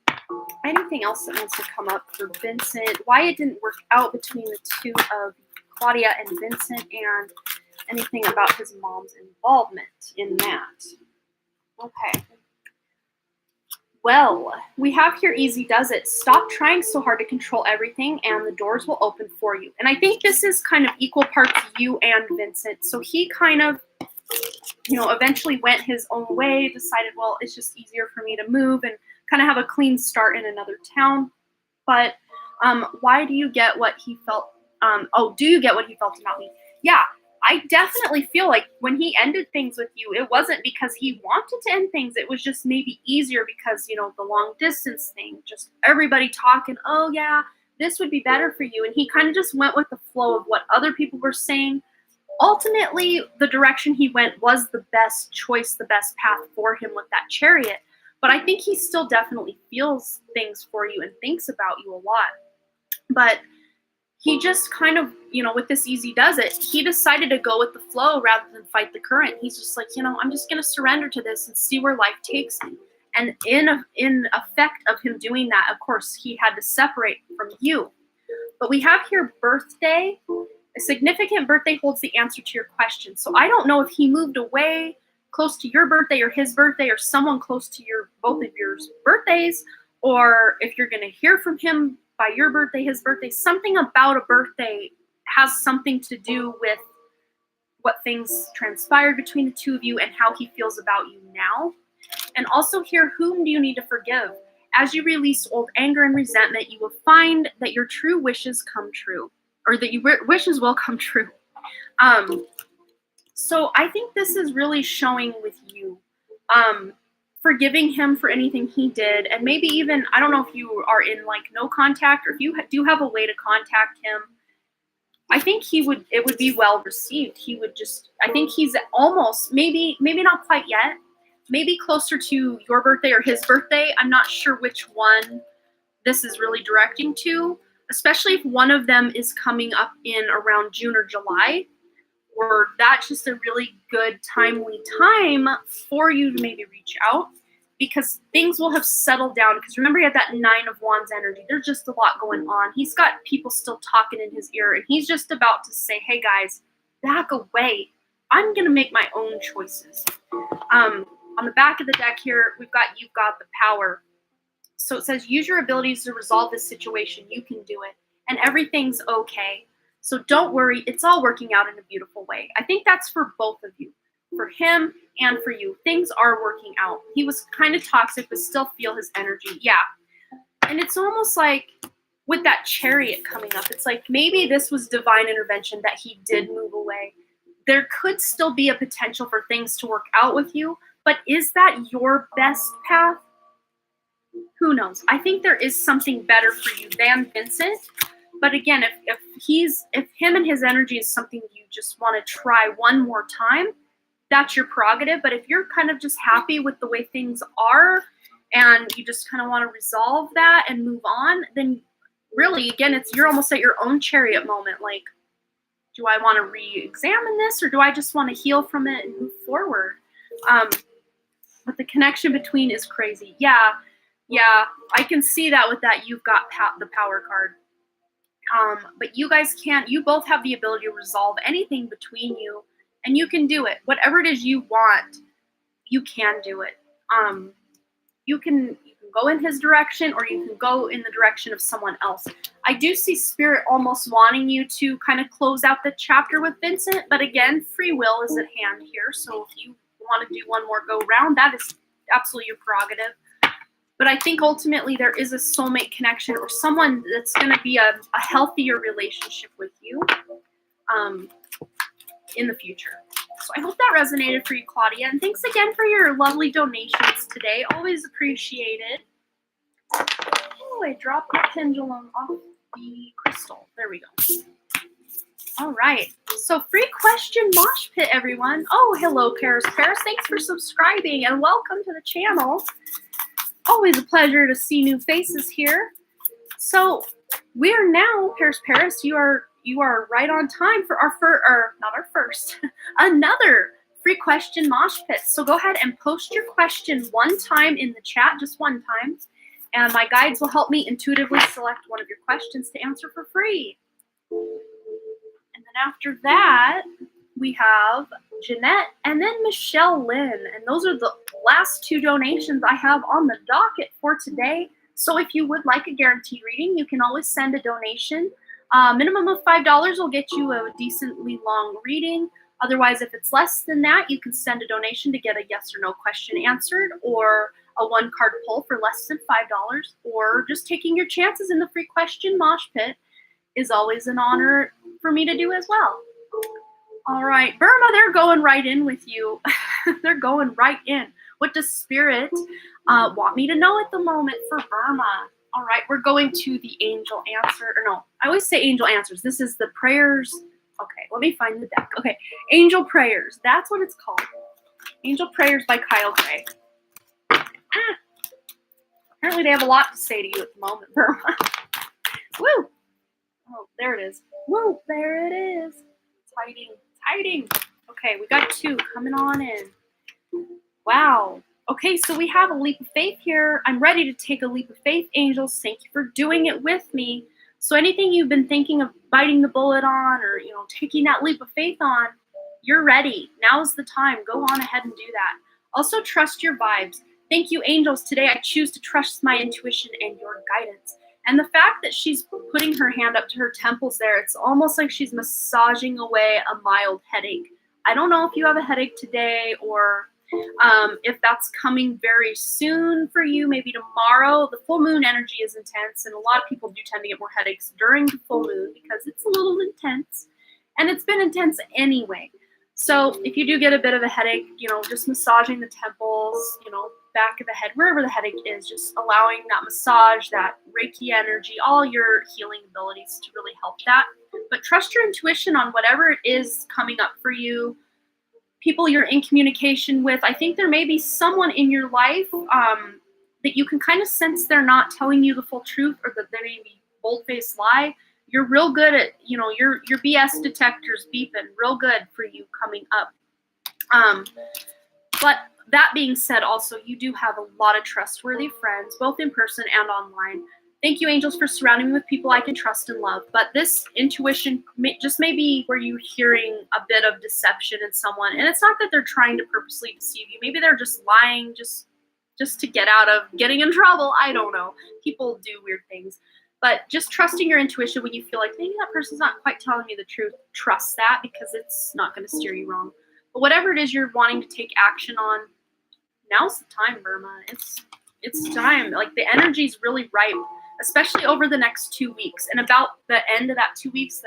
Speaker 1: Anything else that wants to come up for Vincent? Why it didn't work out between the two of Claudia and Vincent, and anything about his mom's involvement in that. Okay. Well, we have here Easy Does It. Stop trying so hard to control everything and the doors will open for you. And I think this is kind of equal parts you and Vincent. So he kind of, eventually went his own way, decided, well, it's just easier for me to move and kind of have a clean start in another town. But why do you get what he felt? Do you get what he felt about me? Yeah. I definitely feel like when he ended things with you, it wasn't because he wanted to end things. It was just maybe easier because, the long distance thing, just everybody talking, oh yeah, this would be better for you. And he kind of just went with the flow of what other people were saying. Ultimately, the direction he went was the best choice, the best path for him with that Chariot. But I think he still definitely feels things for you and thinks about you a lot. But he just kind of, with this Easy Does It, he decided to go with the flow rather than fight the current. He's just like, I'm just going to surrender to this and see where life takes me. And in effect of him doing that, of course, he had to separate from you. But we have here birthday. A significant birthday holds the answer to your question. So I don't know if he moved away close to your birthday or his birthday or someone close to both of your birthdays, or if you're going to hear from him by your birthday, his birthday. Something about a birthday has something to do with what things transpired between the two of you and how he feels about you now. And also here, whom do you need to forgive? As you release old anger and resentment, you will find that your true wishes come true, or that your wishes will come true. So I think this is really showing with you. Forgiving him for anything he did, and maybe even, I don't know if you are in like no contact, or if you do have a way to contact him, I think it would be well received. I think he's almost, maybe not quite yet, maybe closer to your birthday or his birthday. I'm not sure which one this is really directing to, especially if one of them is coming up in around June or July, or that's just a really good timely time for you to maybe reach out, because things will have settled down. Because remember, he had that 9 of Wands energy. There's just a lot going on. He's got people still talking in his ear, and he's just about to say, hey guys, back away. I'm going to make my own choices. On the back of the deck here, we've got You've Got the Power. So it says, use your abilities to resolve this situation. You can do it. And everything's okay. So don't worry, it's all working out in a beautiful way. I think that's for both of you, for him and for you. Things are working out. He was kind of toxic, but still feel his energy. Yeah. And it's almost like with that Chariot coming up, it's like maybe this was divine intervention that he did move away. There could still be a potential for things to work out with you, But is that your best path? Who knows? I think there is something better for you than Vincent. But again, if him and his energy is something you just want to try one more time, that's your prerogative. But if you're kind of just happy with the way things are and you just kind of want to resolve that and move on, then really, again, you're almost at your own chariot moment. Like, do I want to re-examine this, or do I just want to heal from it and move forward? But the connection between is crazy. Yeah, I can see that with that. You've got the power card. But you guys can't, you both have the ability to resolve anything between you, and you can do it. Whatever it is you want, you can do it. You can go in his direction, or you can go in the direction of someone else. I do see Spirit almost wanting you to kind of close out the chapter with Vincent, but again, free will is at hand here. So if you want to do one more go round, that is absolutely your prerogative. But I think ultimately there is a soulmate connection, or someone that's going to be a healthier relationship with you in the future. So I hope that resonated for you, Claudia. And thanks again for your lovely donations today. Always appreciated. Oh, I dropped the pendulum off the crystal. There we go. All right. So free question mosh pit, everyone. Oh, hello, Paris. Thanks for subscribing and welcome to the channel. Always a pleasure to see new faces here. So we are now, Paris, you are right on time for another free question mosh pit. So go ahead and post your question one time in the chat, just one time, and my guides will help me intuitively select one of your questions to answer for free. And then after that, we have Jeanette and then Michelle Lynn. And those are the last two donations I have on the docket for today. So if you would like a guaranteed reading, you can always send a donation. Minimum of $5 will get you a decently long reading. Otherwise, if it's less than that, you can send a donation to get a yes or no question answered, or a one-card pull for less than $5, or just taking your chances in the free question mosh pit is always an honor for me to do as well. All right, Burma, they're going right in with you. They're going right in. What does Spirit want me to know at the moment for Burma? All right, we're going to the angel answer. Or no, I always say angel answers. This is the prayers. Okay, let me find the deck. Okay, angel prayers. That's what it's called. Angel prayers by Kyle Gray. Apparently they have a lot to say to you at the moment, Burma. Woo! Oh, there it is. Woo! There it is. It's hiding. It's hiding. Okay, we got two coming on in. Wow. Okay, so we have a leap of faith here. I'm ready to take a leap of faith, angels. Thank you for doing it with me. So anything you've been thinking of biting the bullet on, or taking that leap of faith on, you're ready. Now's the time. Go on ahead and do that. Also, trust your vibes. Thank you, angels. Today I choose to trust my intuition and your guidance. And the fact that she's putting her hand up to her temples there, it's almost like she's massaging away a mild headache. I don't know if you have a headache today, or if that's coming very soon for you, maybe tomorrow. The full moon energy is intense, and a lot of people do tend to get more headaches during the full moon because it's a little intense, and it's been intense anyway. So if you do get a bit of a headache, just massaging the temples, back of the head, wherever the headache is, just allowing that massage, that Reiki energy, all your healing abilities to really help that. But trust your intuition on whatever it is coming up for you. People you're in communication with, I think there may be someone in your life that you can kind of sense they're not telling you the full truth, or that they may be bold-faced lie. You're real good at, your BS detector's beeping real good for you coming up. But that being said, also, you do have a lot of trustworthy friends, both in person and online. Thank you, angels, for surrounding me with people I can trust and love. But this intuition just may be where you're hearing a bit of deception in someone. And it's not that they're trying to purposely deceive you. Maybe they're just lying just to get out of getting in trouble. I don't know. People do weird things. But just trusting your intuition when you feel like maybe that person's not quite telling you the truth. Trust that, because it's not going to steer you wrong. But whatever it is you're wanting to take action on, now's the time, Burma. It's time. Like, the energy's really ripe, especially over the next 2 weeks. And about the end of that 2 weeks,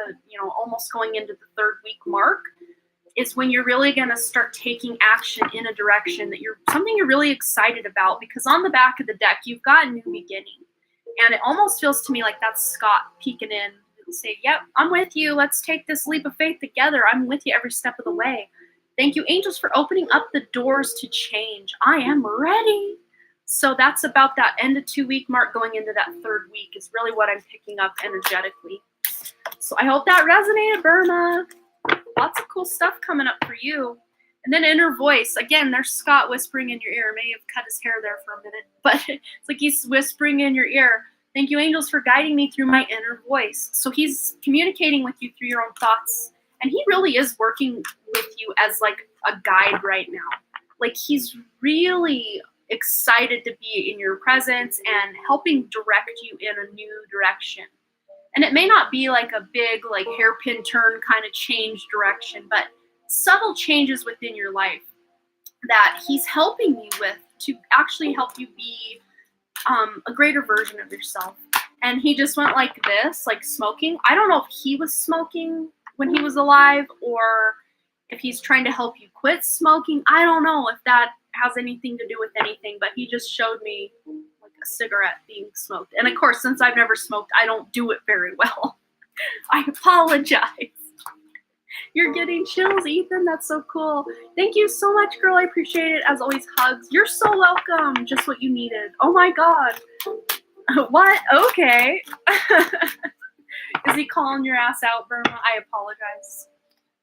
Speaker 1: almost going into the third week mark, is when you're really going to start taking action in a direction that something you're really excited about, because on the back of the deck, you've got a new beginning. And it almost feels to me like that's Scott peeking in and say, yep, I'm with you. Let's take this leap of faith together. I'm with you every step of the way. Thank you, angels, for opening up the doors to change. I am ready. So that's about that end of 2-week mark going into that 3rd week is really what I'm picking up energetically. So I hope that resonated, Burma. Lots of cool stuff coming up for you. And then inner voice. Again, there's Scott whispering in your ear. May have cut his hair there for a minute, but it's like he's whispering in your ear. Thank you, angels, for guiding me through my inner voice. So he's communicating with you through your own thoughts. And he really is working with you as like a guide right now. Like he's really excited to be in your presence and helping direct you in a new direction. And it may not be like a big, like hairpin turn kind of change direction, but subtle changes within your life that he's helping you with to actually help you be a greater version of yourself. And he just went like this, like smoking. I don't know if he was smoking when he was alive or if he's trying to help you quit smoking. I don't know if that has anything to do with anything, but he just showed me like a cigarette being smoked. And of course, since I've never smoked, I don't do it very well. I apologize. You're getting chills, Ethan. That's so cool. Thank you so much, girl. I appreciate it. As always, hugs. You're so welcome. Just what you needed. Oh my God. What? Okay. Is he calling your ass out, Burma? I apologize.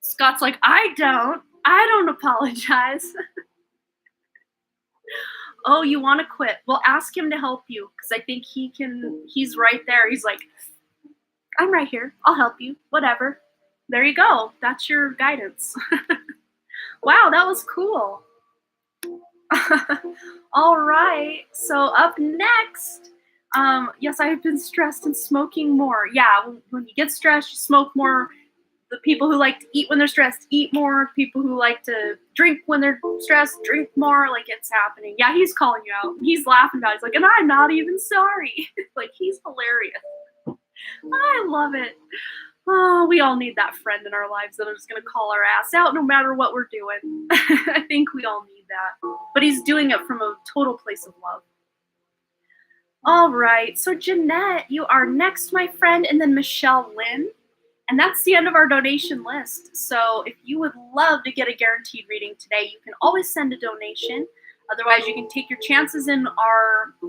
Speaker 1: Scott's like, I don't apologize. Oh, you want to quit? Well, ask him to help you because I think he's right there. He's like, I'm right here. I'll help you. Whatever. There you go. That's your guidance. Wow, that was cool. All right. So up next, yes, I have been stressed and smoking more. Yeah, when you get stressed, you smoke more. The people who like to eat when they're stressed, eat more. People who like to drink when they're stressed, drink more. Like, it's happening. Yeah, he's calling you out. He's laughing about it. He's like, and I'm not even sorry. Like, he's hilarious. I love it. Oh, we all need that friend in our lives that is going to call our ass out no matter what we're doing. I think we all need that. But he's doing it from a total place of love. All right. So, Jeanette, you are next, my friend, and then Michelle Lynn. And that's the end of our donation list. So if you would love to get a guaranteed reading today, you can always send a donation. Otherwise, you can take your chances in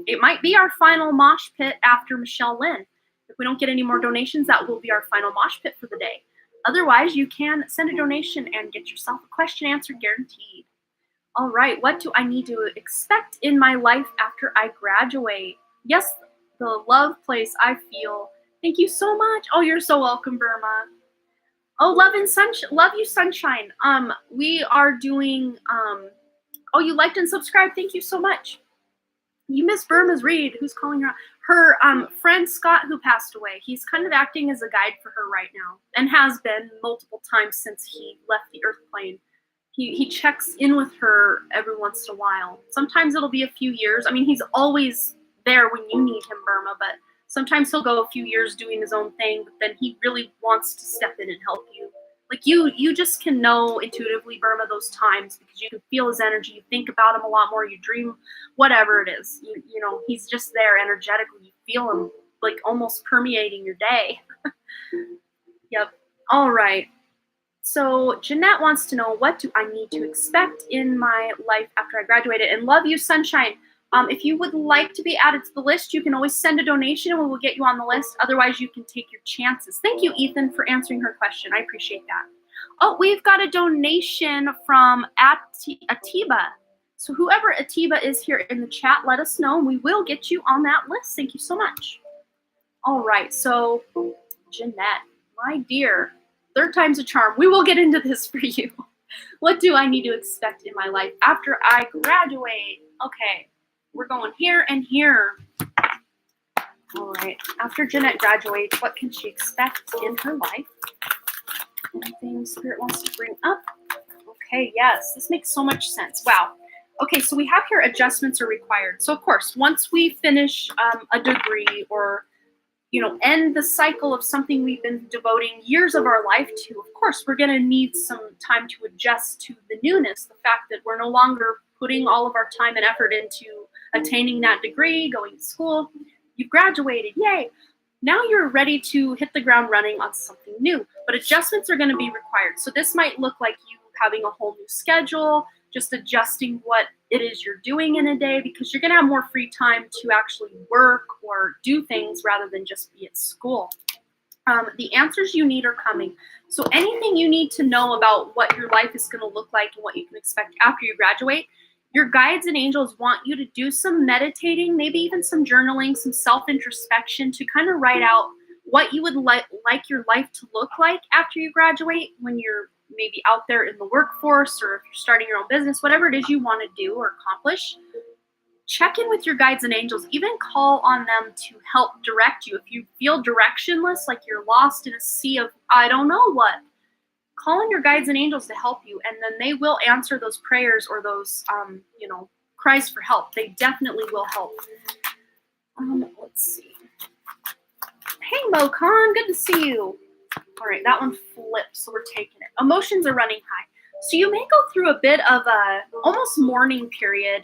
Speaker 1: it might be our final mosh pit after Michelle Lynn. If we don't get any more donations, that will be our final mosh pit for the day. Otherwise, you can send a donation and get yourself a question answered guaranteed. All right, what do I need to expect in my life after I graduate? Yes, the love place I feel. Thank you so much. Oh, you're so welcome, Burma. Oh, love you, sunshine. We are doing, oh, you liked and subscribed. Thank you so much. You miss Burma's read. Who's calling her? Her friend Scott, who passed away. He's kind of acting as a guide for her right now and has been multiple times since he left the earth plane. He checks in with her every once in a while. Sometimes it'll be a few years. I mean, he's always there when you need him, Burma, but sometimes he'll go a few years doing his own thing, but then he really wants to step in and help you. Like you just can know intuitively, Burma, those times because you can feel his energy. You think about him a lot more. You dream, whatever it is. You know, he's just there energetically. You feel him like almost permeating your day. Yep. All right. So Jeanette wants to know, what do I need to expect in my life after I graduated? And love you, sunshine. If you would like to be added to the list, you can always send a donation and we will get you on the list. Otherwise, you can take your chances. Thank you, Ethan, for answering her question. I appreciate that. Oh, we've got a donation from Atiba. So whoever Atiba is here in the chat, let us know and we will get you on that list. Thank you so much. All right, so Jeanette, my dear, 3rd time's a charm. We will get into this for you. What do I need to expect in my life after I graduate? Okay. We're going here and here. All right. After Jeanette graduates, what can she expect in her life? Anything Spirit wants to bring up? Okay, yes. This makes so much sense. Wow. Okay, so we have here adjustments are required. So, of course, once we finish a degree or end the cycle of something we've been devoting years of our life to, of course, we're going to need some time to adjust to the newness, the fact that we're no longer putting all of our time and effort into attaining that degree, going to school. You've graduated, yay. Now you're ready to hit the ground running on something new, but adjustments are going to be required. So this might look like you having a whole new schedule, just adjusting what it is you're doing in a day, because you're going to have more free time to actually work or do things rather than just be at school. The answers you need are coming. So anything you need to know about what your life is going to look like and what you can expect after you graduate, your guides and angels want you to do some meditating, maybe even some journaling, some self-introspection to kind of write out what you would like your life to look like after you graduate, when you're maybe out there in the workforce, or if you're starting your own business, whatever it is you want to do or accomplish. Check in with your guides and angels, even call on them to help direct you. If you feel directionless, like you're lost in a sea of I don't know what, call on your guides and angels to help you, and then they will answer those prayers or those cries for help. They definitely will help. Let's see. Hey Mokan, good to see you. All right, that one flipped, so we're taking it. Emotions are running high. So you may go through a bit of a almost mourning period,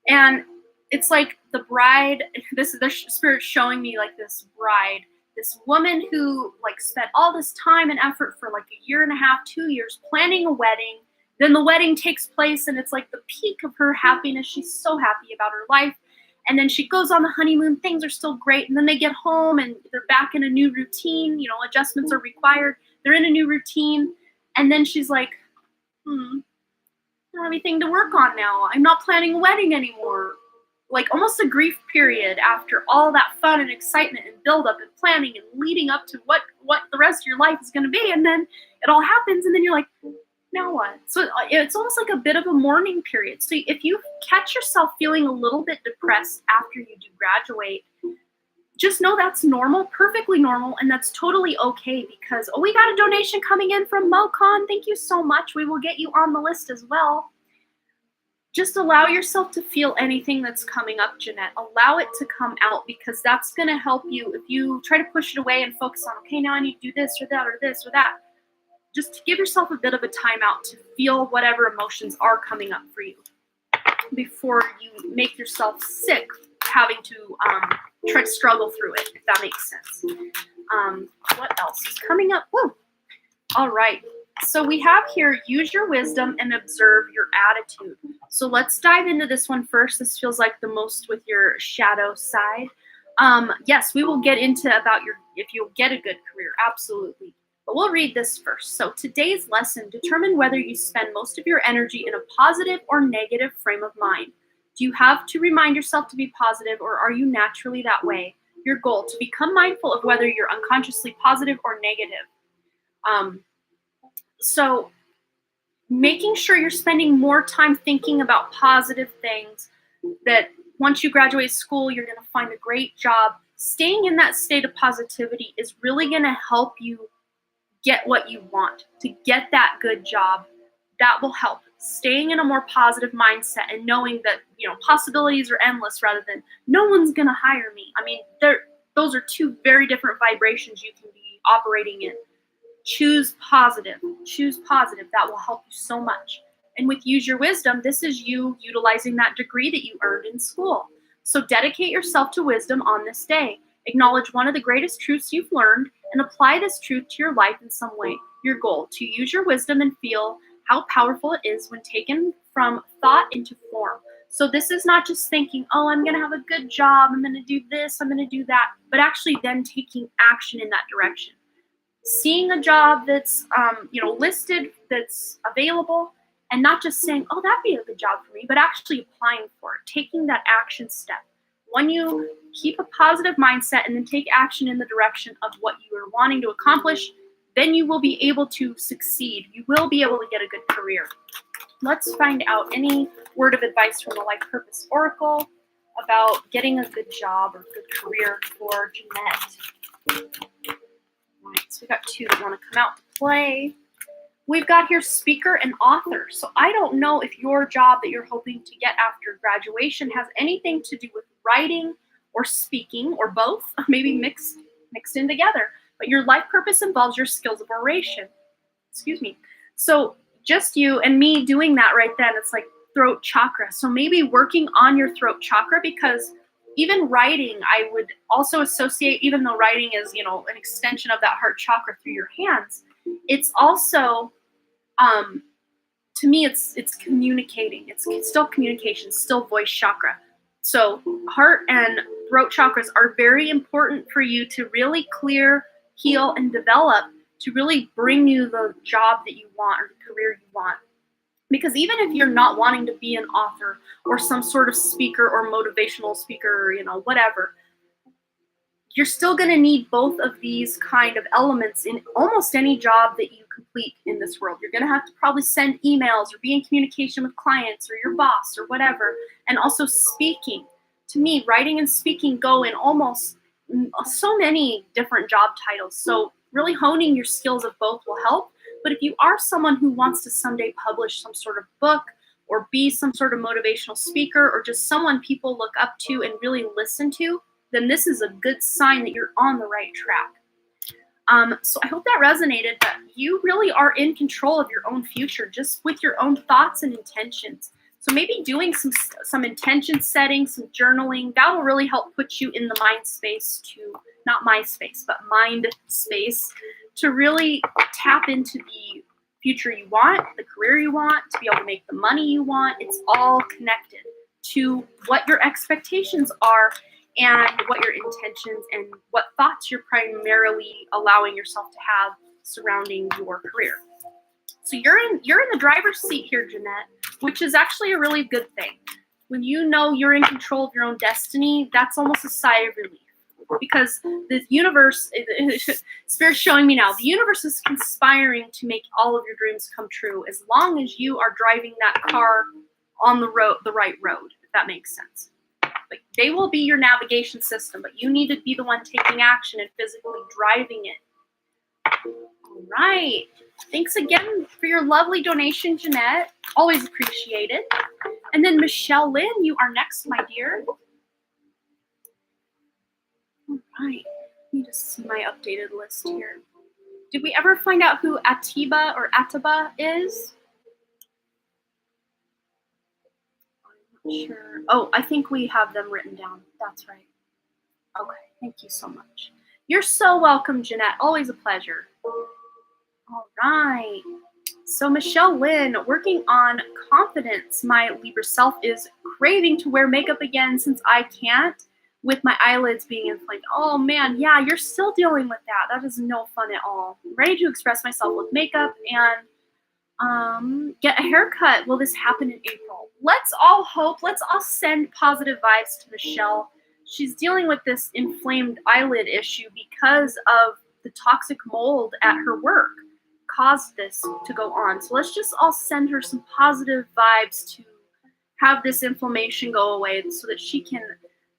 Speaker 1: and it's like the bride, the spirit showing me like this bride, this woman who like spent all this time and effort for like a year and a half, 2 years planning a wedding. Then the wedding takes place and it's like the peak of her happiness. She's so happy about her life. And then she goes on the honeymoon, things are still great. And then they get home and they're back in a new routine. Adjustments are required. They're in a new routine. And then she's like, I don't have anything to work on now. I'm not planning a wedding anymore. Like almost a grief period after all that fun and excitement and buildup and planning and leading up to what the rest of your life is going to be. And then it all happens. And then you're like, now what? So it's almost like a bit of a mourning period. So if you catch yourself feeling a little bit depressed after you do graduate, just know that's normal, perfectly normal, and that's totally okay, because we got a donation coming in from Mocon. Thank you so much. We will get you on the list as well. Just allow yourself to feel anything that's coming up, Jeanette. Allow it to come out, because that's going to help you. If you try to push it away and focus on, okay, now I need to do this or that or this or that, just give yourself a bit of a timeout to feel whatever emotions are coming up for you before you make yourself sick having to try to struggle through it, if that makes sense. What else is coming up? Woo! All right. So we have here, use your wisdom and observe your attitude. So let's dive into this one first. This feels like the most with your shadow side. Yes, we will get into about if you'll get a good career, absolutely. But we'll read this first. So today's lesson, determine whether you spend most of your energy in a positive or negative frame of mind. Do you have to remind yourself to be positive, or are you naturally that way? Your goal, to become mindful of whether you're unconsciously positive or negative. So making sure you're spending more time thinking about positive things, that once you graduate school, you're going to find a great job. Staying in that state of positivity is really going to help you get what you want, to get that good job. That will help. Staying in a more positive mindset and knowing that, possibilities are endless rather than no one's going to hire me. I mean, those are two very different vibrations you can be operating in. Choose positive. Choose positive. That will help you so much. And with Use Your Wisdom, this is you utilizing that degree that you earned in school. So dedicate yourself to wisdom on this day. Acknowledge one of the greatest truths you've learned and apply this truth to your life in some way. Your goal, to use your wisdom and feel how powerful it is when taken from thought into form. So this is not just thinking, I'm going to have a good job, I'm going to do this, I'm going to do that, but actually then taking action in that direction. Seeing a job that's, listed, that's available, and not just saying, that'd be a good job for me, but actually applying for it, taking that action step. When you keep a positive mindset and then take action in the direction of what you are wanting to accomplish, then you will be able to succeed. You will be able to get a good career. Let's find out any word of advice from the Life Purpose Oracle about getting a good job or good career for Jeanette. All right, so we got two that want to come out to play. We've got here speaker and author. So I don't know if your job that you're hoping to get after graduation has anything to do with writing or speaking or both, maybe mixed mixed in together. But your life purpose involves your skills of oration. Excuse me. So just you and me doing that right then, it's like throat chakra. So maybe working on your throat chakra, because even writing, I would also associate, even though writing is, an extension of that heart chakra through your hands, it's also, to me, it's communicating. It's still communication, still voice chakra. So heart and throat chakras are very important for you to really clear, heal, and develop, to really bring you the job that you want or the career you want. Because even if you're not wanting to be an author or some sort of speaker or motivational speaker, or, whatever, you're still going to need both of these kind of elements in almost any job that you complete in this world. You're going to have to probably send emails or be in communication with clients or your boss or whatever. And also speaking. To me, writing and speaking go in almost so many different job titles. So really honing your skills of both will help. But if you are someone who wants to someday publish some sort of book or be some sort of motivational speaker or just someone people look up to and really listen to, then this is a good sign that you're on the right track. So I hope that resonated, that you really are in control of your own future just with your own thoughts and intentions. So maybe doing some intention setting, some journaling, that will really help put you in the mind space not my space, but mind space, to really tap into the future you want, the career you want, to be able to make the money you want. It's all connected to what your expectations are and what your intentions and what thoughts you're primarily allowing yourself to have surrounding your career. So you're in the driver's seat here, Jeanette, which is actually a really good thing. When you know you're in control of your own destiny, that's almost a sigh of relief. Because the universe, Spirit's showing me now, the universe is conspiring to make all of your dreams come true as long as you are driving that car on the right road, if that makes sense. Like, they will be your navigation system, but you need to be the one taking action and physically driving it. All right. Thanks again for your lovely donation, Jeanette. Always appreciated. And then Michelle Lynn, you are next, my dear. All right. Let me just see my updated list here. Did we ever find out who Atiba is? I'm not sure. Oh, I think we have them written down. That's right. Okay. Thank you so much. You're so welcome, Jeanette. Always a pleasure. All right. So Michelle Lynn, working on confidence. My Libra self is craving to wear makeup again since I can't, with my eyelids being inflamed. Oh man, yeah, you're still dealing with that. That is no fun at all. I'm ready to express myself with makeup and get a haircut. Will this happen in April? Let's all hope. Let's all send positive vibes to Michelle. She's dealing with this inflamed eyelid issue because of the toxic mold at her work caused this to go on. So let's just all send her some positive vibes to have this inflammation go away so that she can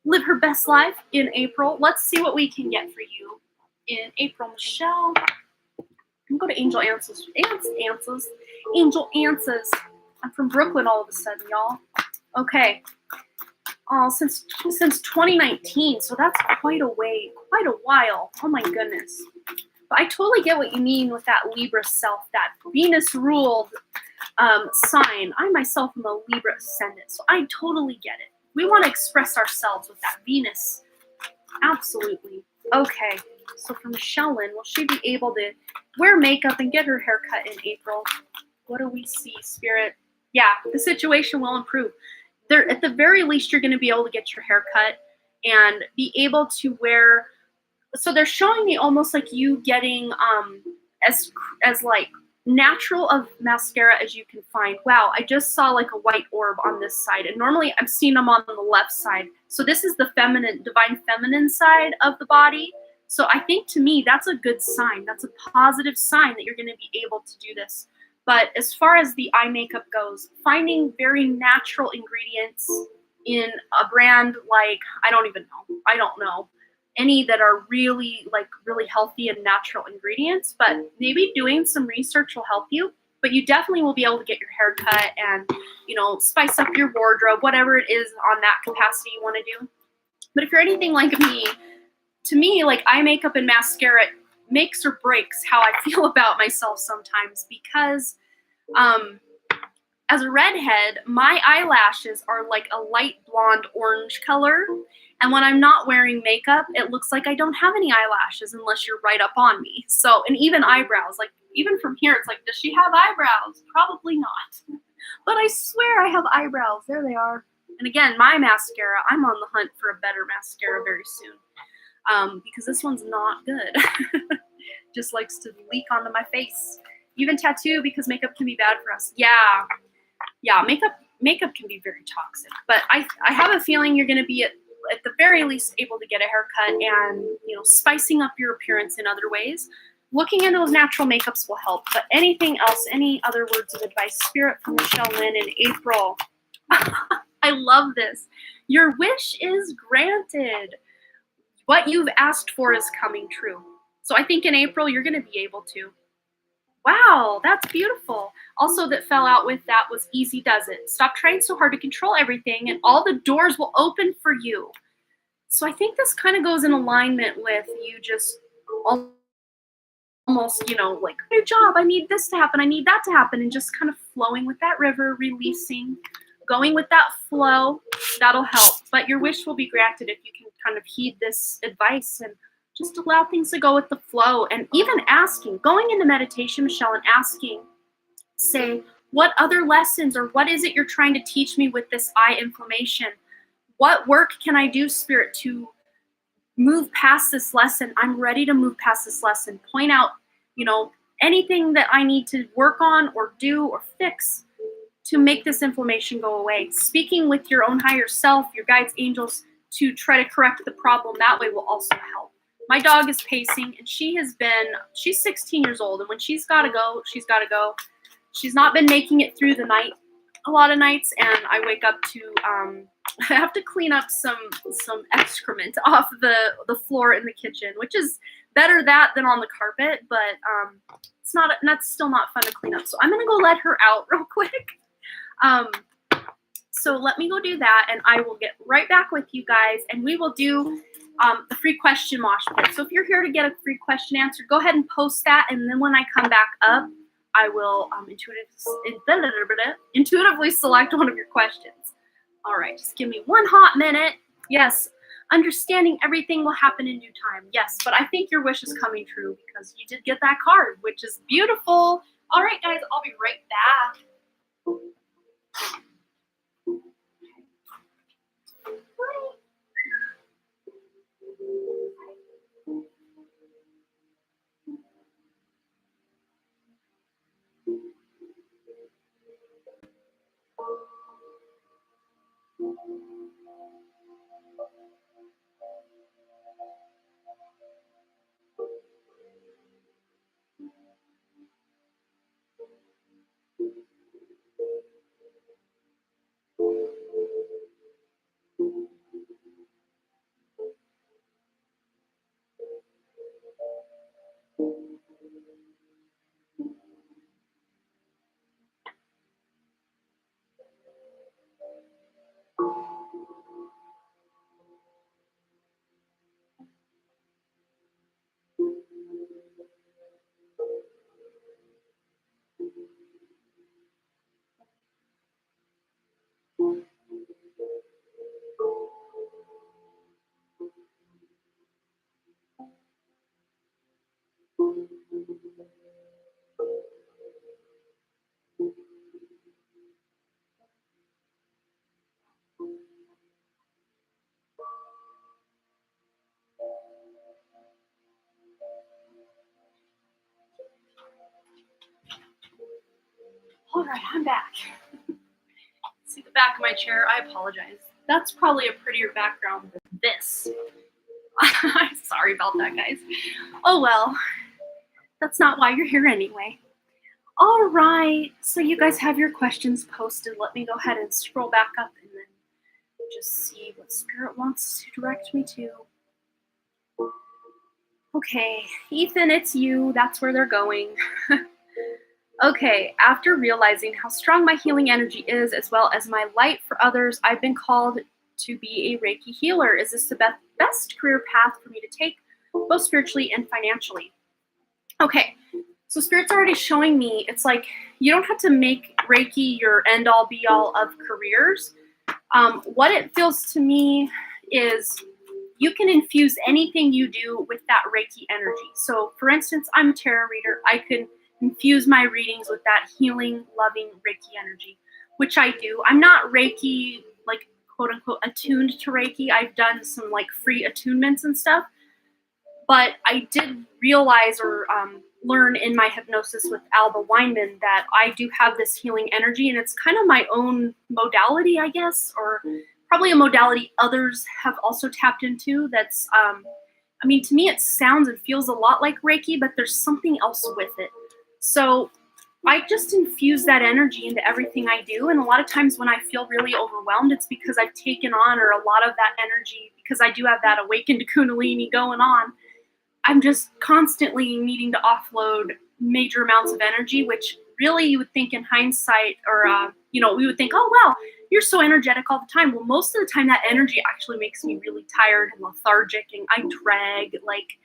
Speaker 1: live her best life in April. Let's see what we can get for you in April, Michelle. I'm going to Angel Answers. Angel Answers. I'm from Brooklyn all of a sudden, y'all. Okay. Since 2019, so that's quite a while. Oh my goodness. But I totally get what you mean with that Libra self, that Venus-ruled sign. I myself am a Libra ascendant, so I totally get it. We want to express ourselves with that Venus. Absolutely. Okay, so for Michelle Lynn, will she be able to wear makeup and get her hair cut in April? What do we see, Spirit? Yeah, the situation will improve. At the very least, you're going to be able to get your hair cut and be able to wear. So they're showing me almost like you getting as like natural of mascara as you can find. Wow, I just saw like a white orb on this side, and normally I'm seeing them on the left side. So this is the divine feminine side of the body. So I think, to me, that's a good sign. That's a positive sign that you're going to be able to do this. But as far as the eye makeup goes, finding very natural ingredients in a brand like, I don't know, any that are really healthy and natural ingredients, but maybe doing some research will help you. But you definitely will be able to get your hair cut and, spice up your wardrobe, whatever it is on that capacity you want to do. But if you're anything like me, to me, like, eye makeup and mascara makes or breaks how I feel about myself sometimes, because um, as a redhead, my eyelashes are like a light blonde orange color. And when I'm not wearing makeup, it looks like I don't have any eyelashes unless you're right up on me. So, and even eyebrows, like even from here, it's like, does she have eyebrows? Probably not. But I swear I have eyebrows. There they are. And again, my mascara, I'm on the hunt for a better mascara very soon. Because this one's not good. Just likes to leak onto my face. Even tattoo, because makeup can be bad for us. Yeah, makeup can be very toxic. But I have a feeling you're going to be at the very least able to get a haircut and, you know, spicing up your appearance in other ways. Looking into those natural makeups will help. But anything else, any other words of advice? Spirit from Michelle Lynn in April. I love this. Your wish is granted. What you've asked for is coming true. So I think in April, you're going to be able to. Wow, that's beautiful. Also, that fell out with that was easy does it. Stop trying so hard to control everything, and all the doors will open for you. So I think this kind of goes in alignment with you just almost, you know, like, new job, I need this to happen, I need that to happen, and just kind of flowing with that river, releasing, going with that flow. That'll help. But your wish will be granted if you can kind of heed this advice and just allow things to go with the flow. And even asking, going into meditation, Michelle, and asking, say, what other lessons or what is it you're trying to teach me with this eye inflammation? What work can I do, Spirit, to move past this lesson? I'm ready to move past this lesson. Point out, you know, anything that I need to work on or do or fix to make this inflammation go away. Speaking with your own higher self, your guides, angels, to try to correct the problem that way will also help. My dog is pacing, and she's 16 years old, and when she's got to go, she's got to go. She's not been making it through the night a lot of nights, and I wake up to I have to clean up some excrement off the floor in the kitchen, which is better that than on the carpet, but it's not, that's still not fun to clean up. So I'm gonna go let her out real quick. So let me go do that, and I will get right back with you guys, and we will do the free question mosh pit. So if you're here to get a free question answered, go ahead and post that, and then when I come back up, I will intuitively select one of your questions. All right, just give me one hot minute. Yes, understanding everything will happen in due time. Yes, but I think your wish is coming true because you did get that card, which is beautiful. All right, guys, I'll be right back. All right, I'm back. See the back of my chair? I apologize. That's probably a prettier background than this. Sorry about that, guys. Oh well, that's not why you're here anyway. All right, so you guys have your questions posted. Let me go ahead and scroll back up and then just see what Spirit wants to direct me to. Okay, Ethan, it's you. That's where they're going. Okay, after realizing how strong my healing energy is, as well as my light for others, I've been called to be a Reiki healer. Is this the best career path for me to take, both spiritually and financially. Okay, so Spirit's already showing me, it's like, you don't have to make Reiki your end-all be-all of careers. What it feels to me is you can infuse anything you do with that Reiki energy. So for instance, I'm a tarot reader. I can infuse my readings with that healing, loving Reiki energy, which I do. I'm not Reiki, like quote unquote, attuned to Reiki. I've done some like free attunements and stuff, but I did realize or learn in my hypnosis with Alba Weinman that I do have this healing energy, and it's kind of my own modality, I guess, or probably a modality others have also tapped into. That's, I mean, to me, it sounds and feels a lot like Reiki, but there's something else with it. So I just infuse that energy into everything I do. And a lot of times when I feel really overwhelmed, it's because I've taken on, or a lot of that energy, because I do have that awakened Kundalini going on, I'm just constantly needing to offload major amounts of energy, which really you would think in hindsight, or, we would think, oh, wow, you're so energetic all the time. Well, most of the time that energy actually makes me really tired and lethargic, and I drag, like,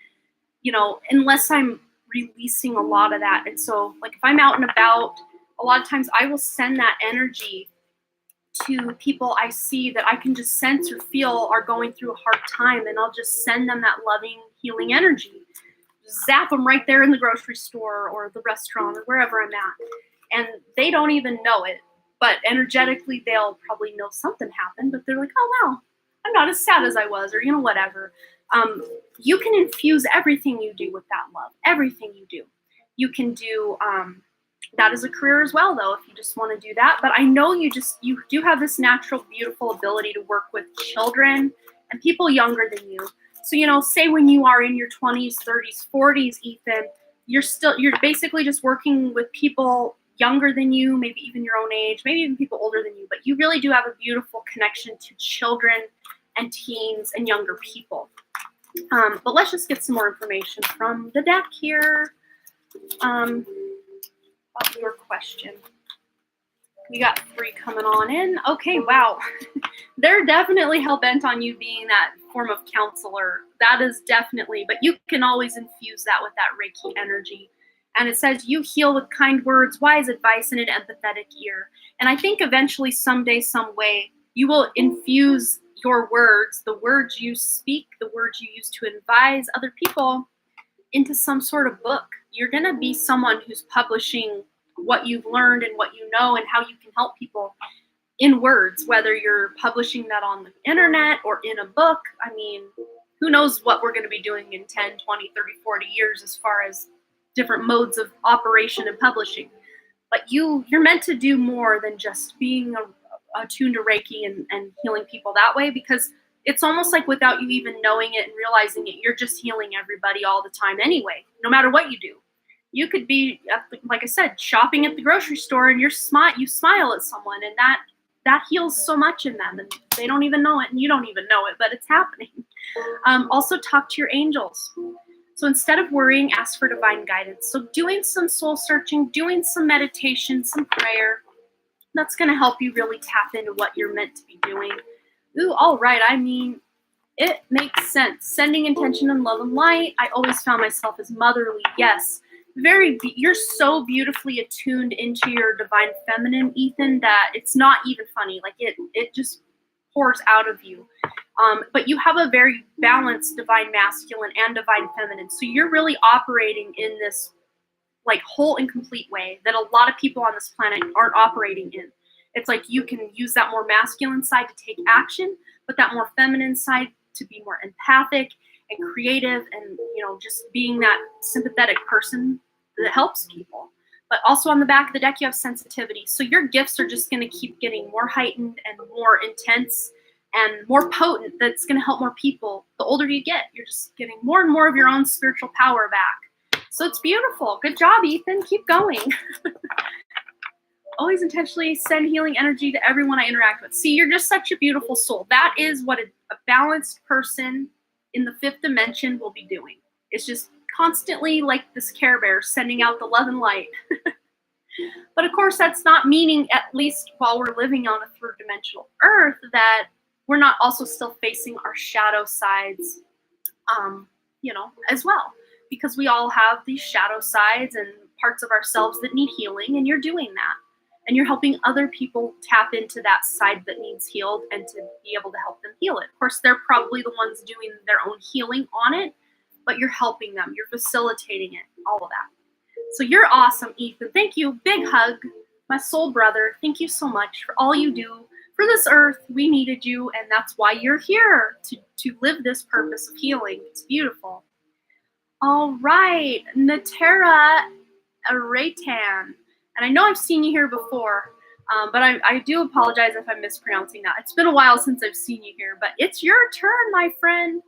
Speaker 1: unless I'm releasing a lot of that. And so, like, if I'm out and about, a lot of times I will send that energy to people I see that I can just sense or feel are going through a hard time, and I'll just send them that loving, healing energy. Zap them right there in the grocery store or the restaurant or wherever I'm at. And they don't even know it, but energetically they'll probably know something happened, but they're like, oh, wow, I'm not as sad as I was, or, whatever. You can infuse everything you do with that love, everything you do. You can do that as a career as well, though, if you just want to do that. But I know you do have this natural, beautiful ability to work with children and people younger than you. So, say when you are in your 20s, 30s, 40s, Ethan, you're basically just working with people younger than you, maybe even your own age, maybe even people older than you, but you really do have a beautiful connection to children and teens and younger people. But let's just get some more information from the deck here. About your question. We got 3 coming on in. Okay, wow. They're definitely hell-bent on you being that form of counselor. That is definitely, but you can always infuse that with that Reiki energy. And it says, you heal with kind words, wise advice, and an empathetic ear. And I think eventually, someday, some way, you will infuse your words, the words you speak, the words you use to advise other people, into some sort of book. You're going to be someone who's publishing what you've learned and what you know and how you can help people in words, whether you're publishing that on the internet or in a book. I mean, who knows what we're going to be doing in 10, 20, 30, 40 years as far as different modes of operation and publishing. But you're meant to do more than just being attuned to Reiki and healing people that way, because it's almost like without you even knowing it and realizing it, you're just healing everybody all the time anyway, no matter what you do. You could be, like I said, shopping at the grocery store, and you smile at someone, and that heals so much in them, and they don't even know it, and you don't even know it, but it's happening. Also, talk to your angels. So instead of worrying, ask for divine guidance. So doing some soul searching, doing some meditation, some prayer, that's going to help you really tap into what you're meant to be doing. Ooh, all right. I mean, it makes sense. Sending intention and love and light. I always found myself as motherly. Yes. You're so beautifully attuned into your divine feminine, Ethan, that it's not even funny. Like it just pours out of you. But you have a very balanced divine masculine and divine feminine. So you're really operating in this like whole and complete way that a lot of people on this planet aren't operating in. It's like you can use that more masculine side to take action, but that more feminine side to be more empathic and creative, and just being that sympathetic person that helps people. But also on the back of the deck, you have sensitivity. So your gifts are just going to keep getting more heightened and more intense and more potent. That's going to help more people. The older you get, you're just getting more and more of your own spiritual power back. So it's beautiful. Good job, Ethan. Keep going. Always intentionally send healing energy to everyone I interact with. See, you're just such a beautiful soul. That is what a balanced person in the 5th dimension will be doing. It's just constantly like this Care Bear sending out the love and light. But of course, that's not meaning, at least while we're living on a 3rd dimensional Earth, that we're not also still facing our shadow sides, as well, because we all have these shadow sides and parts of ourselves that need healing, and you're doing that. And you're helping other people tap into that side that needs healed and to be able to help them heal it. Of course, they're probably the ones doing their own healing on it, but you're helping them, you're facilitating it, all of that. So you're awesome, Ethan. Thank you. Big hug, my soul brother. Thank you so much for all you do for this earth. We needed you, and that's why you're here, to live this purpose of healing. It's beautiful. All right, Natera Araytan. And I know I've seen you here before, but I do apologize if I'm mispronouncing that. It's been a while since I've seen you here, but it's your turn, my friend.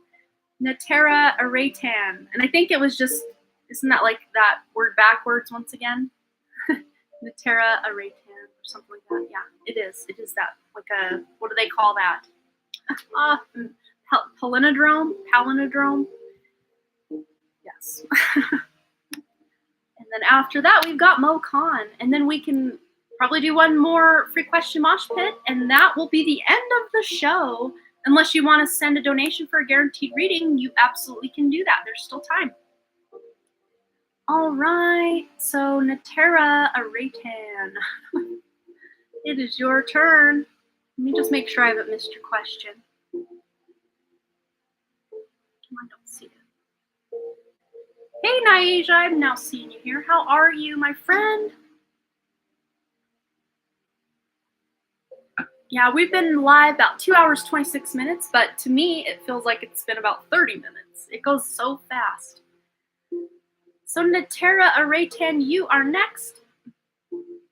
Speaker 1: Natera Araytan. And I think it was just, isn't that like that word backwards once again? Natera Araytan or something like that. Yeah, it is. It is that. Like a, what do they call that? Palindrome? Palindrome? Yes. And then after that, we've got Mo Khan. And then we can probably do one more free question mosh pit, and that will be the end of the show. Unless you want to send a donation for a guaranteed reading, you absolutely can do that. There's still time. All right, so Natera Araytan. It is your turn. Let me just make sure I haven't missed your question. I don't see it. Hey, Naija, I'm now seeing you here. How are you, my friend? Yeah, we've been live about 2 hours, 26 minutes, but to me, it feels like it's been about 30 minutes. It goes so fast. So Natera Araytan, you are next.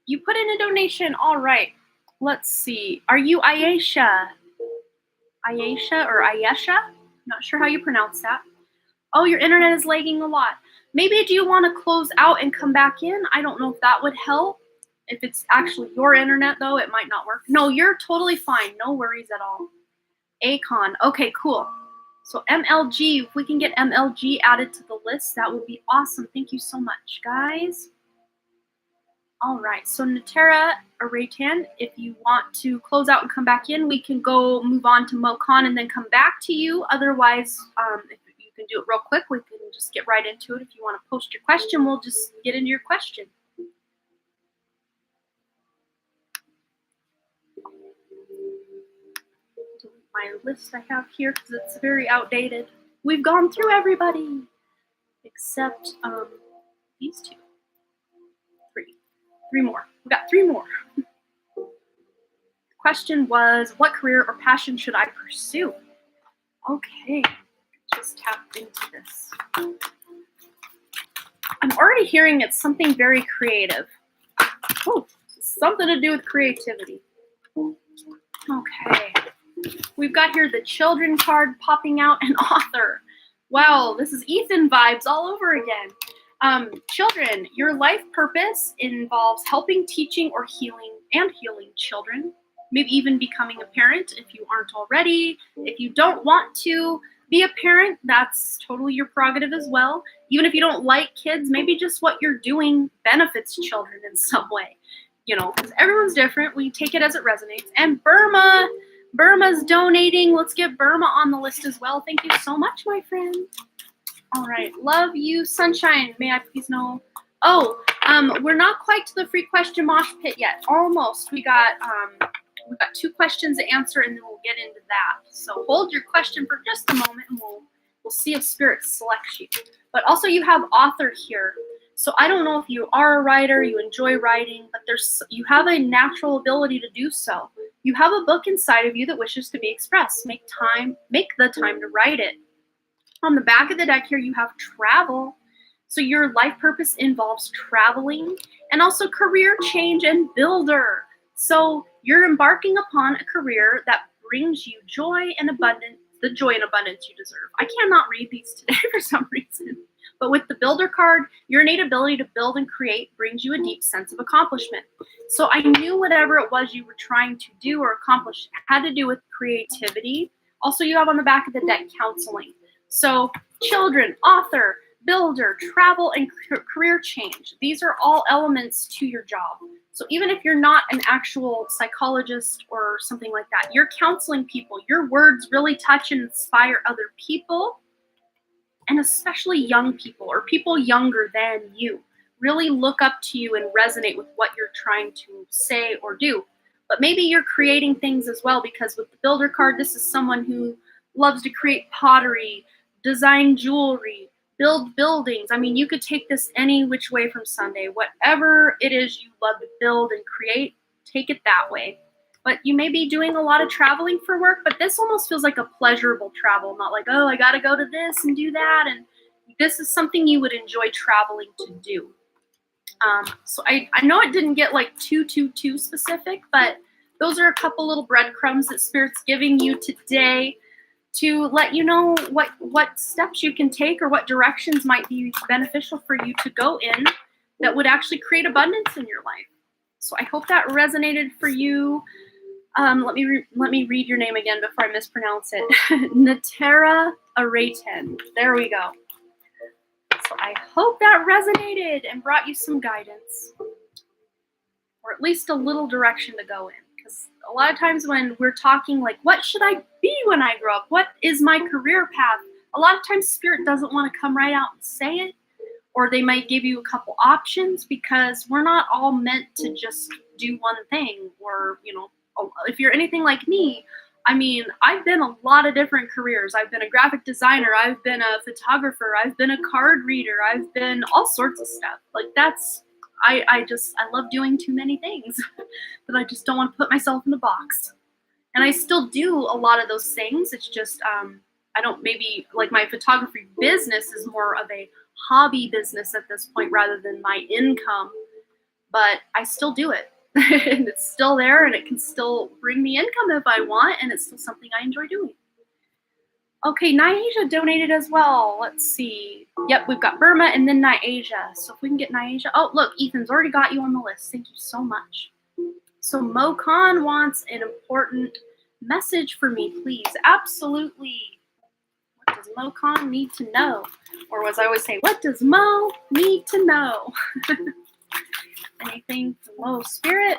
Speaker 1: You put in a donation. All right. Let's see. Are you Ayesha? Ayesha or Ayesha? Not sure how you pronounce that. Oh, your internet is lagging a lot. Maybe do you want to close out and come back in? I don't know if that would help. If it's actually your internet, though, it might not work. No, you're totally fine. No worries at all. Acon. Okay, cool. So MLG, if we can get MLG added to the list, that would be awesome. Thank you so much, guys. All right, so Natera Araytan, if you want to close out and come back in, we can go move on to Mokan and then come back to you. Otherwise, if you can do it real quick, we can just get right into it. If you want to post your question, we'll just get into your question. Delete my list I have here because it's very outdated. We've gone through everybody except these two. Three more. We got three more. The question was, what career or passion should I pursue? Okay, just tap into this. I'm already hearing it's something very creative. Oh, something to do with creativity. Okay. We've got here the children card popping out, and author. Wow, this is Ethan vibes all over again. Children, your life purpose involves helping, teaching, or healing children. Maybe even becoming a parent if you aren't already. If you don't want to be a parent, that's totally your prerogative as well. Even if you don't like kids, maybe just what you're doing benefits children in some way. You know, because everyone's different. We take it as it resonates. And Burma's donating. Let's get Burma on the list as well. Thank you so much, my friend. All right, love you, sunshine. May I please know? Oh, we're not quite to the free question mosh pit yet. Almost. We've got 2 questions to answer, and then we'll get into that. So hold your question for just a moment, and we'll see if Spirit selects you. But also, you have author here. So I don't know if you are a writer, you enjoy writing, but you have a natural ability to do so. You have a book inside of you that wishes to be expressed. Make the time to write it. On the back of the deck here, you have travel. So your life purpose involves traveling and also career change and builder. So you're embarking upon a career that brings you joy and abundance, the joy and abundance you deserve. I cannot read these today for some reason. But with the builder card, your innate ability to build and create brings you a deep sense of accomplishment. So I knew whatever it was you were trying to do or accomplish had to do with creativity. Also, you have on the back of the deck counseling. So children, author, builder, travel, and career change. These are all elements to your job. So even if you're not an actual psychologist or something like that, you're counseling people. Your words really touch and inspire other people, and especially young people or people younger than you. Really look up to you and resonate with what you're trying to say or do. But maybe you're creating things as well, because with the builder card, this is someone who loves to create pottery, design jewelry, build buildings. I mean, you could take this any which way from Sunday. Whatever it is you love to build and create, take it that way. But you may be doing a lot of traveling for work, but this almost feels like a pleasurable travel, not like, oh, I got to go to this and do that. And this is something you would enjoy traveling to do. So I know it didn't get like too specific, but those are a couple little breadcrumbs that Spirit's giving you today to let you know what steps you can take or what directions might be beneficial for you to go in that would actually create abundance in your life. So I hope that resonated for you. Let me read your name again before I mispronounce it. Natera Araten. There we go. So I hope that resonated and brought you some guidance, or at least a little direction to go in. Because a lot of times when we're talking like, what should I be when I grow up? What is my career path? A lot of times Spirit doesn't want to come right out and say it, or they might give you a couple options, because we're not all meant to just do one thing. Or, if you're anything like me, I mean, I've been a lot of different careers. I've been a graphic designer. I've been a photographer. I've been a card reader. I've been all sorts of stuff. Like I love doing too many things that I just don't want to put myself in a box. And I still do a lot of those things. It's just, I don't, maybe like my photography business is more of a hobby business at this point rather than my income, but I still do it. And it's still there, and it can still bring me income if I want, and it's still something I enjoy doing. Okay, Niasia donated as well. Let's see. Yep, we've got Burma and then Niasia. So if we can get Niasia. Oh, look, Ethan's already got you on the list. Thank you so much. So Mo Khan wants an important message for me, please. Absolutely. What does Mo Khan need to know? Or as I always say, what does Mo need to know? Anything from Mo Spirit?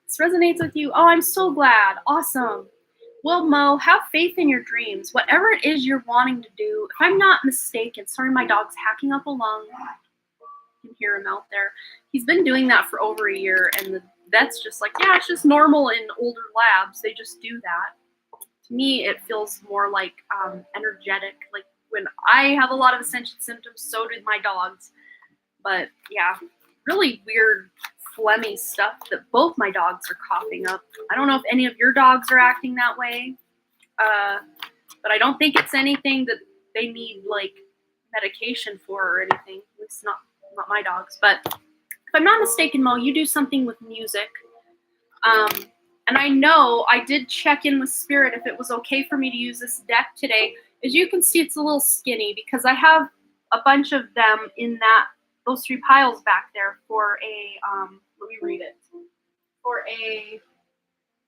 Speaker 1: This resonates with you. Oh, I'm so glad. Awesome. Well, Mo, have faith in your dreams. Whatever it is you're wanting to do, if I'm not mistaken, sorry, my dog's hacking up a lung. You can hear him out there. He's been doing that for over a year, and the vet's just like, yeah, it's just normal in older labs. They just do that. To me, it feels more like energetic. Like when I have a lot of ascension symptoms, so do my dogs. But yeah, really weird phlegmy stuff that both my dogs are coughing up. I don't know if any of your dogs are acting that way, but I don't think it's anything that they need like medication for or anything. At least not my dogs. But if I'm not mistaken, Mo, you do something with music. And I know I did check in with Spirit if it was okay for me to use this deck today. As you can see, it's a little skinny because I have a bunch of them in those three piles back there for a, let me read it, for a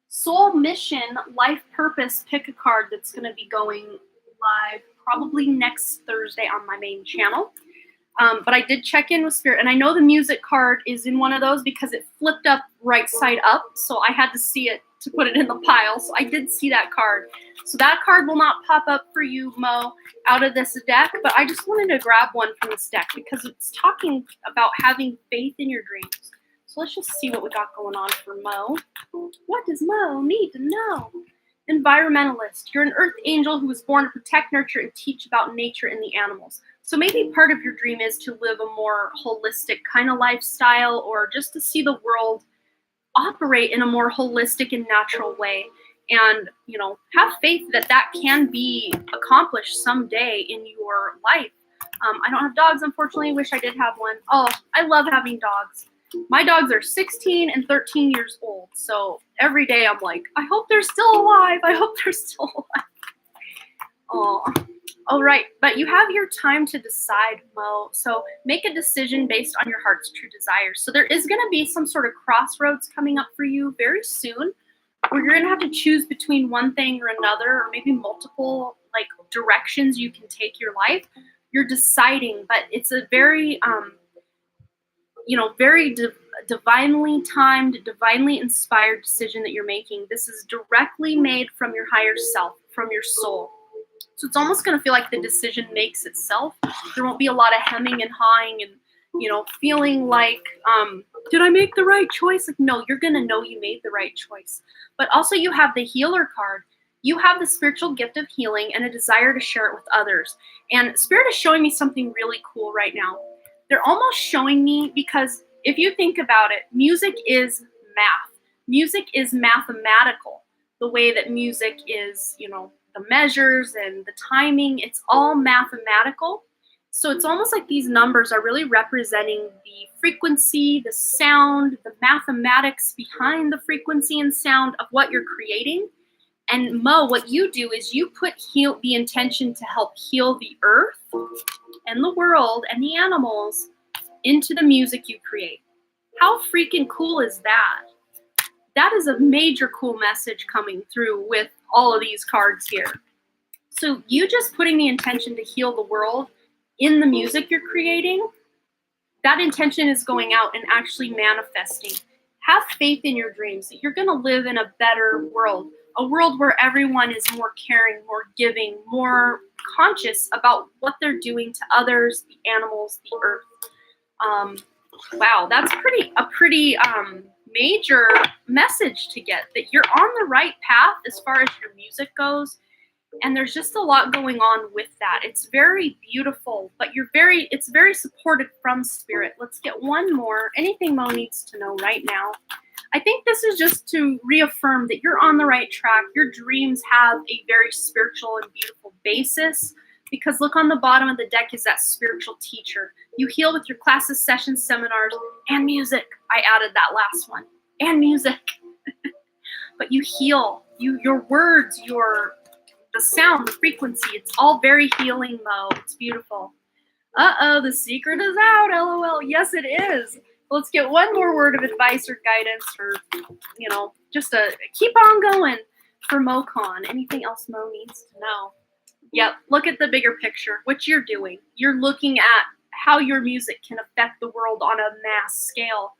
Speaker 1: soul mission, life purpose pick a card that's going to be going live probably next Thursday on my main channel. But I did check in with Spirit, and I know the music card is in one of those because it flipped up right side up, so I had to see it to put it in the pile. So I did see that card. So that card will not pop up for you, Mo, out of this deck, but I just wanted to grab one from this deck because it's talking about having faith in your dreams. So let's just see what we got going on for Mo. What does Mo need to know? Environmentalist. You're an earth angel who was born to protect, nurture, and teach about nature and the animals. So maybe part of your dream is to live a more holistic kind of lifestyle, or just to see the world operate in a more holistic and natural way. And, have faith that that can be accomplished someday in your life. I don't have dogs, unfortunately. Wish I did have one. Oh, I love having dogs. My dogs are 16 and 13 years old. So every day I'm like, I hope they're still alive. I hope they're still alive. Oh, all right. But you have your time to decide, Mo. So make a decision based on your heart's true desires. So there is going to be some sort of crossroads coming up for you very soon, where you're going to have to choose between one thing or another, or maybe multiple directions you can take your life. You're deciding, but it's a very, very divinely timed, divinely inspired decision that you're making. This is directly made from your higher self, from your soul. So it's almost going to feel like the decision makes itself. There won't be a lot of hemming and hawing and, feeling like, did I make the right choice? Like, no, you're going to know you made the right choice. But also you have the healer card. You have the spiritual gift of healing and a desire to share it with others. And Spirit is showing me something really cool right now. They're almost showing me, because if you think about it, music is math. Music is mathematical. The way that music is, the measures and the timing, it's all mathematical. So it's almost like these numbers are really representing the frequency, the sound, the mathematics behind the frequency and sound of what you're creating. And Mo, what you do is you put the intention to help heal the earth and the world and the animals into the music you create. How freaking cool is that? That is a major cool message coming through with all of these cards here. So you just putting the intention to heal the world in the music you're creating, that intention is going out and actually manifesting. Have faith in your dreams that you're going to live in a better world, a world where everyone is more caring, more giving, more conscious about what they're doing to others, the animals, the earth. Wow, that's a pretty major message to get, that you're on the right path as far as your music goes. And there's just a lot going on with that. It's very beautiful, but it's very supported from Spirit. Let's get one more. Anything Mo needs to know right now. I think this is just to reaffirm that you're on the right track. Your dreams have a very spiritual and beautiful basis, because look, on the bottom of the deck is that spiritual teacher. You heal with your classes, sessions, seminars, and music. I added that last one. And music. But you heal. Your words, the sound, the frequency, it's all very healing, Mo. It's beautiful. Uh-oh, the secret is out, LOL. Yes, it is. Let's get one more word of advice or guidance, or, just a keep on going for MoCon. Anything else Mo needs to know? Yep, look at the bigger picture, what you're doing. You're looking at how your music can affect the world on a mass scale.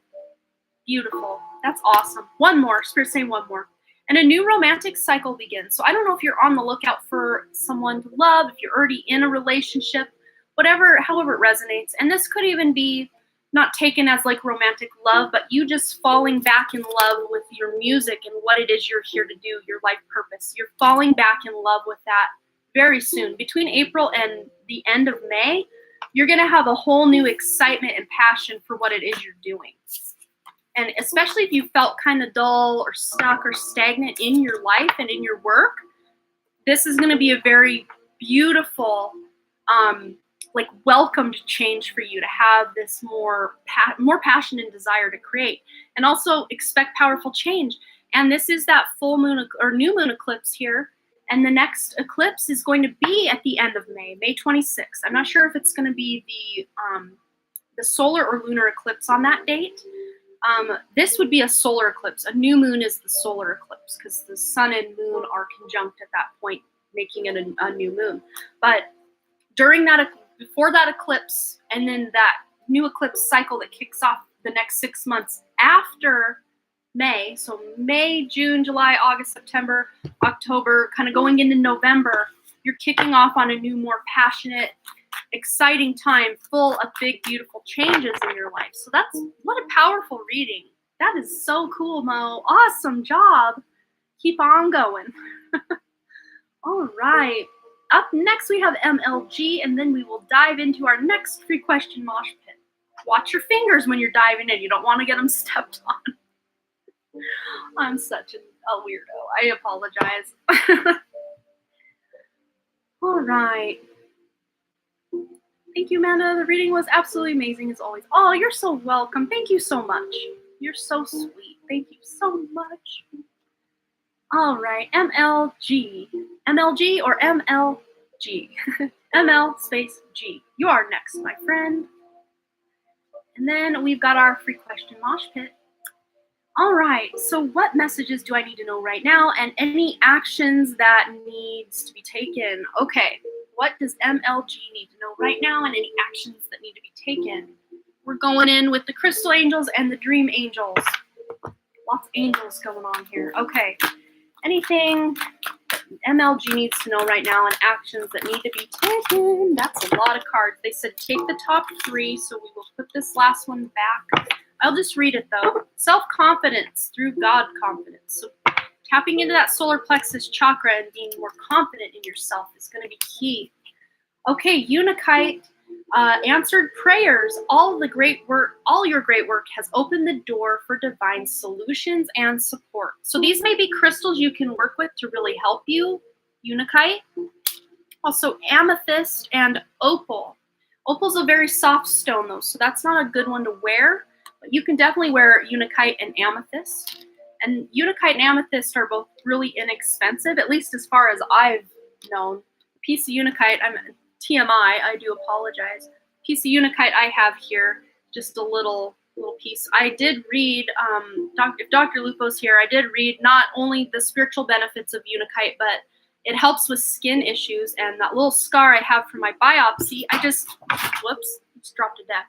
Speaker 1: Beautiful. That's awesome. One more. Spirit saying one more. And a new romantic cycle begins. So I don't know if you're on the lookout for someone to love, if you're already in a relationship, however it resonates. And this could even be not taken as like romantic love, but you just falling back in love with your music and what it is you're here to do, your life purpose. You're falling back in love with that very soon. Between April and the end of May, you're going to have a whole new excitement and passion for what it is you're doing. And especially if you felt kind of dull or stuck or stagnant in your life and in your work, this is going to be a very beautiful, welcomed change for you to have this more passion and desire to create. And also expect powerful change. And this is that full moon or new moon eclipse here. And the next eclipse is going to be at the end of May 26th. I'm not sure if it's going to be the solar or lunar eclipse on that date. This would be a solar eclipse. A new moon is the solar eclipse because the sun and moon are conjunct at that point, making it a new moon. But before that eclipse, and then that new eclipse cycle that kicks off the next 6 months after May, so May, June, July, August, September, October, kind of going into November, you're kicking off on a new, more passionate, exciting time full of big, beautiful changes in your life. So what a powerful reading. That is so cool, Mo. Awesome job. Keep on going. All right. Up next, we have MLG, and then we will dive into our next 3-question mosh pit. Watch your fingers when you're diving in. You don't want to get them stepped on. I'm such a weirdo. I apologize. All right. Thank you, Amanda. The reading was absolutely amazing as always. Oh, you're so welcome. Thank you so much. You're so sweet. Thank you so much. All right, MLG. MLG or MLG? ML space G. You are next, my friend. And then we've got our 3-question mosh pit. All right, so what messages do I need to know right now and any actions that needs to be taken? Okay, What does MLG need to know right now and any actions that need to be taken? We're going in with the crystal angels and the dream angels. Lots of angels going on here. Okay. Anything MLG needs to know right now and actions that need to be taken. That's a lot of cards. They said take the top 3, so we will put this last one back. I'll just read it though. Self-confidence through God confidence. So tapping into that solar plexus chakra and being more confident in yourself is going to be key. Okay, Unikite, answered prayers. All your great work has opened the door for divine solutions and support. So these may be crystals you can work with to really help you, Unikite. Also, amethyst and opal. Opal's a very soft stone though, so that's not a good one to wear, but you can definitely wear Unikite and amethyst. And Unikite and amethyst are both really inexpensive, at least as far as I've known. A piece of Unikite, TMI, I do apologize. Piece of Unikite I have here, just a little piece. I did read, if Dr. Lupo's here, I did read not only the spiritual benefits of Unikite, but it helps with skin issues. And that little scar I have from my biopsy, whoops, just dropped a deck.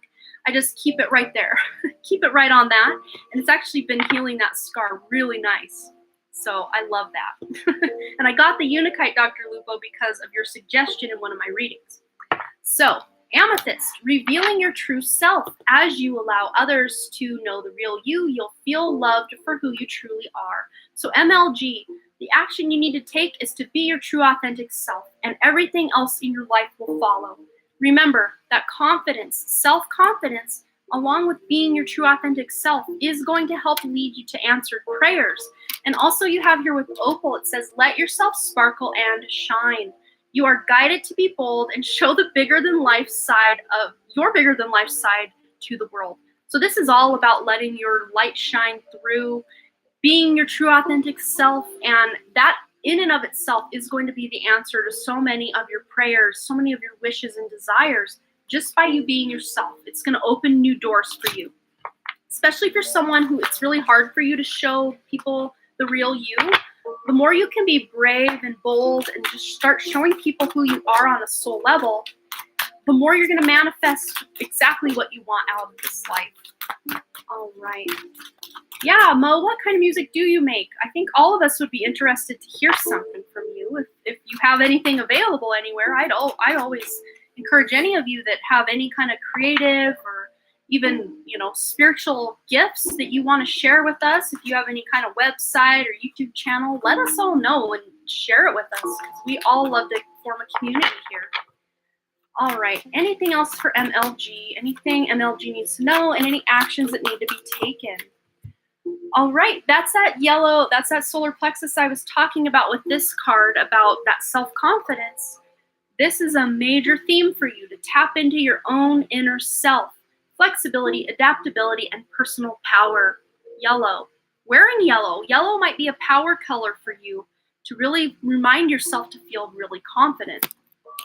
Speaker 1: I just keep it right there. Keep it right on that. And it's actually been healing that scar really nice. So I love that. And I got the Unikite, Dr. Lupo, because of your suggestion in one of my readings. So, amethyst, revealing your true self. As you allow others to know the real you, you'll feel loved for who you truly are. So MLG, the action you need to take is to be your true authentic self, and everything else in your life will follow. Remember that confidence, self-confidence, along with being your true authentic self, is going to help lead you to answered prayers. And also you have here with opal, it says, let yourself sparkle and shine. You are guided to be bold and show the bigger than life side to the world. So this is all about letting your light shine through, being your true authentic self, and that in and of itself is going to be the answer to so many of your prayers, so many of your wishes and desires, just by you being yourself. It's going to open new doors for you, especially if you're someone who it's really hard for you to show people the real you. The more you can be brave and bold and just start showing people who you are on a soul level, the more you're going to manifest exactly what you want out of this life. All right. Yeah, Mo, what kind of music do you make? I think all of us would be interested to hear something from you. If you have anything available anywhere, I always encourage any of you that have any kind of creative or even, spiritual gifts that you want to share with us. If you have any kind of website or YouTube channel, let us all know and share it with us, because we all love to form a community here. All right, anything else for MLG? Anything MLG needs to know, and any actions that need to be taken? All right, that's that solar plexus I was talking about with this card, about that self-confidence. This is a major theme for you, to tap into your own inner self. Flexibility, adaptability, and personal power. Yellow. Wearing yellow. Yellow might be a power color for you to really remind yourself to feel really confident.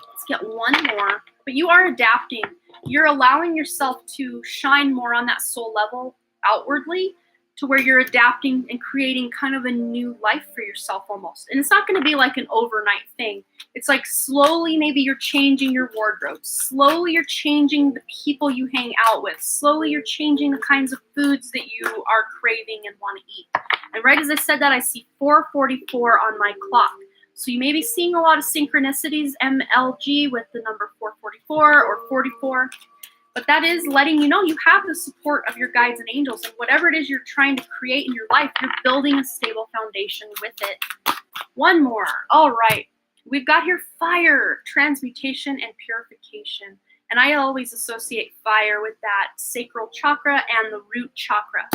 Speaker 1: Let's get one more. But you are adapting. You're allowing yourself to shine more on that soul level outwardly, to where you're adapting and creating kind of a new life for yourself almost. And it's not going to be like an overnight thing. It's like slowly maybe you're changing your wardrobe. Slowly you're changing the people you hang out with. Slowly you're changing the kinds of foods that you are craving and want to eat. And right as I said that, I see 444 on my clock. So you may be seeing a lot of synchronicities, MLG, with the number 444 or 44. But that is letting you know you have the support of your guides and angels, and whatever it is you're trying to create in your life, you're building a stable foundation with it. One more. All right. We've got here fire, transmutation, and purification. And I always associate fire with that sacral chakra and the root chakra.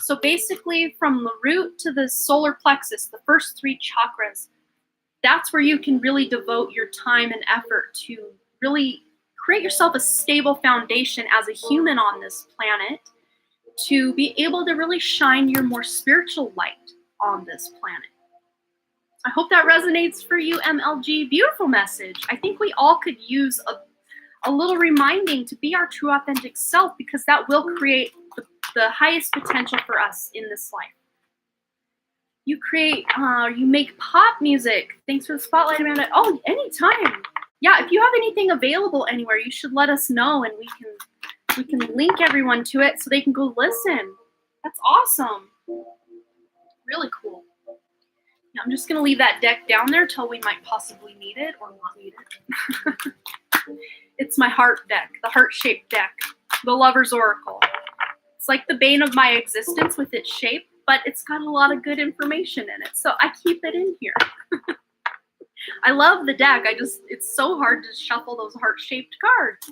Speaker 1: So basically from the root to the solar plexus, the first 3 chakras, that's where you can really devote your time and effort to really create yourself a stable foundation as a human on this planet, to be able to really shine your more spiritual light on this planet. I hope that resonates for you, MLG. Beautiful message. I think we all could use a little reminding to be our true authentic self, because that will create the highest potential for us in this life. You make pop music. Thanks for the spotlight, Amanda. Oh, anytime. Yeah, if you have anything available anywhere, you should let us know, and we can link everyone to it so they can go listen. That's awesome. Really cool. Yeah, I'm just gonna leave that deck down there till we might possibly need it or not need it. It's my heart deck, the heart-shaped deck, the Lover's Oracle. It's like the bane of my existence with its shape, but it's got a lot of good information in it, so I keep it in here. I love the deck. It's so hard to shuffle those heart-shaped cards.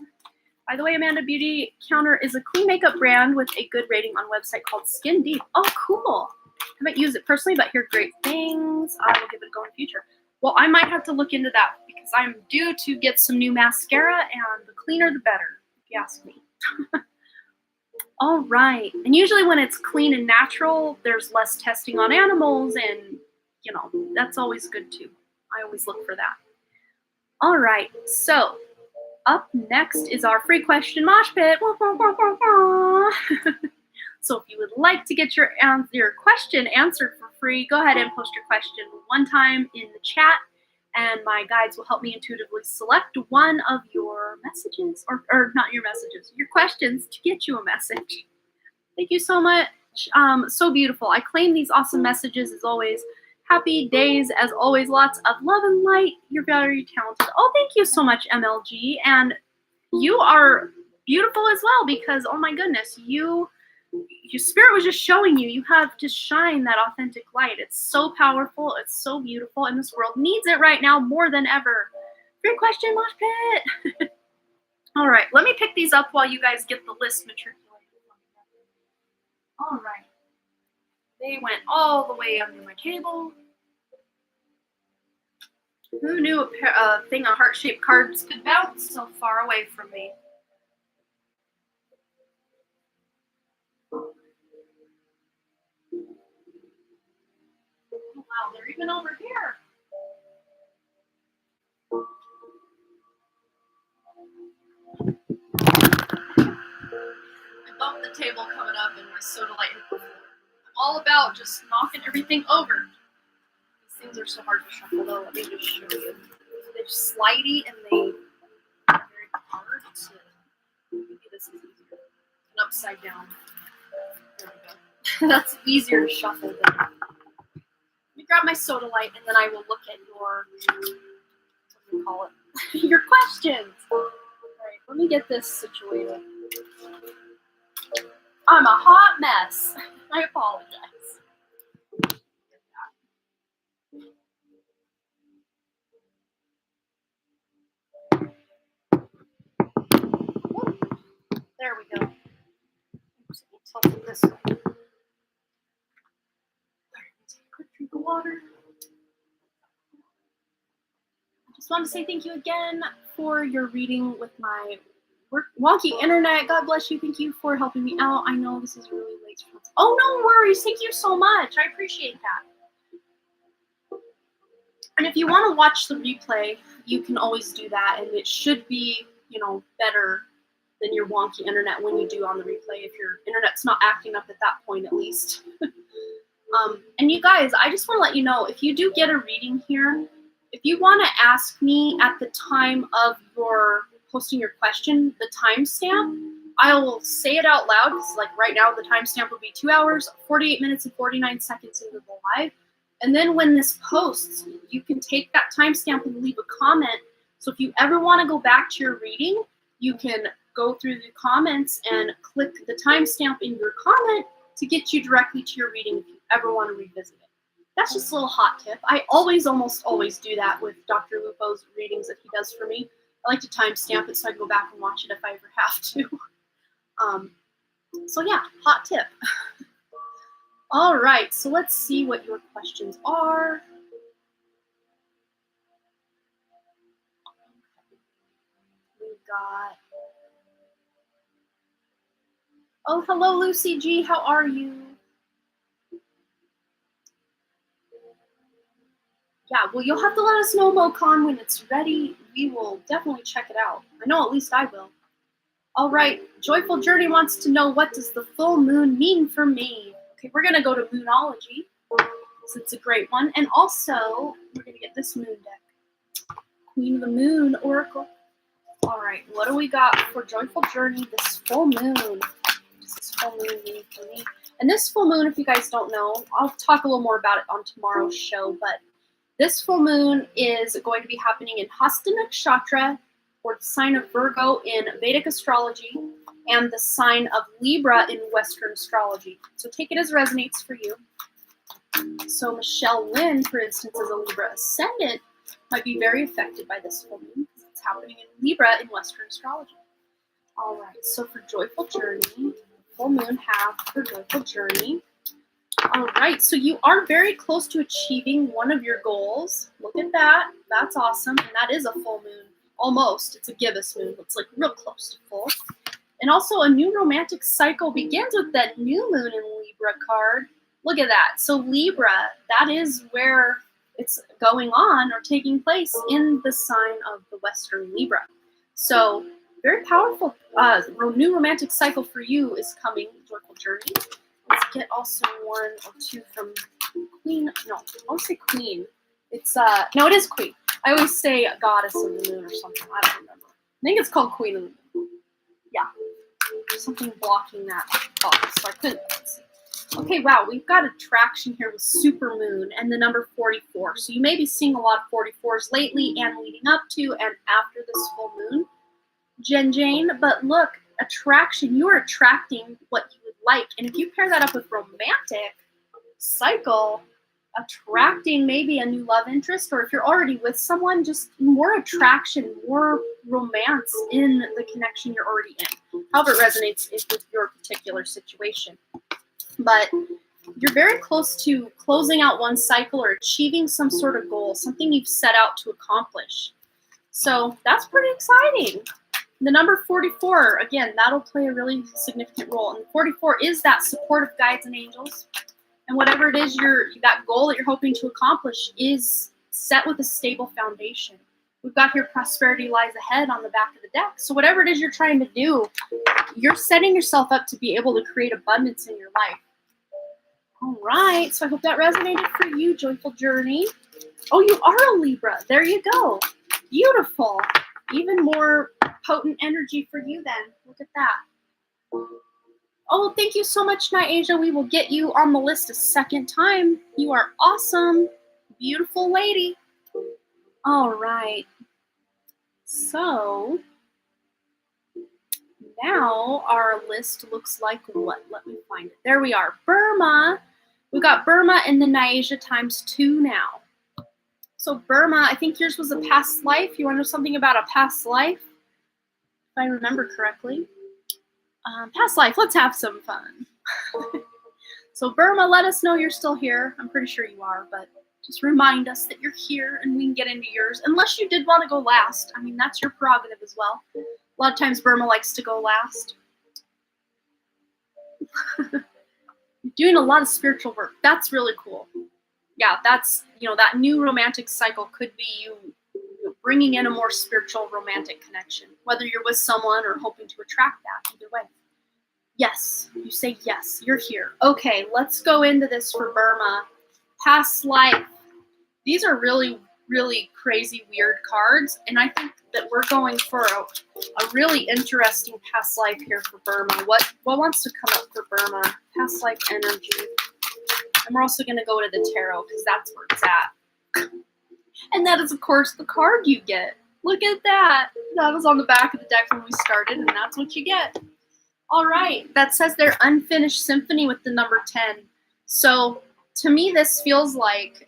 Speaker 1: By the way, Amanda Beauty Counter is a clean makeup brand with a good rating on a website called Skin Deep. Oh, cool. I haven't used it personally, but hear great things. I will give it a go in the future. Well, I might have to look into that because I'm due to get some new mascara, and the cleaner the better, if you ask me. All right. And usually when it's clean and natural, there's less testing on animals, and, you know, that's always good too. I always look for that. All right. So up next is our free question mosh pit. So if you would like to get your question answered for free, go ahead and post your question one time in the chat, and my guides will help me intuitively select one of your messages, or not your messages, your questions, to get you a message. Thank you so much. So beautiful. I claim these awesome messages as always. Happy days as always. Lots of love and light. You're very talented. Oh, thank you so much, MLG. And you are beautiful as well, because, oh my goodness, your spirit was just showing you have to shine that authentic light. It's so powerful. It's so beautiful, and this world needs it right now more than ever. Great question, Mosh Pit. All right, let me pick these up while you guys get the list matriculated. All right. They went all the way under my table. Who knew a thing of heart-shaped cards could bounce so far away from me? Oh, wow, they're even over here. I bumped the table coming up and my soda light hit the floor. I'm all about just knocking everything over. These things are so hard to shuffle though. Let me just show you. They're slidey and they're very hard to. Maybe this is easier. And upside down. There we go. That's easier to shuffle than. Let me grab my soda light, and then I will look at your, what do you call it? Your questions. All right, let me get this situated. I'm a hot mess. I apologize. There we go. Oops, tilt it this way. All right, take a quick drink of water. I just want to say thank you again for your reading with my wonky internet. God bless you. Thank you for helping me out. I know this is really late. Oh, no worries. Thank you so much. I appreciate that. And if you want to watch the replay, you can always do that, and it should be, you know, better than your wonky internet when you do on the replay, if your internet's not acting up at that point at least. And you guys, I just want to let you know, if you do get a reading here, if you want to ask me at the time of your posting your question, the timestamp, I will say it out loud, because like right now the timestamp will be 2 hours, 48 minutes, and 49 seconds into the live. And then when this posts, you can take that timestamp and leave a comment. So if you ever want to go back to your reading, you can go through the comments and click the timestamp in your comment to get you directly to your reading if you ever want to revisit it. That's just a little hot tip. I almost always do that with Dr. Lupo's readings that he does for me. I like to timestamp it so I can go back and watch it if I ever have to. So yeah, hot tip. All right, so let's see what your questions are. We got. Oh, hello, Lucy G. How are you? Yeah, well, you'll have to let us know, Mocon, when it's ready. We will definitely check it out. I know at least I will. All right, Joyful Journey wants to know, what does the full moon mean for me? Okay, we're going to go to Moonology, because it's a great one. And also, we're going to get this moon deck. Queen of the Moon Oracle. All right, what do we got for Joyful Journey this full moon? This full moon meaning for me. And this full moon, if you guys don't know, I'll talk a little more about it on tomorrow's show, but this full moon is going to be happening in Hasta Nakshatra, or the sign of Virgo in Vedic astrology, and the sign of Libra in Western astrology. So take it as resonates for you. So Michelle Lynn, for instance, as a Libra ascendant, might be very affected by this full moon because it's happening in Libra in Western astrology. All right, so for Joyful Journey, full moon half for Joyful Journey. All right, so you are very close to achieving one of your goals. Look at that. That's awesome. And that is a full moon. Almost. It's a gibbous moon. It's like real close to full. And also a new romantic cycle begins with that new moon in Libra card. Look at that. So Libra, that is where it's going on or taking place in the sign of the Western Libra. So very powerful new romantic cycle for you is coming, Joyful Journey. Let's get also one or two from Queen. No, I won't say Queen. It's no, it is Queen. I always say Goddess of the Moon or something. I don't remember. I think it's called Queen of the Moon. Yeah. There's something blocking that box, so I couldn't see. Okay, wow, we've got a traction here with Supermoon and the number 44. So you may be seeing a lot of 44s lately and leading up to and after this full moon, Jane. But look, attraction, you are attracting what you would like. And if you pair that up with romantic cycle, attracting maybe a new love interest, or if you're already with someone, just more attraction, more romance in the connection you're already in. However it resonates with your particular situation. But you're very close to closing out one cycle or achieving some sort of goal, something you've set out to accomplish. So that's pretty exciting. The number 44, again, that'll play a really significant role. And 44 is that support of guides and angels. And whatever it is, that goal that you're hoping to accomplish is set with a stable foundation. We've got here prosperity lies ahead on the back of the deck. So whatever it is you're trying to do, you're setting yourself up to be able to create abundance in your life. All right, so I hope that resonated for you, Joyful Journey. Oh, you are a Libra. There you go. Beautiful. Even more potent energy for you then. Look at that. Oh, thank you so much, Nyasia. We will get you on the list a second time. You are awesome. Beautiful lady. All right. So now our list looks like what? Let me find it. There we are. Burma. We've got Burma and the Nyasia times 2 now. So Burma, I think yours was a past life. You want to know something about a past life? If I remember correctly. Past life, let's have some fun. So Burma, let us know you're still here. I'm pretty sure you are, but just remind us that you're here and we can get into yours. Unless you did want to go last. I mean, that's your prerogative as well. A lot of times Burma likes to go last. You're doing a lot of spiritual work. That's really cool. Yeah, that's, that new romantic cycle could be you bringing in a more spiritual romantic connection, whether you're with someone or hoping to attract that, either way. Yes, you say yes, you're here. Okay, let's go into this for Burma. Past life. These are really, really crazy, weird cards, and I think that we're going for a really interesting past life here for Burma. What wants to come up for Burma? Past life energy. And we're also going to go to the tarot because that's where it's at. And that is, of course, the card you get. Look at that. That was on the back of the deck when we started, and that's what you get. All right. That says their unfinished symphony with the number 10. So to me, this feels like,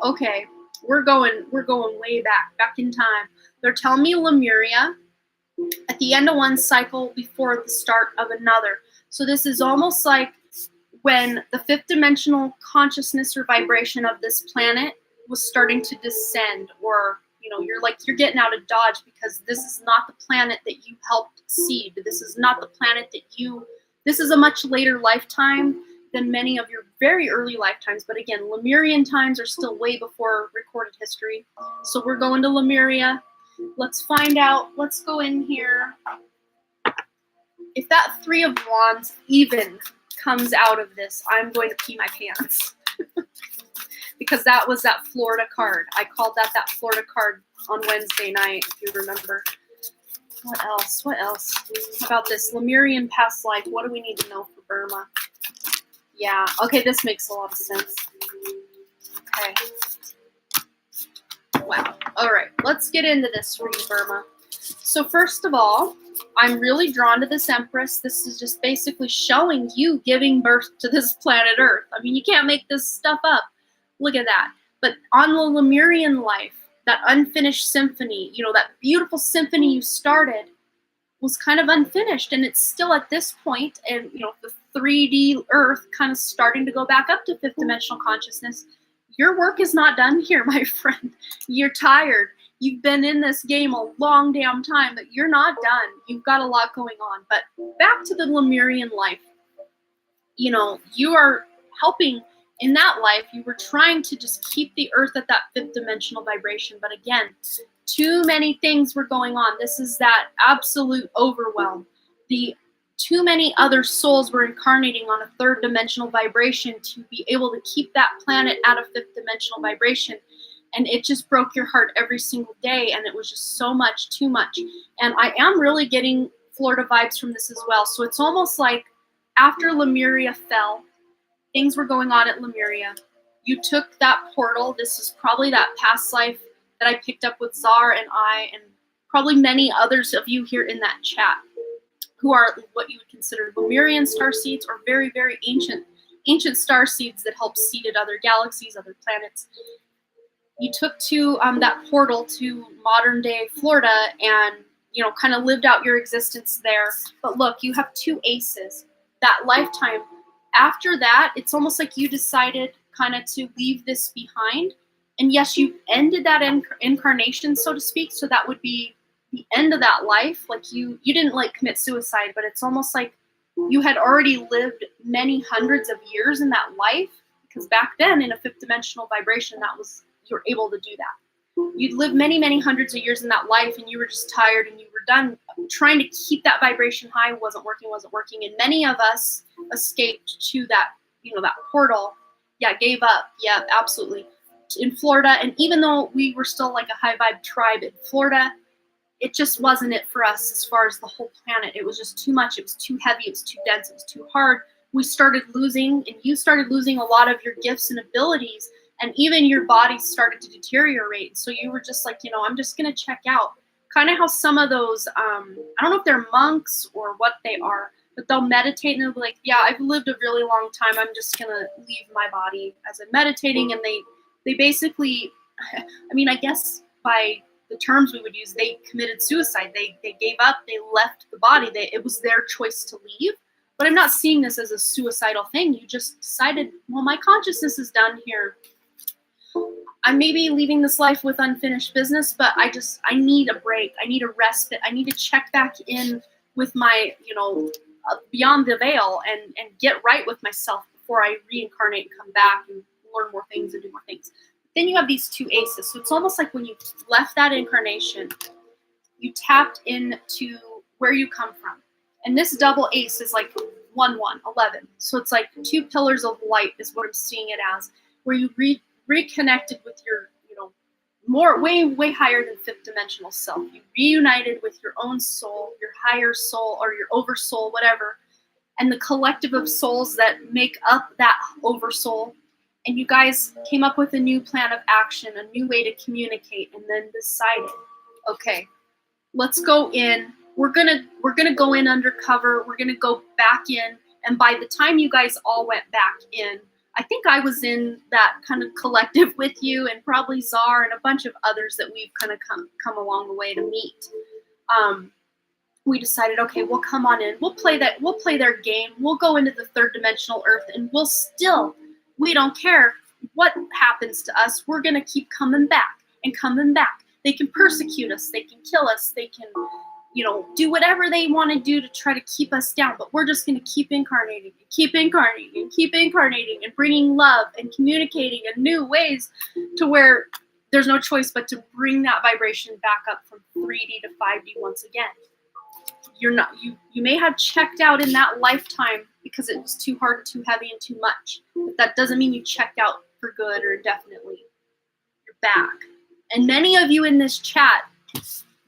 Speaker 1: okay, we're going way back in time. They're telling me Lemuria at the end of one cycle before the start of another. So this is almost like when the fifth dimensional consciousness or vibration of this planet was starting to descend, or you're getting out of Dodge because this is not the planet that you helped seed. This is not the planet this is a much later lifetime than many of your very early lifetimes. But again, Lemurian times are still way before recorded history. So we're going to Lemuria. Let's find out. Let's go in here. If that 3 of Wands even comes out of this, I'm going to pee my pants. because that was that Florida card. I called that Florida card on Wednesday night, if you remember. What else? What else? How about this? Lemurian past life. What do we need to know for Burma? Yeah. Okay, this makes a lot of sense. Okay. Wow. All right. Let's get into this for you, Burma. So first of all, I'm really drawn to this Empress. This is just basically showing you giving birth to this planet Earth. I mean, you can't make this stuff up. Look at that. But on the Lemurian life, that unfinished symphony, you know, that beautiful symphony you started was kind of unfinished. And it's still at this point, and, you know, the 3D Earth kind of starting to go back up to fifth dimensional consciousness. Your work is not done here, my friend. You're tired. You've been in this game a long damn time, but you're not done. You've got a lot going on. But back to the Lemurian life. You know, you are helping in that life. You were trying to just keep the Earth at that fifth dimensional vibration. But again, too many things were going on. This is that absolute overwhelm. Too many other souls were incarnating on a third dimensional vibration to be able to keep that planet at a fifth dimensional vibration. And it just broke your heart every single day. And it was just so much, too much. And I am really getting Florida vibes from this as well. So it's almost like after Lemuria fell, things were going on at Lemuria. You took that portal. This is probably that past life that I picked up with Czar and I, and probably many others of you here in that chat, who are what you would consider Lemurian starseeds or very, very ancient starseeds that help seeded other galaxies, other planets. You took to that portal to modern day Florida and, you know, kind of lived out your existence there. But look, you have two aces. That lifetime, after that, it's almost like you decided kind of to leave this behind. And yes, you ended that incarnation, so to speak. So that would be the end of that life. Like you didn't like commit suicide, but it's almost like you had already lived many hundreds of years in that life, because back then in a fifth dimensional vibration, you're able to do that. You'd lived many, many hundreds of years in that life, and you were just tired and you were done. Trying to keep that vibration high wasn't working. And many of us escaped to that, you know, that portal. Yeah, gave up. Yeah, absolutely. In Florida, and even though we were still like a high vibe tribe in Florida, it just wasn't it for us as far as the whole planet. It was just too much. It was too heavy. It was too dense. It was too hard. We started losing, and you started losing a lot of your gifts and abilities, and even your body started to deteriorate. So you were just like, you know, I'm just going to check out. Kind of how some of those, I don't know if they're monks or what they are, but they'll meditate and they'll be like, yeah, I've lived a really long time. I'm just going to leave my body as I'm meditating. And they basically, I mean, I guess by the terms we would use, they committed suicide. They gave up. They left the body. It was their choice to leave. But I'm not seeing this as a suicidal thing. You just decided, well, my consciousness is done here. I may be leaving this life with unfinished business, but I need a break. I need a respite. I need to check back in with my, you know, beyond the veil and get right with myself before I reincarnate and come back and learn more things and do more things. Then you have these two aces. So it's almost like when you left that incarnation, you tapped into where you come from. And this double ace is like 1, 1, 11. So it's like two pillars of light is what I'm seeing it as, where you reconnected with your, you know, more, way higher than fifth dimensional self. You reunited with your own soul, your higher soul, or your oversoul, whatever, and the collective of souls that make up that oversoul. And you guys came up with a new plan of action, a new way to communicate, and then decided, okay, let's go in. We're gonna go in undercover. We're gonna go back in. And by the time you guys all went back in, I think I was in that kind of collective with you, and probably Czar and a bunch of others that we've kind of come along the way to meet. We decided, okay, we'll come on in. We'll play their game. We'll go into the third dimensional Earth, and we don't care what happens to us. We're gonna keep coming back and coming back. They can persecute us. They can kill us. They can, you know, do whatever they want to do to try to keep us down. But we're just going to keep incarnating and keep incarnating and keep incarnating and bringing love and communicating in new ways to where there's no choice but to bring that vibration back up from 3D to 5D once again. You may have checked out in that lifetime because it was too hard, too heavy, and too much. But that doesn't mean you checked out for good or indefinitely. You're back. And many of you in this chat,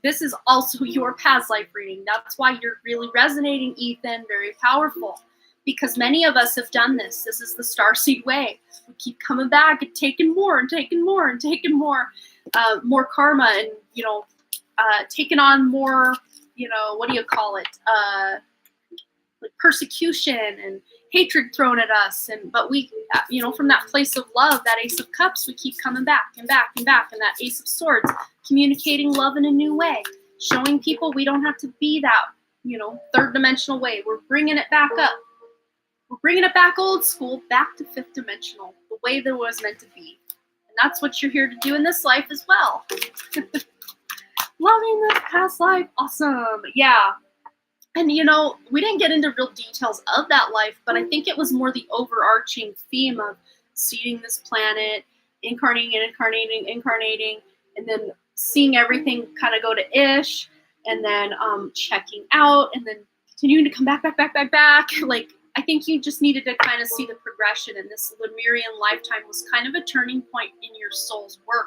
Speaker 1: this is also your past life reading. That's why you're really resonating, Ethan. Very powerful. Because many of us have done this. This is the starseed way. We keep coming back and taking more and taking more and taking more karma and, taking on more, what do you call it? Like persecution and hatred thrown at us. But we, from that place of love, that Ace of Cups, we keep coming back and back and back. And that Ace of Swords, communicating love in a new way, showing people we don't have to be that, third dimensional way. We're bringing it back up. We're bringing it back old school, back to fifth dimensional, the way that it was meant to be. And that's what you're here to do in this life as well. Loving this past life. Awesome. Yeah. And, we didn't get into real details of that life, but I think it was more the overarching theme of seeding this planet, incarnating, and then seeing everything kind of go to ish, and then checking out, and then continuing to come back. Like, I think you just needed to kind of see the progression, and this Lemurian lifetime was kind of a turning point in your soul's work.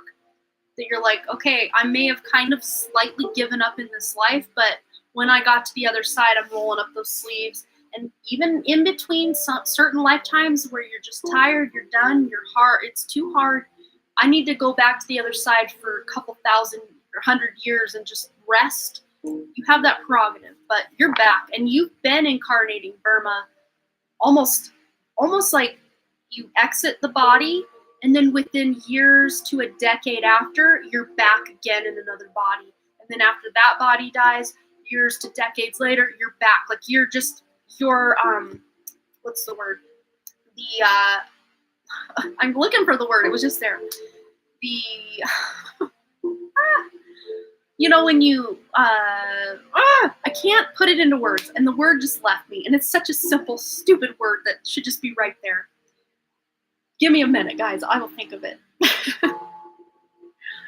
Speaker 1: That you're like, okay, I may have kind of slightly given up in this life, but when I got to the other side, I'm rolling up those sleeves. And even in between certain lifetimes where you're just tired, you're done, you're hard, it's too hard. I need to go back to the other side for a couple thousand or 100 years and just rest. You have that prerogative, but you're back, and you've been incarnating, Burma, almost like you exit the body, and then within years to a decade after, you're back again in another body. And then after that body dies, years to decades later, you're back. Like what's the word? I'm looking for the word. It was just there. When you, I can't put it into words, and the word just left me. And it's such a simple, stupid word that should just be right there. Give me a minute, guys. I will think of it.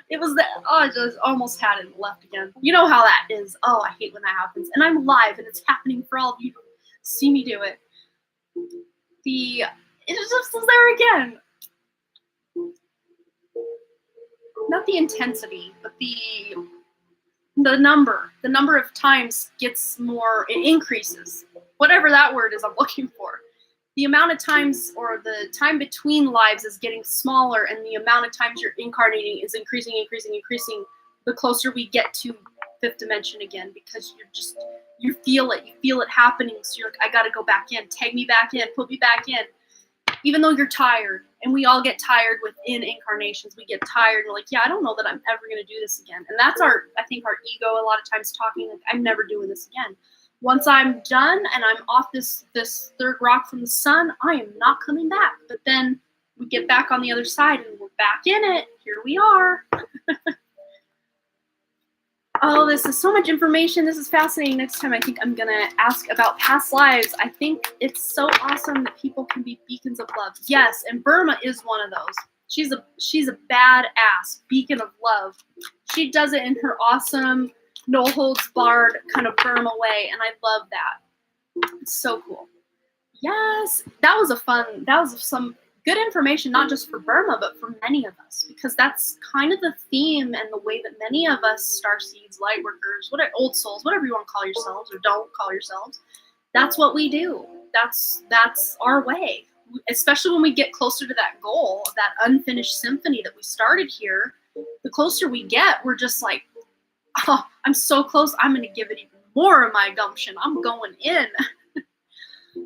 Speaker 1: It was that, I just almost had it left again. You know how that is. Oh, I hate when that happens. And I'm live, and it's happening for all of you to see me do it. It just was there again. Not the intensity, but the number of times gets more, it increases. Whatever that word is I'm looking for. The amount of times, or the time between lives, is getting smaller, and the amount of times you're incarnating is increasing the closer we get to fifth dimension again, because you feel it happening. So you're like, I gotta go back in, tag me back in, put me back in. Even though you're tired, and we all get tired within incarnations, we get tired, and we're like, yeah, I don't know that I'm ever gonna do this again. And that's our ego a lot of times talking, like, I'm never doing this again. Once I'm done and I'm off this third rock from the sun, I am not coming back. But then we get back on the other side and we're back in it. Here we are. Oh, this is so much information. This is fascinating. Next time I think I'm going to ask about past lives. I think it's so awesome that people can be beacons of love. Yes, and Burma is one of those. She's a badass beacon of love. She does it in her awesome, no holds barred kind of Burma way, and I love that. It's so cool. Yes, that was some good information, not just for Burma, but for many of us, because that's kind of the theme and the way that many of us, starseeds, light workers, old souls, whatever you want to call yourselves or don't call yourselves, that's what we do. That's our way. Especially when we get closer to that goal, that unfinished symphony that we started here, the closer we get, we're just like, oh, I'm so close. I'm going to give it even more of my gumption. I'm going in.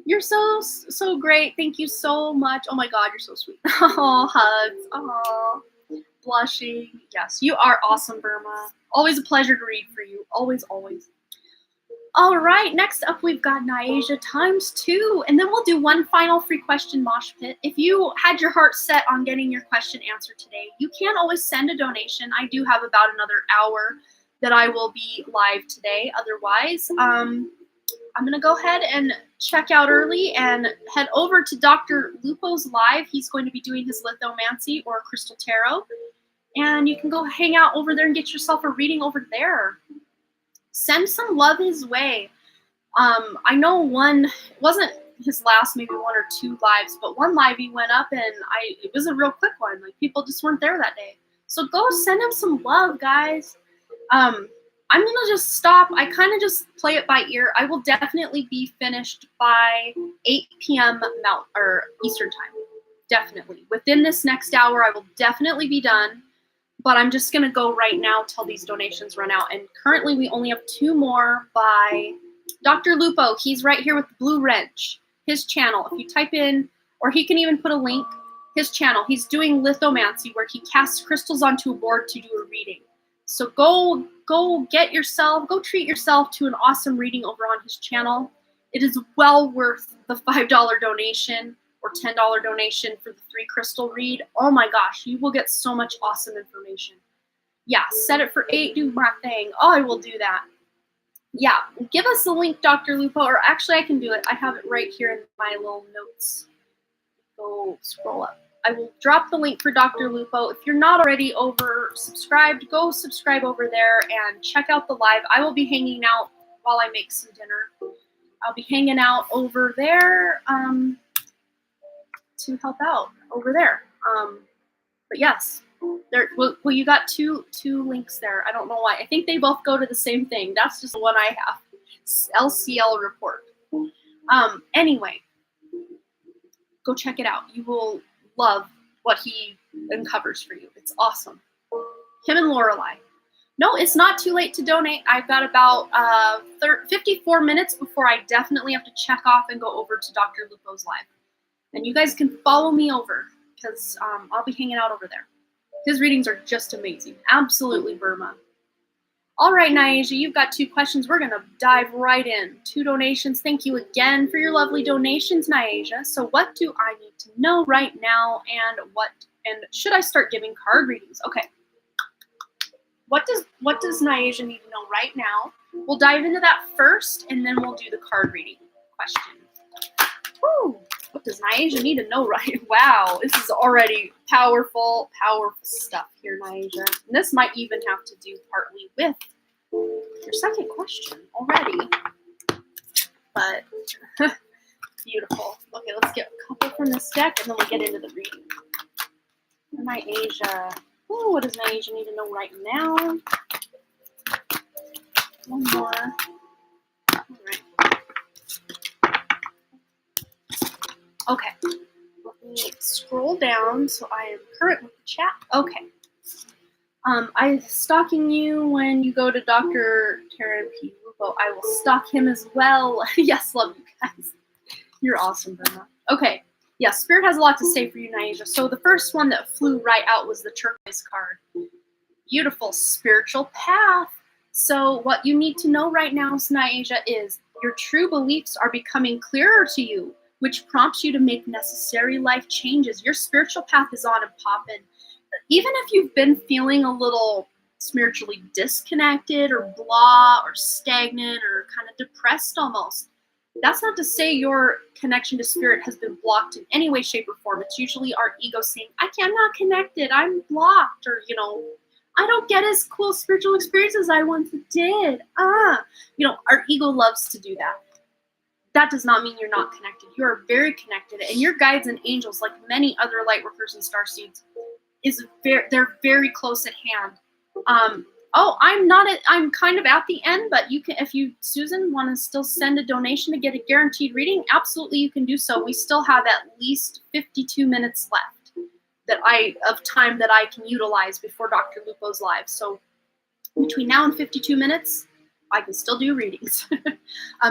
Speaker 1: You're so great. Thank you so much. Oh my God, you're so sweet. Oh, hugs. Oh, blushing. Yes, you are awesome, Burma. Always a pleasure to read for you. Always, always. All right, next up we've got Nyasia ×2, and then we'll do one final free question mosh pit. If you had your heart set on getting your question answered today, you can always send a donation. I do have about another hour that I will be live today. Otherwise, I'm going to go ahead and check out early and head over to Dr. Lupo's live. He's going to be doing his lithomancy or crystal tarot, and you can go hang out over there and get yourself a reading over there. Send some love his way. I know one wasn't his last maybe 1 or 2 lives, but one live he went up and it was a real quick one. Like people just weren't there that day. So go send him some love, guys. I'm gonna just stop. I kind of just play it by ear. I will definitely be finished by 8 p.m. Eastern time. Definitely. Within this next hour, I will definitely be done. But I'm just gonna go right now till these donations run out. And currently we only have 2 more by Dr. Lupo. He's right here with the Blue Wrench. His channel. If you type in, or he can even put a link, his channel. He's doing lithomancy where he casts crystals onto a board to do a reading. So go treat yourself to an awesome reading over on his channel. It is well worth the $5 donation or $10 donation for the 3 crystal read. Oh my gosh, you will get so much awesome information. Yeah, set it for 8, do my thing. Oh, I will do that. Yeah, give us the link, Dr. Lupo, or actually I can do it. I have it right here in my little notes. Go scroll up. I will drop the link for Dr. Lupo. If you're not already subscribed, go subscribe over there and check out the live. I will be hanging out while I make some dinner. I'll be hanging out over there to help out over there. But yes, well, you got two links there. I don't know why. I think they both go to the same thing. That's just the one I have. LCL report. Anyway, go check it out. You will love what he uncovers for you. It's awesome. Him and Lorelei. No, it's not too late to donate. I've got about 54 minutes before I definitely have to check off and go over to Dr. Lupo's live. And you guys can follow me over because I'll be hanging out over there. His readings are just amazing. Absolutely, Burma. All right, Nyasia, you've got 2 questions. We're going to dive right in. 2 donations. Thank you again for your lovely donations, Nyasia. So what do I need to know right now, and should I start giving card readings? Okay. What does Nyasia need to know right now? We'll dive into that first, and then we'll do the card reading question. Woo! What does Nyasia need to know right? Wow, this is already powerful stuff here, Nyasia. And this might even have to do partly with your second question already. But beautiful. Okay, let's get a couple from this deck, and then we'll get into the reading. Nyasia. Oh, what does Nyasia need to know right now? One more. All right. Okay, let me scroll down so I am current with the chat. Okay. I'm stalking you when you go to Dr. Taryn P. Lupo. I will stalk him as well. Yes, love you guys. You're awesome, Burma. Okay, yeah, Spirit has a lot to say for you, Nyasia. So the first one that flew right out was the turquoise card. Beautiful spiritual path. So what you need to know right now, Nyasia, is your true beliefs are becoming clearer to you, which prompts you to make necessary life changes. Your spiritual path is on and popping. Even if you've been feeling a little spiritually disconnected or blah or stagnant or kind of depressed almost, that's not to say your connection to spirit has been blocked in any way, shape, or form. It's usually our ego saying, I'm not connected, I'm blocked, or, I don't get as cool spiritual experiences as I once did. Our ego loves to do that. That does not mean you're not connected. You are very connected, and your guides and angels, like many other light workers and starseeds, they're very close at hand. I'm kind of at the end, but you can, if you, Susan, want to still send a donation to get a guaranteed reading, absolutely you can do so. We still have at least 52 minutes left of time that I can utilize before Dr. Lupo's live. So between now and 52 minutes, I can still do readings.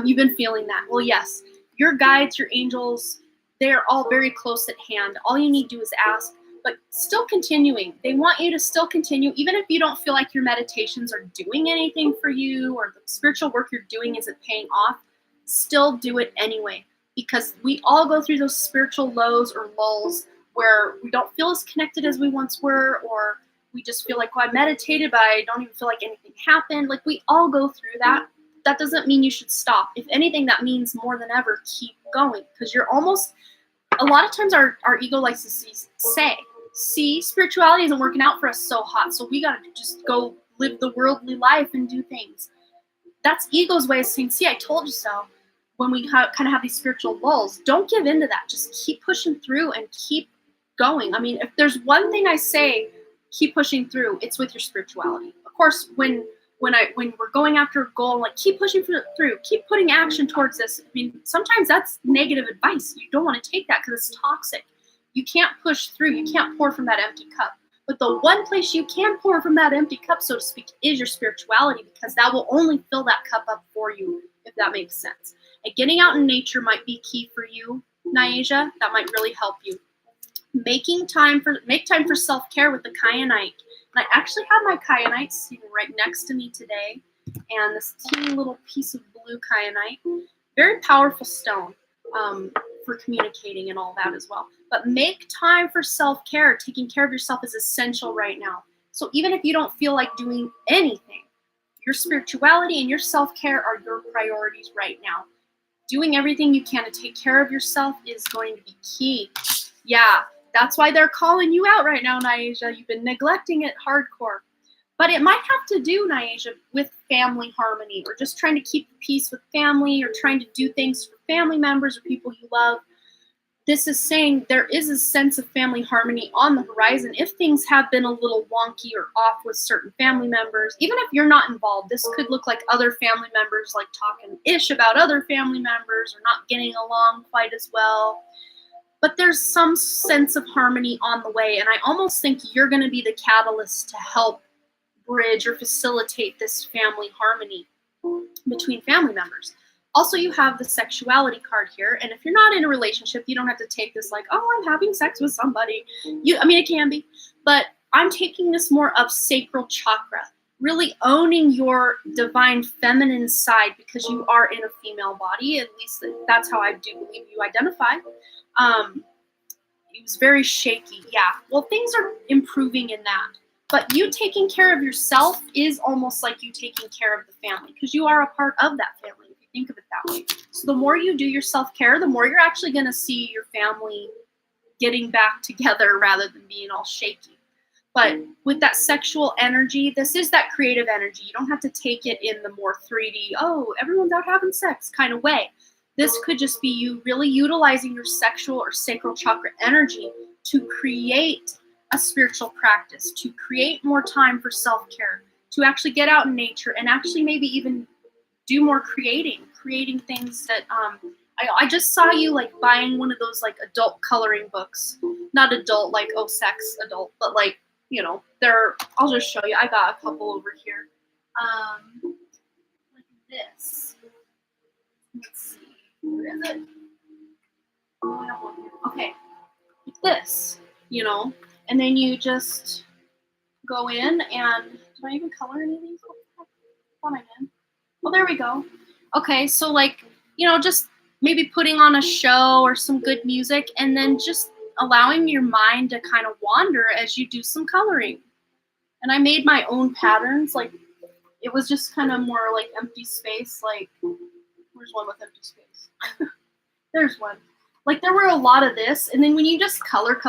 Speaker 1: You've been feeling that. Well, yes, your guides, your angels, they're all very close at hand. All you need to do is ask, but still continuing. They want you to still continue, even if you don't feel like your meditations are doing anything for you or the spiritual work you're doing isn't paying off, still do it anyway. Because we all go through those spiritual lows or lulls where we don't feel as connected as we once were, or we just feel like, well, I meditated, but I don't even feel like anything happened. Like, we all go through that. That doesn't mean you should stop. If anything, that means more than ever, keep going. Because you're almost, a lot of times our ego likes to see, spirituality isn't working out for us so hot, so we got to just go live the worldly life and do things. That's ego's way of saying, see, I told you so. when we kind of have these spiritual lulls, don't give into that. Just keep pushing through and keep going. I mean, if there's one thing I say, keep pushing through, it's with your spirituality. Of course, when we're going after a goal, like keep pushing through, keep putting action towards this. I mean, sometimes that's negative advice. You don't want to take that because it's toxic. You can't push through. You can't pour from that empty cup. But the one place you can pour from that empty cup, so to speak, is your spirituality, because that will only fill that cup up for you, if that makes sense. And getting out in nature might be key for you, Nyasia. That might really help you. Make time for self-care with the kyanite. And I actually have my kyanite sitting right next to me today, and this teeny little piece of blue kyanite, very powerful stone for communicating and all that as well. But make time for self-care. Taking care of yourself is essential right now. So even if you don't feel like doing anything, your spirituality and your self-care are your priorities right now. Doing everything you can to take care of yourself is going to be key. Yeah, that's why they're calling you out right now, Nyasia. You've been neglecting it hardcore. But it might have to do, Nyasia, with family harmony, or just trying to keep the peace with family, or trying to do things for family members or people you love. This is saying there is a sense of family harmony on the horizon. If things have been a little wonky or off with certain family members, even if you're not involved, this could look like other family members like talking ish about other family members or not getting along quite as well. But there's some sense of harmony on the way, and I almost think you're going to be the catalyst to help bridge or facilitate this family harmony between family members. Also, you have the sexuality card here, and if you're not in a relationship, you don't have to take this like, oh, I'm having sex with somebody. I mean, it can be, but I'm taking this more of sacral chakra, really owning your divine feminine side, because you are in a female body. At least that's how I do believe you identify. It was very shaky. Yeah, well, things are improving in that. But you taking care of yourself is almost like you taking care of the family, because you are a part of that family, if you think of it that way. So the more you do your self-care, the more you're actually going to see your family getting back together rather than being all shaky. But with that sexual energy, this is that creative energy. You don't have to take it in the more 3D, oh, everyone's out having sex kind of way. This could just be you really utilizing your sexual or sacral chakra energy to create a spiritual practice, to create more time for self-care, to actually get out in nature and actually maybe even do more creating things that I just saw you like buying one of those like adult coloring books. Not adult like sex adult, but like, you know, I'll just show you. I got a couple over here. Like this. Let's see. Where is it? Oh, I don't want it. Okay. Like this, you know. And then you just go in and, did I even color any of these? I thought I did. Well, there we go. Okay, so like, you know, just maybe putting on a show or some good music, and then just allowing your mind to kind of wander as you do some coloring. And I made my own patterns. Like, it was just kind of more like empty space. Like, where's one with empty space? There's one. Like, there were a lot of this, and then when you just color,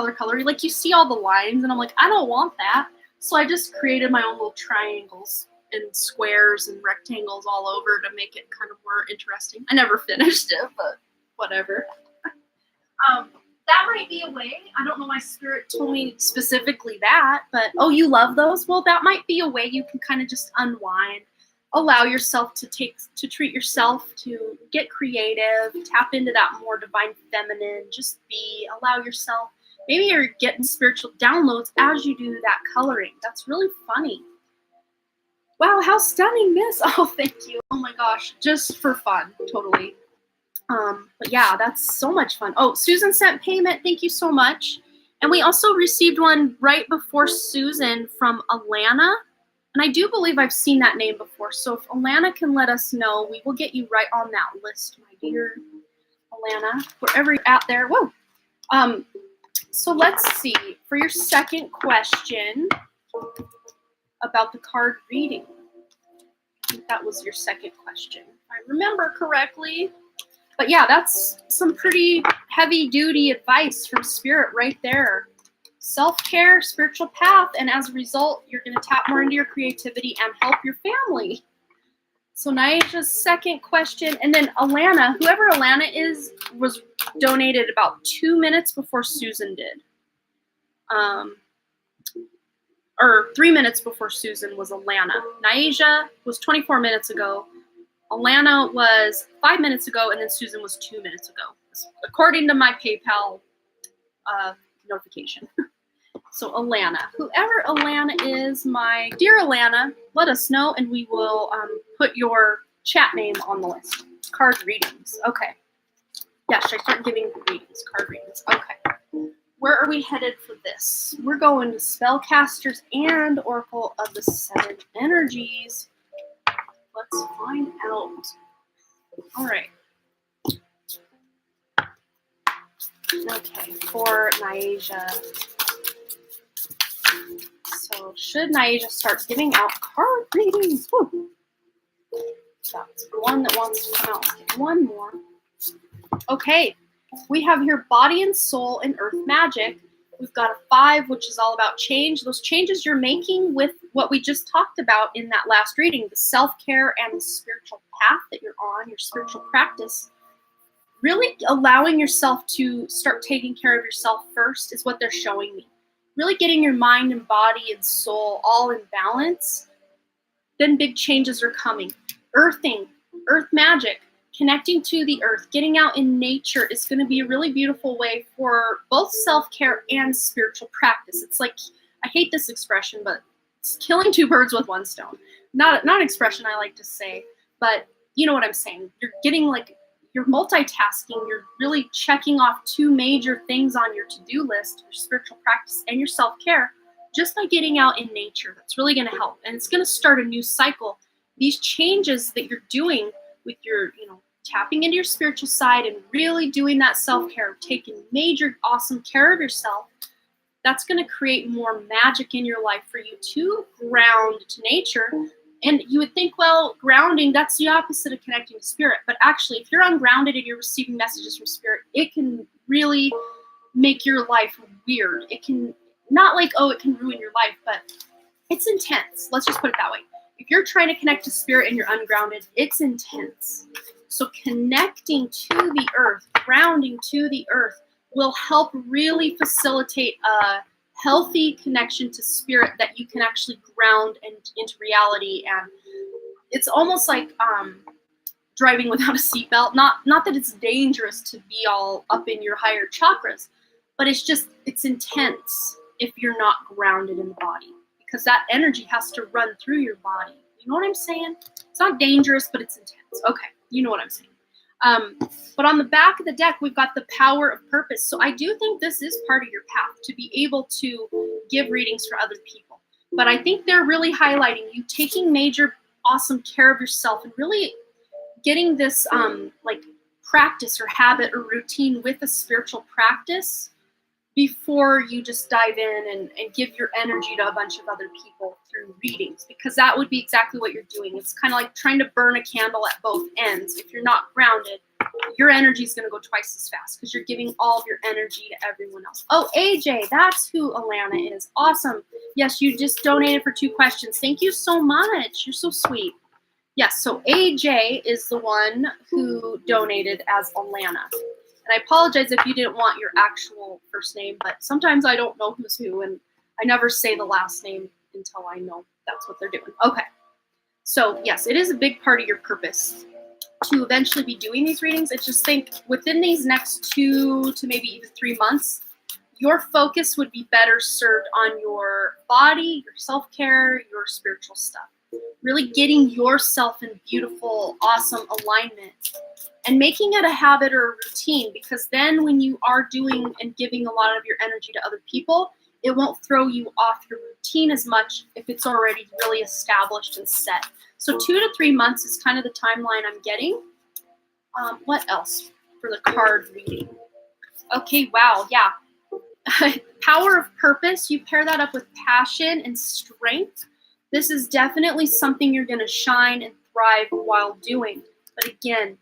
Speaker 1: like, you see all the lines, and I'm like, I don't want that. So I just created my own little triangles and squares and rectangles all over to make it kind of more interesting. I never finished it, but whatever. That might be a way. I don't know, my spirit told me specifically that, but, oh, you love those? Well, that might be a way you can kind of just unwind. Allow yourself to treat yourself, to get creative, tap into that more divine feminine, just allow yourself. Maybe you're getting spiritual downloads as you do that coloring. That's really funny. Wow, how stunning, Miss. Oh, thank you. Oh my gosh, just for fun, totally. But yeah, that's so much fun. Oh, Susan sent payment. Thank you so much. And we also received one right before Susan from Alana. And I do believe I've seen that name before. So if Alana can let us know, we will get you right on that list, my dear Alana, wherever you're at there. Whoa. So let's see. For your second question about the card reading. I think that was your second question, if I remember correctly. But yeah, that's some pretty heavy-duty advice from Spirit right there. Self-care, spiritual path, and as a result, you're going to tap more into your creativity and help your family. So Nyaja's second question, and then Alana, whoever Alana is, was donated about 2 minutes before Susan did. Or 3 minutes before Susan was Alana. Nyaja was 24 minutes ago. Alana was 5 minutes ago, and then Susan was 2 minutes ago, according to my PayPal notification. So Alana, whoever Alana is, my dear Alana, let us know, and we will put your chat name on the list. Card readings. Okay. Yeah, should I start giving readings? Card readings. Okay. Where are we headed for this? We're going to Spellcasters and Oracle of the Seven Energies. Let's find out. All right. Okay, for Nyaja. So should Nyaja start giving out card readings? Woo. That's one that wants to come out. Get one more. Okay, we have here Body and Soul and Earth Magic. We've got a 5, which is all about change. Those changes you're making with what we just talked about in that last reading, the self-care and the spiritual path that you're on, your spiritual practice. Really allowing yourself to start taking care of yourself first is what they're showing me. Really getting your mind and body and soul all in balance. Then big changes are coming. Earthing, earth magic, connecting to the earth, getting out in nature is going to be a really beautiful way for both self-care and spiritual practice. It's like, I hate this expression, but it's killing two birds with one stone. Not an expression I like to say, but you know what I'm saying. You're getting like, you're multitasking. You're really checking off 2 major things on your to-do list, your spiritual practice and your self-care, just by getting out in nature. That's really going to help. And it's going to start a new cycle. These changes that you're doing with your, tapping into your spiritual side and really doing that self-care, taking major, awesome care of yourself, that's going to create more magic in your life for you to ground to nature. And you would think, well, grounding, that's the opposite of connecting to spirit. But actually, if you're ungrounded and you're receiving messages from spirit, it can really make your life weird. It can, not like, oh, it can ruin your life, but it's intense. Let's just put it that way. If you're trying to connect to spirit and you're ungrounded, it's intense. So connecting to the earth, grounding to the earth, will help really facilitate a healthy connection to spirit that you can actually ground into reality. And it's almost like driving without a seatbelt. Not that it's dangerous to be all up in your higher chakras, but it's intense if you're not grounded in the body, because that energy has to run through your body. You know what I'm saying? It's not dangerous, but it's intense. Okay, you know what I'm saying. But on the back of the deck, we've got the power of purpose. So I do think this is part of your path, to be able to give readings for other people. But I think they're really highlighting you taking major, awesome care of yourself and really getting this like practice or habit or routine with a spiritual practice before you just dive in and give your energy to a bunch of other people through readings, because that would be exactly what you're doing. It's kind of like trying to burn a candle at both ends. If you're not grounded, your energy is going to go twice as fast because you're giving all of your energy to everyone else. Oh, AJ, that's who Alana is. Awesome. Yes, you just donated for 2 questions. Thank you so much. You're so sweet. Yes, so AJ is the one who donated as Alana. And I apologize if you didn't want your actual first name, but sometimes I don't know who's who, and I never say the last name until I know that's what they're doing. Okay. So, yes, it is a big part of your purpose to eventually be doing these readings. I just think within these next 2 to maybe even 3 months, your focus would be better served on your body, your self-care, your spiritual stuff. Really getting yourself in beautiful, awesome alignment and making it a habit or a routine, because then when you are doing and giving a lot of your energy to other people, it won't throw you off your routine as much if it's already really established and set. So 2 to 3 months is kind of the timeline I'm getting. What else for the card reading? Okay, wow, yeah. Power of purpose, you pair that up with passion and strength. This is definitely something you're going to shine and thrive while doing. But again,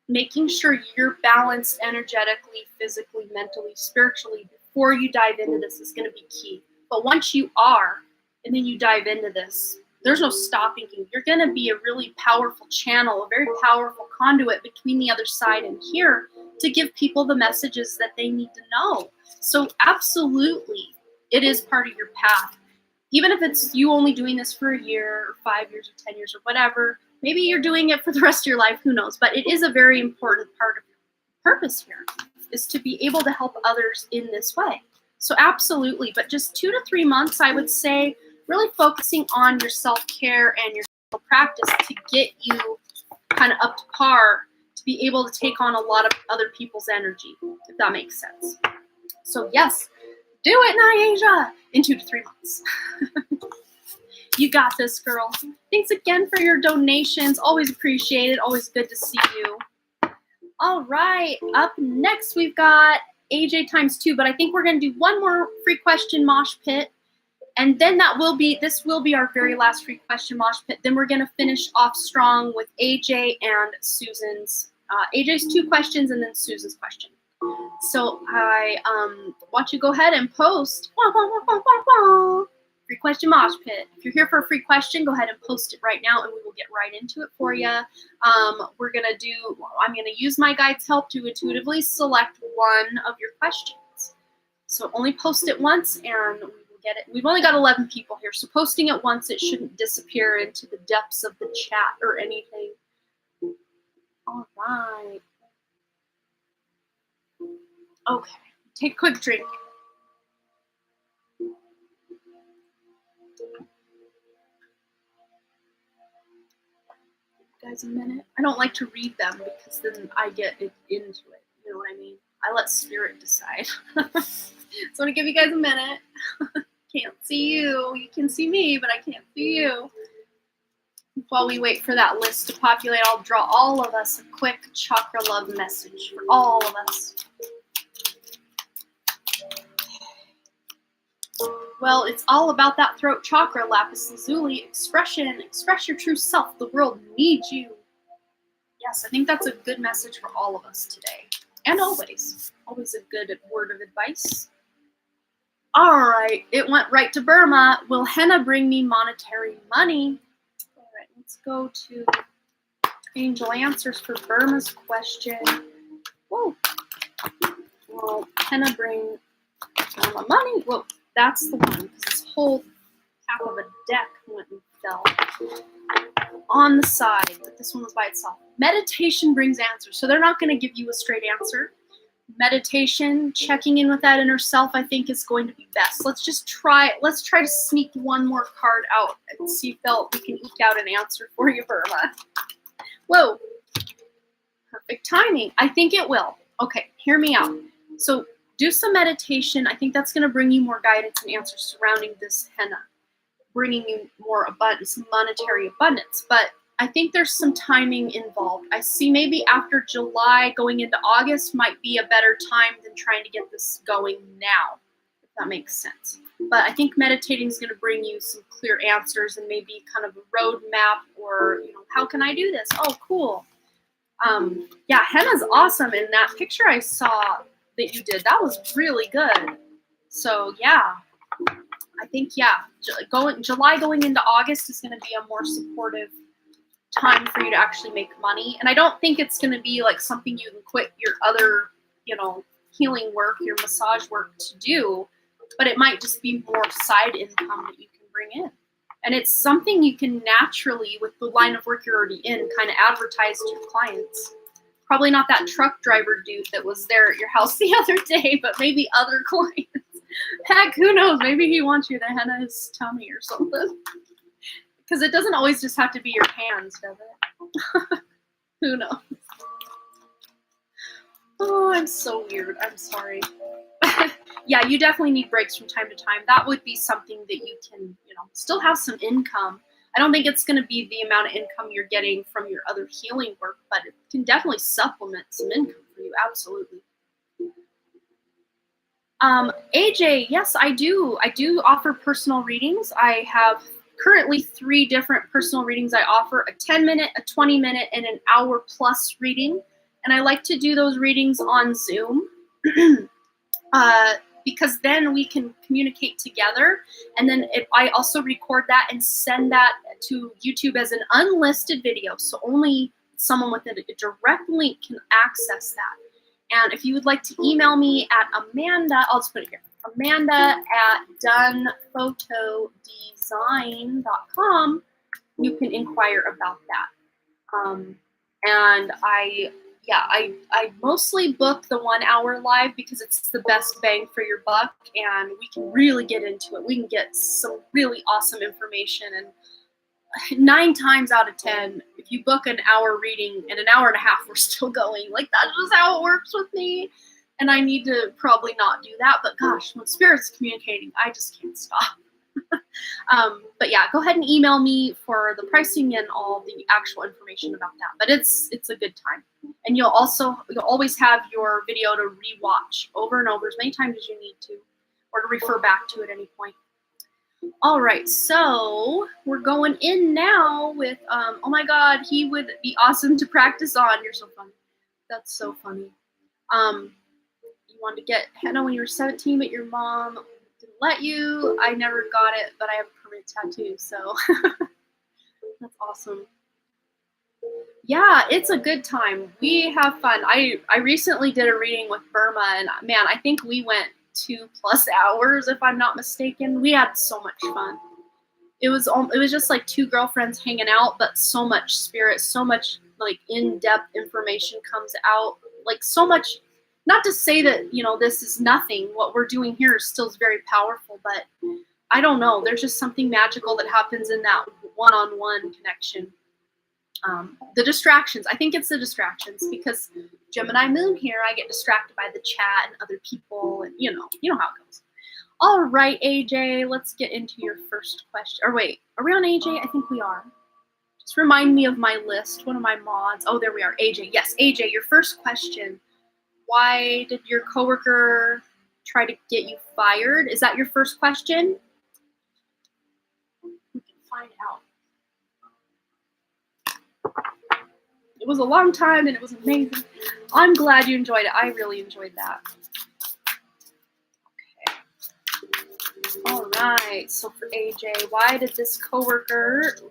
Speaker 1: making sure you're balanced energetically, physically, mentally, spiritually before you dive into this is going to be key. But once you are, and then you dive into this, There's no stopping you. You're going to be a really powerful channel, a very powerful conduit between the other side and here to give people the messages that they need to know. So absolutely, it is part of your path. Even if it's you only doing this for a year or 5 years or 10 years or whatever, maybe you're doing it for the rest of your life, who knows? But it is a very important part of your purpose here, is to be able to help others in this way. So absolutely, but just 2 to 3 months, I would say, really focusing on your self-care and your practice to get you kind of up to par to be able to take on a lot of other people's energy, if that makes sense. So yes, do it, Nyasia, in 2 to 3 months. You got this, girl. Thanks again for your donations. Always appreciate it. Always good to see you. All right, up next we've got AJ times 2, but I think we're going to do one more free question mosh pit, and then this will be our very last free question mosh pit. Then we're going to finish off strong with AJ and Susan's, AJ's 2 questions and then Susan's question. So I want you to go ahead and post free question mosh pit. If you're here for a free question, go ahead and post it right now and we will get right into it for you. I'm going to use my guide's help to intuitively select one of your questions. So only post it once and we will get it. We've only got 11 people here, so posting it once, it shouldn't disappear into the depths of the chat or anything. All right. Okay, take a quick drink. Guys, a minute. I don't like to read them because then I get into it. You know what I mean? I let spirit decide. So I'm gonna give you guys a minute. Can't see you. You can see me, but I can't see you. While we wait for that list to populate, I'll draw all of us a quick chakra love message for all of us. Well, it's all about that throat chakra, lapis lazuli, expression. Express your true self. The world needs you. Yes, I think that's a good message for all of us today. And always. Always a good word of advice. All right, it went right to Burma. Will henna bring me monetary money? All right, let's go to Angel Answers for Burma's question. Whoa. Will henna bring Burma money? Whoa. That's the one, because this whole half of a deck went and fell on the side, but this one was by itself. Meditation brings answers. So they're not going to give you a straight answer. Meditation, checking in with that inner self, I think is going to be best. Let's try to sneak one more card out and see if we can eke out an answer for you, Burma. Whoa. Perfect timing. I think it will. Okay, hear me out. So do some meditation. I think that's going to bring you more guidance and answers surrounding this henna, bringing you more abundance, monetary abundance. But I think there's some timing involved. I see maybe after July going into August might be a better time than trying to get this going now, if that makes sense. But I think meditating is going to bring you some clear answers and maybe kind of a roadmap or, how can I do this? Oh, cool. Yeah, henna's awesome. And that picture I saw that you did, that was really good. So yeah, I think July going into August is going to be a more supportive time for you to actually make money. And I don't think it's going to be like something you can quit your other, healing work, your massage work to do, but it might just be more side income that you can bring in. And it's something you can naturally, with the line of work you're already in, kind of advertise to your clients. Probably not that truck driver dude that was there at your house the other day, but maybe other clients. Heck, who knows? Maybe he wants you to henna his tummy or something. Because it doesn't always just have to be your hands, does it? Who knows? Oh, I'm so weird. I'm sorry. Yeah, you definitely need breaks from time to time. That would be something that you can, still have some income. I don't think it's going to be the amount of income you're getting from your other healing work, but it can definitely supplement some income for you. Absolutely. AJ, yes, I do. I do offer personal readings. I have currently 3 different personal readings I offer: a 10-minute, a 20-minute, and an hour-plus reading. And I like to do those readings on Zoom. because then we can communicate together. And then I also record that and send that to YouTube as an unlisted video. So only someone with a direct link can access that. And if you would like to email me at Amanda, I'll just put it here, Amanda@donePhotodesign.com, you can inquire about that. And I mostly book the 1 hour live because it's the best bang for your buck, and we can really get into it. We can get some really awesome information, and 9 times out of 10, if you book an hour reading in an hour and a half, we're still going. Like, that's just how it works with me. And I need to probably not do that, but gosh, when Spirit's communicating, I just can't stop. But yeah, go ahead and email me for the pricing and all the actual information about that. But it's a good time. And you'll always have your video to rewatch over and over as many times as you need to, or to refer back to at any point. All right, so we're going in now with, oh my God, he would be awesome to practice on. You're so funny. That's so funny. You wanted to get henna when you were 17, but your mom didn't let you. I never got it, but I have a permanent tattoo, so that's awesome. Yeah, it's a good time. We have fun. I recently did a reading with Burma, and man, I think we went 2+ hours, if I'm not mistaken. We had so much fun. It was just like 2 girlfriends hanging out, but so much spirit, so much like in-depth information comes out. Like so much, not to say that, this is nothing. What we're doing here is still very powerful, but I don't know. There's just something magical that happens in that one-on-one connection. The distractions. I think it's the distractions because Gemini moon here, I get distracted by the chat and other people, and you know how it goes. All right, AJ, let's get into your first question. Or wait, are we on AJ? I think we are. Just remind me of my list. One of my mods. Oh, there we are. AJ. Yes, AJ, your first question. Why did your coworker try to get you fired? Is that your first question? We can find out. It was a long time and it was amazing. I'm glad you enjoyed it. I really enjoyed that. Okay. All right. So for AJ, why did your coworkers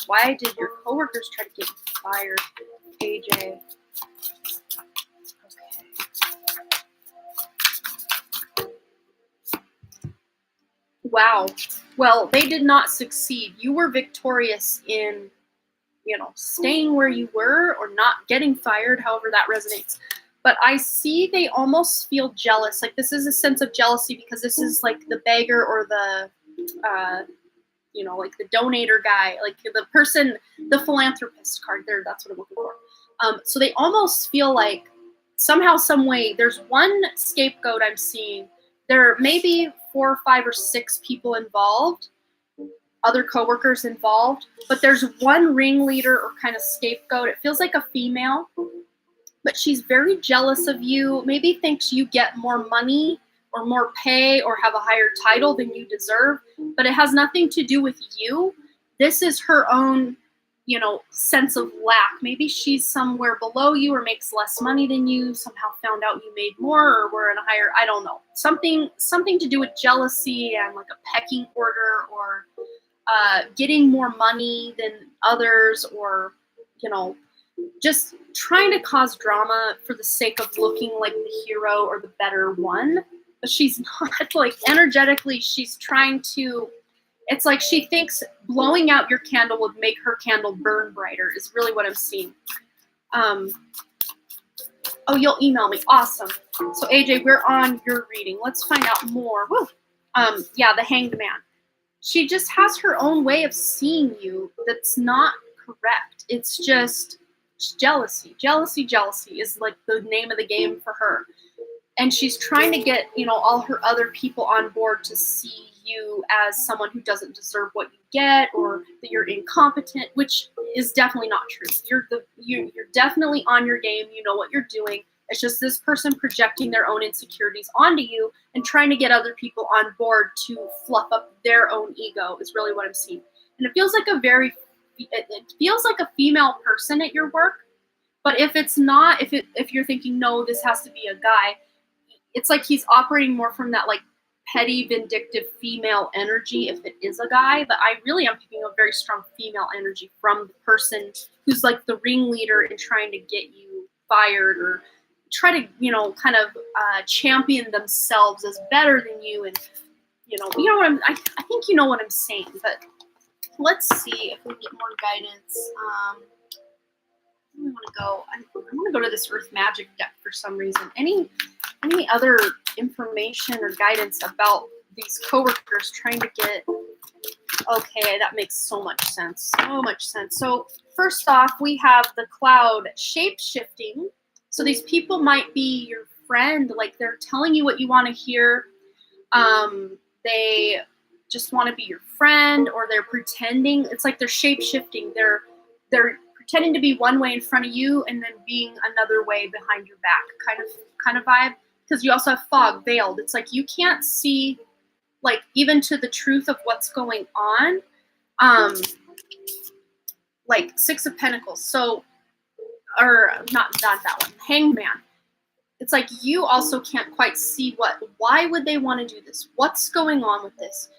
Speaker 1: try to get you fired, AJ? Wow. Well, they did not succeed. You were victorious in, staying where you were or not getting fired, however that resonates. But I see they almost feel jealous. Like this is a sense of jealousy because this is like the beggar or the, like the donator guy, like the person, the philanthropist card there. That's what I'm looking for. So they almost feel like somehow, some way, there's one scapegoat I'm seeing. There may be 4 or 5 or 6 people involved, other coworkers involved, but there's one ringleader or kind of scapegoat. It feels like a female, but she's very jealous of you, maybe thinks you get more money or more pay or have a higher title than you deserve, but it has nothing to do with you. This is her own, sense of lack. Maybe she's somewhere below you or makes less money than you, somehow found out you made more or were in a higher, I don't know. Something to do with jealousy and like a pecking order or getting more money than others, or, just trying to cause drama for the sake of looking like the hero or the better one. But she's not, like, energetically, she's trying to, it's like she thinks blowing out your candle would make her candle burn brighter is really what I'm seeing. Oh, you'll email me. Awesome. So AJ, we're on your reading. Let's find out more. Woo. Yeah, the Hanged Man. She just has her own way of seeing you that's not correct. It's just jealousy. Jealousy is like the name of the game for her. And she's trying to get, all her other people on board to see you as someone who doesn't deserve what you get, or that you're incompetent, which is definitely not true. You're definitely on your game. You know what you're doing. It's just this person projecting their own insecurities onto you and trying to get other people on board to fluff up their own ego is really what I'm seeing. And it feels like it feels like a female person at your work. But if it's not, if you're thinking, no, this has to be a guy, it's like he's operating more from that like petty, vindictive female energy if it is a guy, but I really am picking up very strong female energy from the person who's like the ringleader in trying to get you fired or try to, kind of champion themselves as better than you. And, I think you know what I'm saying, but let's see if we get more guidance. I want to go. I want to go to this Earth Magic deck for some reason. Any other information or guidance about these coworkers trying to get? Okay, that makes so much sense. So much sense. So first off, we have the cloud shape shifting. So these people might be your friend. Like they're telling you what you want to hear. They just want to be your friend, or they're pretending. It's like they're shape shifting. They're pretending to be one way in front of you and then being another way behind your back, kind of vibe. Because you also have fog, veiled. It's like you can't see, like, even to the truth of what's going on. Like Six of Pentacles. So, or not that one. Hangman. It's like you also can't quite see why would they want to do this? What's going on with this?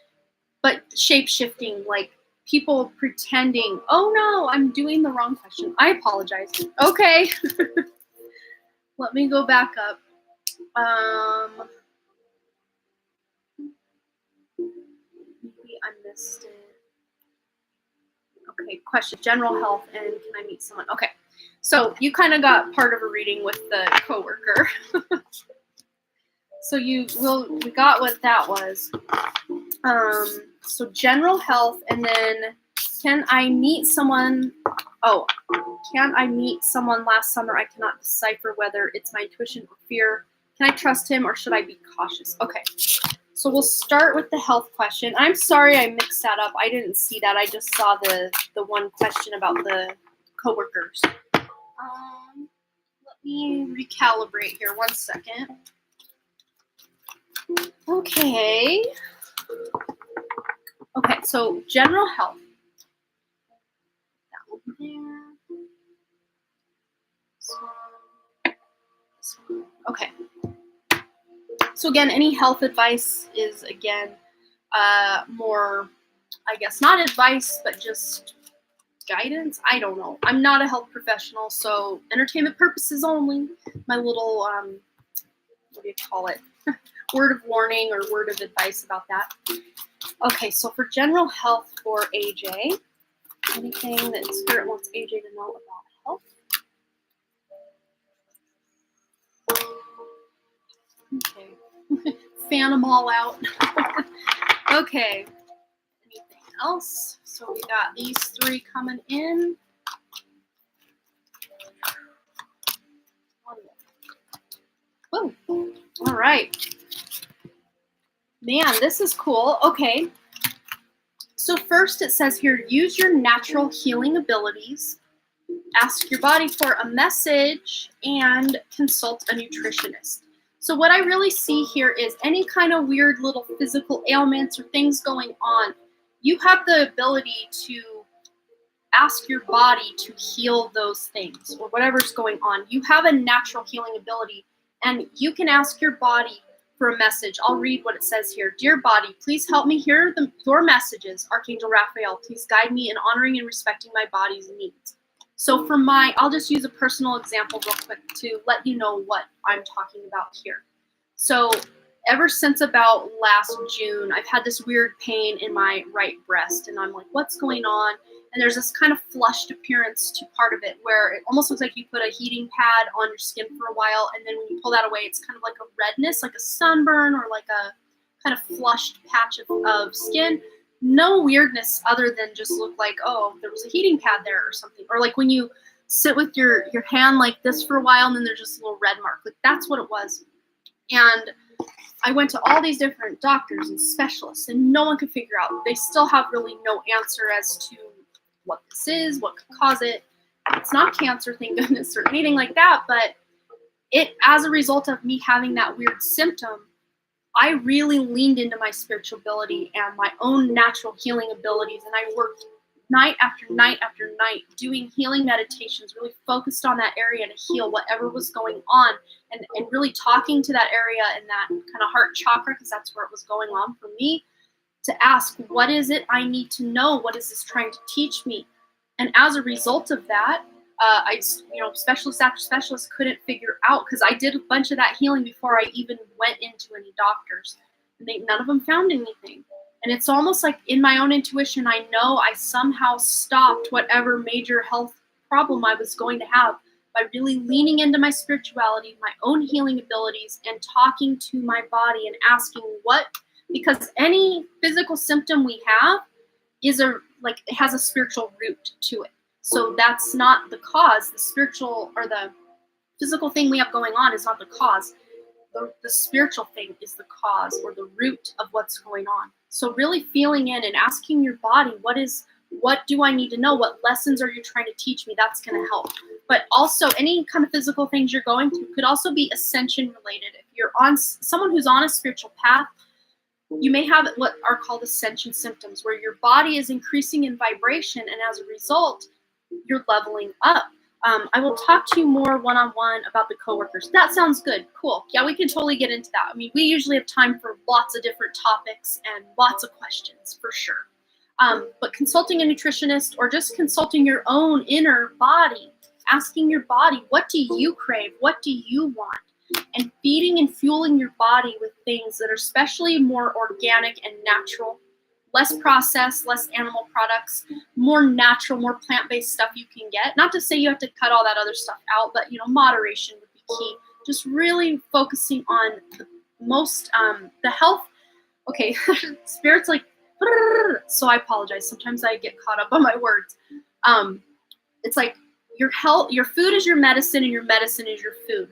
Speaker 1: But shape-shifting, like people pretending, oh no, I'm doing the wrong question. I apologize. Okay. Let me go back up. Maybe I missed it. Okay, question, general health, and can I meet someone? Okay, so you kind of got part of a reading with the coworker. So we got what that was. So general health, and then can I meet someone? Oh, can I meet someone last summer? I cannot decipher whether it's my intuition or fear. Can I trust him or should I be cautious? Okay, so we'll start with the health question. I'm sorry I mixed that up. I didn't see that. I just saw the one question about the coworkers. Let me recalibrate here. 1 second. Okay. Okay, so general health. That one there. Okay. So again, any health advice is again more, I guess, not advice, but just guidance. I don't know. I'm not a health professional, so entertainment purposes only. My little what do you call it? Word of warning or word of advice about that. Okay, so for general health for AJ, anything that Spirit wants AJ to know about health? Okay. Fan them all out. Okay. Anything else? So we got these three coming in. Oh, all right. Man, this is cool. Okay. So first it says here, use your natural healing abilities, ask your body for a message, and consult a nutritionist. So what I really see here is any kind of weird little physical ailments or things going on, you have the ability to ask your body to heal those things or whatever's going on. You have a natural healing ability, and you can ask your body for a message. I'll read what it says here. Dear body, please help me hear your messages. Archangel Raphael, please guide me in honoring and respecting my body's needs. So for I'll just use a personal example real quick to let you know what I'm talking about here. So ever since about last June, I've had this weird pain in my right breast, and I'm like, what's going on? And there's this kind of flushed appearance to part of it where it almost looks like you put a heating pad on your skin for a while, and then when you pull that away, it's kind of like a redness, like a sunburn or like a kind of flushed patch of skin. No weirdness other than just look like, oh, there was a heating pad there or something. Or like when you sit with your hand like this for a while and then there's just a little red mark. Like that's what it was. And I went to all these different doctors and specialists and no one could figure out. They still have really no answer as to what this is, what could cause it. It's not cancer, thank goodness, or anything like that, but it, as a result of me having that weird symptom, I really leaned into my spiritual ability and my own natural healing abilities, and I worked night after night after night, doing healing meditations, really focused on that area to heal whatever was going on, and really talking to that area and that kind of heart chakra, because that's where it was going on for me, to ask, what is it I need to know? What is this trying to teach me? And as a result of that, specialist after specialist couldn't figure out, because I did a bunch of that healing before I even went into any doctors. And none of them found anything. And it's almost like in my own intuition, I know I somehow stopped whatever major health problem I was going to have by really leaning into my spirituality, my own healing abilities, and talking to my body and asking what, because any physical symptom we have it has a spiritual root to it. So that's not the cause. The spiritual or the physical thing we have going on is not the cause. The spiritual thing is the cause or the root of what's going on. So really feeling in and asking your body, what do I need to know? What lessons are you trying to teach me? That's going to help. But also any kind of physical things you're going through could also be ascension related. If you're on someone who's on a spiritual path, you may have what are called ascension symptoms, where your body is increasing in vibration, and as a result, you're leveling up. I will talk to you more one-on-one about the coworkers. That sounds good. Cool. Yeah, we can totally get into that. I mean, we usually have time for lots of different topics and lots of questions, for sure. But consulting a nutritionist or just consulting your own inner body, asking your body, what do you crave? What do you want? And feeding and fueling your body with things that are especially more organic and natural, less processed, less animal products, more natural, more plant-based stuff you can get. Not to say you have to cut all that other stuff out, but moderation would be key. Just really focusing on the most, the health. Okay, Spirit's like, so I apologize. Sometimes I get caught up on my words. It's like your food is your medicine, and your medicine is your food.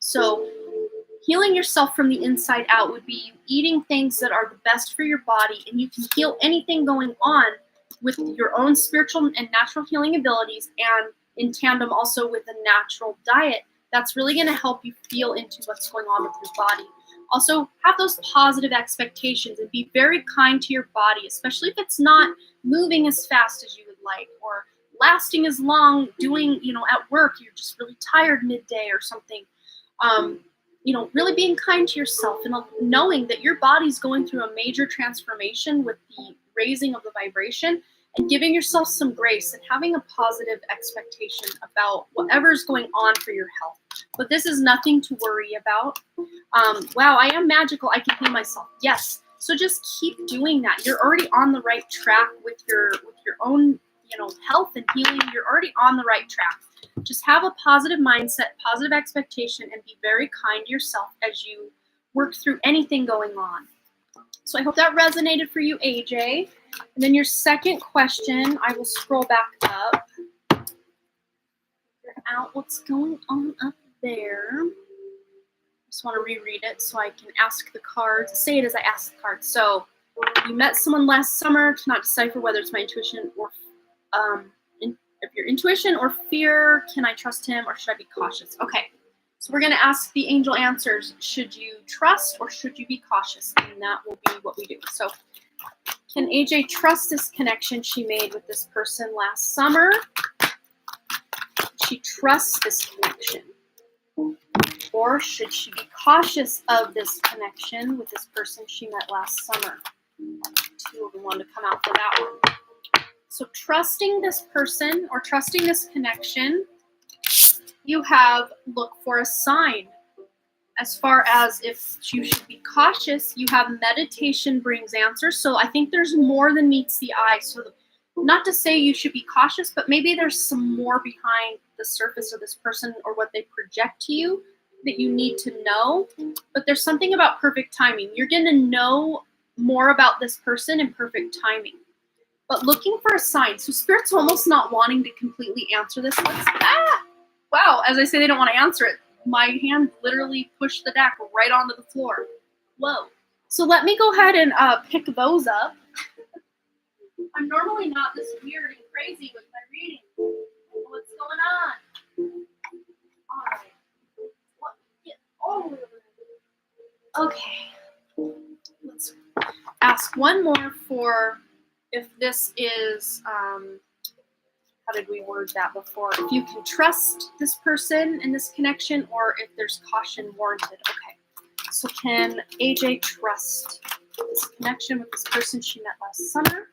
Speaker 1: So healing yourself from the inside out would be eating things that are the best for your body, and you can heal anything going on with your own spiritual and natural healing abilities, and in tandem also with a natural diet that's really going to help you feel into what's going on with your body. Also, have those positive expectations and be very kind to your body, especially if it's not moving as fast as you would like, or lasting as long doing, at work, you're just really tired midday or something. Really being kind to yourself and knowing that your body's going through a major transformation with the raising of the vibration, and giving yourself some grace and having a positive expectation about whatever's going on for your health. But this is nothing to worry about. Wow, I am magical. I can heal myself. Yes. So just keep doing that. You're already on the right track with your own, health and healing. You're already on the right track. Just have a positive mindset, positive expectation, and be very kind to yourself as you work through anything going on. So I hope that resonated for you, AJ. And then your second question, I will scroll back up. Figure out what's going on up there. Just want to reread it so I can ask the cards. Say it as I ask the cards. So you met someone last summer, cannot decipher whether it's my intuition or if your intuition or fear. Can I trust him or should I be cautious? Okay, so we're going to ask the angel answers. Should you trust or should you be cautious? And that will be what we do. So can AJ trust this connection she made with this person last summer? She trusts this connection. Or should she be cautious of this connection with this person she met last summer? Two of them wanted to come out for that one. So trusting this person or trusting this connection, you have look for a sign. As far as if you should be cautious, you have meditation brings answers. So I think there's more than meets the eye. So not to say you should be cautious, but maybe there's some more behind the surface of this person or what they project to you that you need to know. But there's something about perfect timing. You're going to know more about this person in perfect timing. But looking for a sign. So Spirit's almost not wanting to completely answer this. Wow, as I say, they don't want to answer it. My hand literally pushed the deck right onto the floor. Whoa. So let me go ahead and pick those up. I'm normally not this weird and crazy with my reading. What's going on? All right. Get all the way over there. Okay. Let's ask one more for if this is, how did we word that before? If you can trust this person in this connection, or if there's caution warranted. Okay, so can AJ trust this connection with this person she met last summer?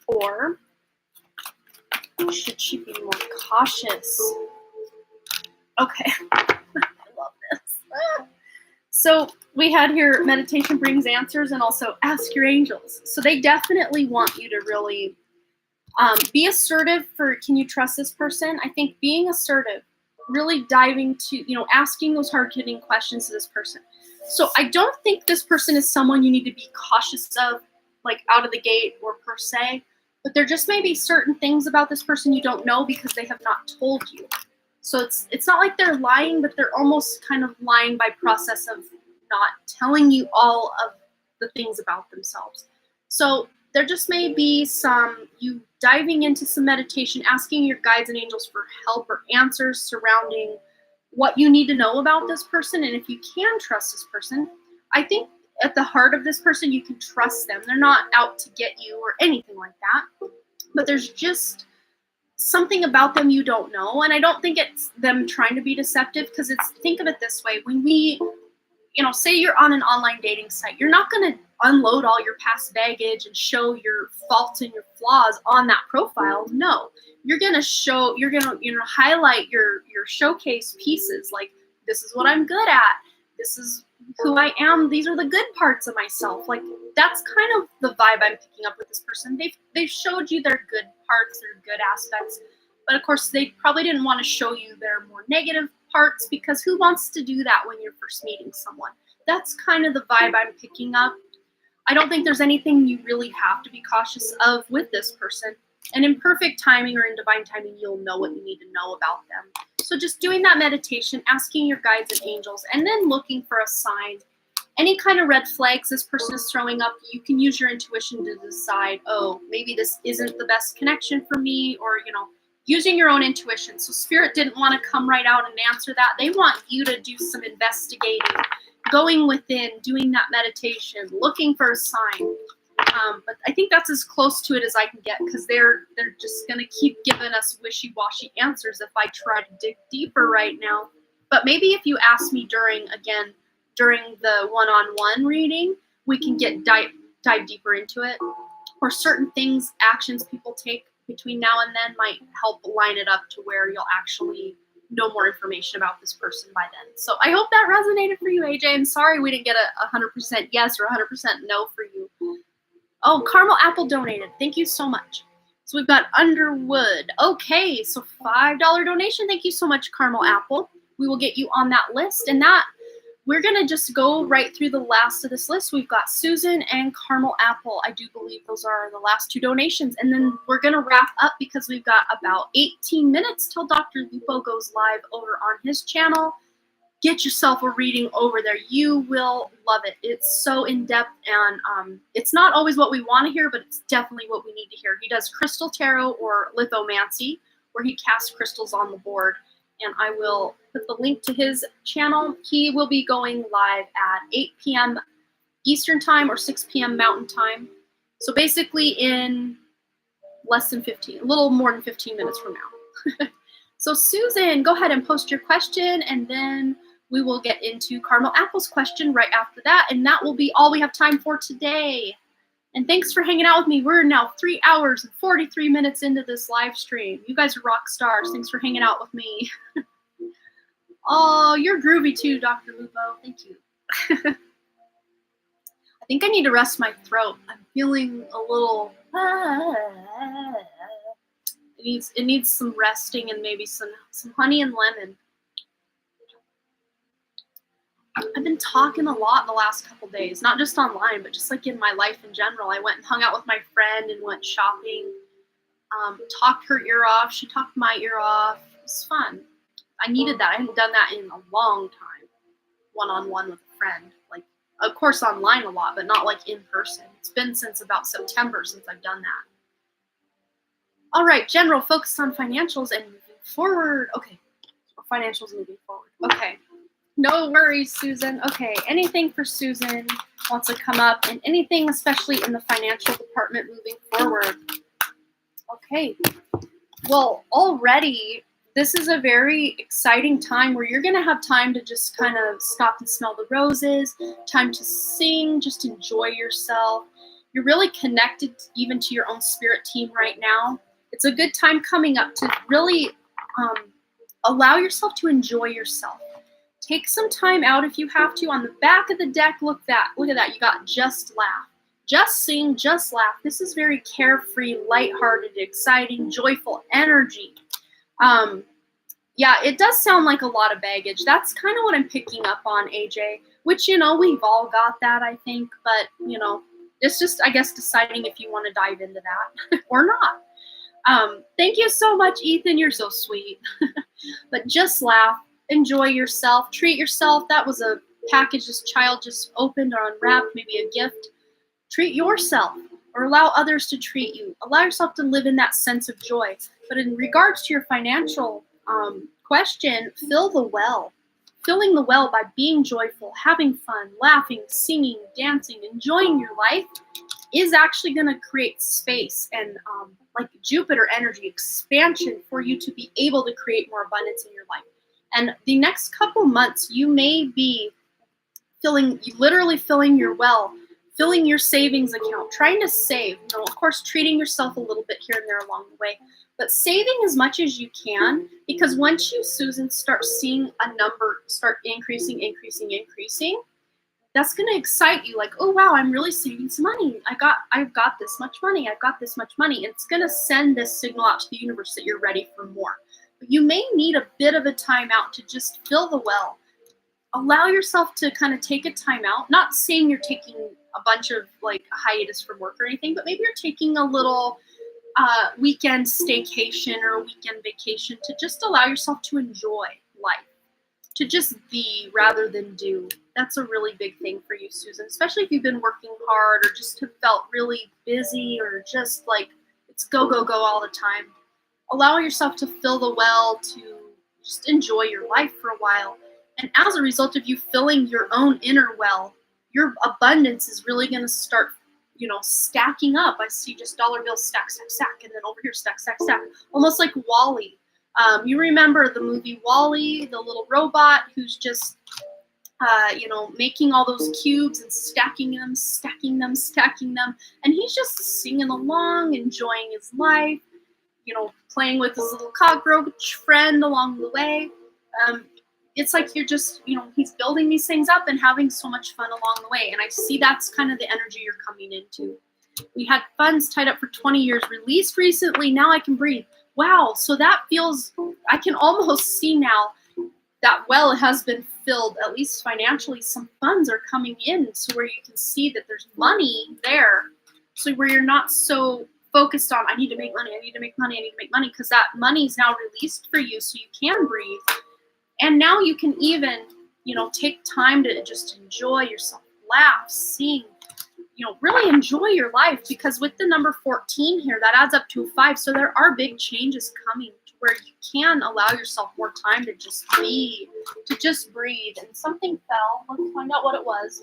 Speaker 1: Or should she be more cautious? Okay, I love this. So we had here, meditation brings answers, and also ask your angels. So they definitely want you to really be assertive for, can you trust this person? I think being assertive, really diving to, asking those hard-hitting questions to this person. So I don't think this person is someone you need to be cautious of, like out of the gate or per se, but there just may be certain things about this person you don't know because they have not told you. So it's not like they're lying, but they're almost kind of lying by process of not telling you all of the things about themselves. So there just may be you diving into some meditation, asking your guides and angels for help or answers surrounding what you need to know about this person. And if you can trust this person, I think at the heart of this person, you can trust them. They're not out to get you or anything like that. But there's just something about them you don't know. And I don't think it's them trying to be deceptive, because think of it this way. When we, say you're on an online dating site, you're not going to unload all your past baggage and show your faults and your flaws on that profile. No, you're going to highlight your showcase pieces. Like, this is what I'm good at. This is who I am. These are the good parts of myself. Like, that's kind of the vibe I'm picking up with this person. They've showed you their good parts, their good aspects, but of course they probably didn't want to show you their more negative parts, because who wants to do that when you're first meeting someone? That's kind of the vibe I'm picking up. I don't think there's anything you really have to be cautious of with this person. And in perfect timing or in divine timing, you'll know what you need to know about them. So just doing that meditation, asking your guides and angels, and then looking for a sign. Any kind of red flags this person is throwing up, you can use your intuition to decide, oh, maybe this isn't the best connection for me, or, using your own intuition. So Spirit didn't want to come right out and answer that. They want you to do some investigating, going within, doing that meditation, looking for a sign. But I think that's as close to it as I can get, because they're just going to keep giving us wishy-washy answers if I try to dig deeper right now. But maybe if you ask me during the one-on-one reading, we can dive deeper into it. Or certain things, actions people take between now and then might help line it up to where you'll actually know more information about this person by then. So I hope that resonated for you, AJ. I'm sorry we didn't get a 100% yes or 100% no for you. Oh, Caramel Apple donated. Thank you so much. So we've got Underwood. Okay, so $5 donation. Thank you so much, Caramel Apple. We will get you on that list. And we're going to just go right through the last of this list. We've got Susan and Caramel Apple. I do believe those are the last two donations. And then we're going to wrap up, because we've got about 18 minutes till Dr. Lupo goes live over on his channel. Get yourself a reading over there. You will love it. It's so in-depth, and it's not always what we want to hear, but it's definitely what we need to hear. He does crystal tarot or lithomancy, where he casts crystals on the board. And I will put the link to his channel. He will be going live at 8 p.m. Eastern time or 6 p.m. Mountain time. So basically in a little more than 15 minutes from now. So Susan, go ahead and post your question, and then we will get into Caramel Apple's question right after that. And that will be all we have time for today. And thanks for hanging out with me. We're now 3 hours and 43 minutes into this live stream. You guys are rock stars. Thanks for hanging out with me. Oh, you're groovy too, Dr. Lupo. Thank you. I think I need to rest my throat. I'm feeling a little... It needs some resting and maybe some honey and lemon. I've been talking a lot the last couple days, not just online, but just like in my life in general. I went and hung out with my friend and went shopping, talked her ear off. She talked my ear off. It was fun. I needed that. I hadn't done that in a long time, one-on-one with a friend. Like, of course, online a lot, but not like in person. It's been since about September since I've done that. All right, general focus on financials and moving forward. Okay, financials moving forward. Okay. No worries, Susan. Okay, anything for Susan wants to come up, and anything especially in the financial department moving forward. Okay, well, already this is a very exciting time where you're going to have time to just kind of stop and smell the roses, time to sing, just enjoy yourself. You're really connected even to your own spirit team right now. It's a good time coming up to really allow yourself to enjoy yourself. Take some time out if you have to. On the back of the deck, look at that. You got just laugh. Just sing, just laugh. This is very carefree, lighthearted, exciting, joyful energy. Yeah, it does sound like a lot of baggage. That's kind of what I'm picking up on, AJ, which, we've all got that, I think. But, it's just, I guess, deciding if you want to dive into that or not. Thank you so much, Ethan. You're so sweet. But just laugh. Enjoy yourself. Treat yourself. That was a package this child just opened or unwrapped, maybe a gift. Treat yourself or allow others to treat you. Allow yourself to live in that sense of joy. But in regards to your financial question, fill the well. Filling the well by being joyful, having fun, laughing, singing, dancing, enjoying your life is actually going to create space and like Jupiter energy expansion for you to be able to create more abundance in your life. And the next couple months, you may be literally filling your well, filling your savings account, trying to save, of course, treating yourself a little bit here and there along the way, but saving as much as you can, because once you, Susan, start seeing a number start increasing, that's going to excite you. Like, oh, wow, I'm really saving some money. I've got this much money. I've got this much money. It's going to send this signal out to the universe that you're ready for more. But you may need a bit of a time out to just fill the well. Allow yourself to kind of take a time out. Not saying you're taking a bunch of like a hiatus from work or anything, but maybe you're taking a little weekend staycation or a weekend vacation to just allow yourself to enjoy life, to just be rather than do. That's a really big thing for you, Susan, especially if you've been working hard or just have felt really busy or just like it's go, go, go all the time. Allow yourself to fill the well, to just enjoy your life for a while. And as a result of you filling your own inner well, your abundance is really going to start, stacking up. I see just dollar bills stack, stack, stack, and then over here stack, stack, stack, almost like Wall-E. You remember the movie Wall-E, the little robot who's just, making all those cubes and stacking them, and he's just singing along, enjoying his life, playing with his little cockroach friend along the way. It's like you're just, he's building these things up and having so much fun along the way. And I see that's kind of the energy you're coming into. We had funds tied up for 20 years, released recently. Now I can breathe. Wow. So that feels, I can almost see now that well has been filled, at least financially. Some funds are coming in. So where you can see that there's money there. So where you're not so focused on, I need to make money, because that money is now released for you so you can breathe. And now you can even, take time to just enjoy yourself, laugh, sing, really enjoy your life, because with the number 14 here, that adds up to a 5. So there are big changes coming to where you can allow yourself more time to just be, to just breathe. And something fell. Let's find out what it was.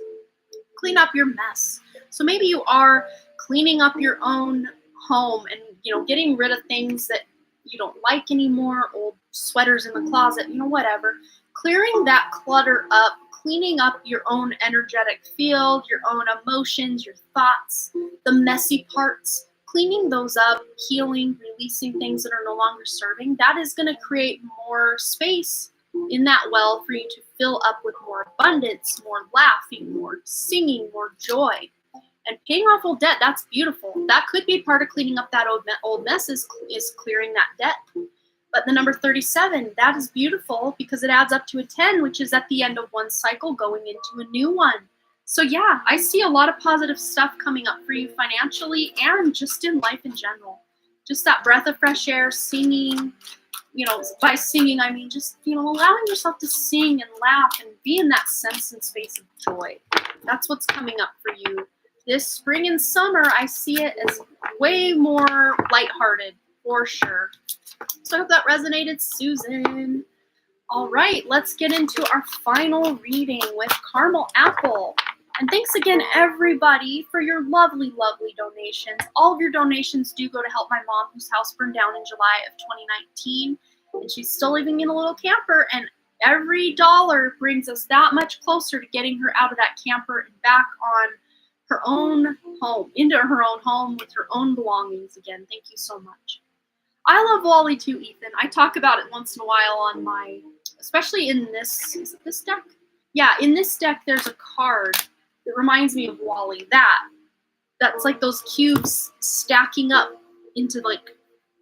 Speaker 1: Clean up your mess. So maybe you are cleaning up your own home and, getting rid of things that you don't like anymore, old sweaters in the closet, whatever. Clearing that clutter up, cleaning up your own energetic field, your own emotions, your thoughts, the messy parts, cleaning those up, healing, releasing things that are no longer serving, that is going to create more space in that well for you to fill up with more abundance, more laughing, more singing, more joy. And paying off old debt, that's beautiful. That could be part of cleaning up that old mess is clearing that debt. But the number 37, that is beautiful because it adds up to a 10, which is at the end of one cycle going into a new one. So yeah, I see a lot of positive stuff coming up for you financially and just in life in general. Just that breath of fresh air, singing, by singing, I mean just, allowing yourself to sing and laugh and be in that sense and space of joy. That's what's coming up for you. This spring and summer, I see it as way more lighthearted, for sure. So I hope that resonated, Susan. All right, let's get into our final reading with Caramel Apple. And thanks again, everybody, for your lovely, lovely donations. All of your donations do go to help my mom, whose house burned down in July of 2019. And she's still living in a little camper. And every dollar brings us that much closer to getting her out of that camper and back on her own home, into her own home with her own belongings again. Thank you so much. I love Wally too, Ethan. I talk about it once in a while on my, especially in this, is it this deck? Yeah, in this deck, there's a card that reminds me of Wally. That's like those cubes stacking up into like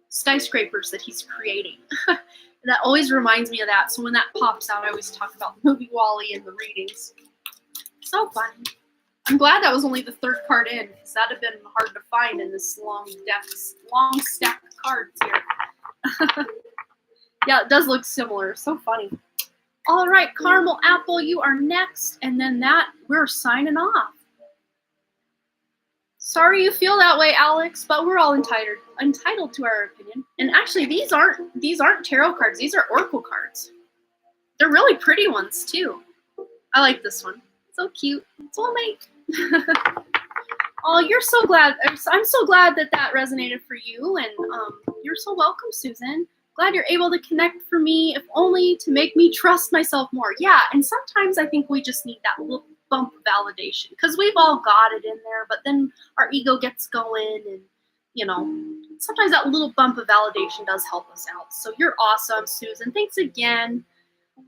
Speaker 1: skyscrapers that he's creating. That always reminds me of that. So when that pops out, I always talk about the movie Wall-E in the readings. So fun. I'm glad that was only the third card in, because that'd have been hard to find in this long stack of cards here. Yeah, it does look similar. So funny. All right, Caramel Apple, you are next, and then we're signing off. Sorry you feel that way, Alex, but we're all entitled to our opinion. And actually, these aren't tarot cards. These are oracle cards. They're really pretty ones too. I like this one. So cute. Soulmate. Oh, you're so glad. I'm so glad that resonated for you, and you're so welcome, Susan. Glad you're able to connect for me, if only to make me trust myself more. Yeah, and sometimes I think we just need that little bump of validation, because we've all got it in there, but then our ego gets going, and sometimes that little bump of validation does help us out. So you're awesome, Susan. Thanks again.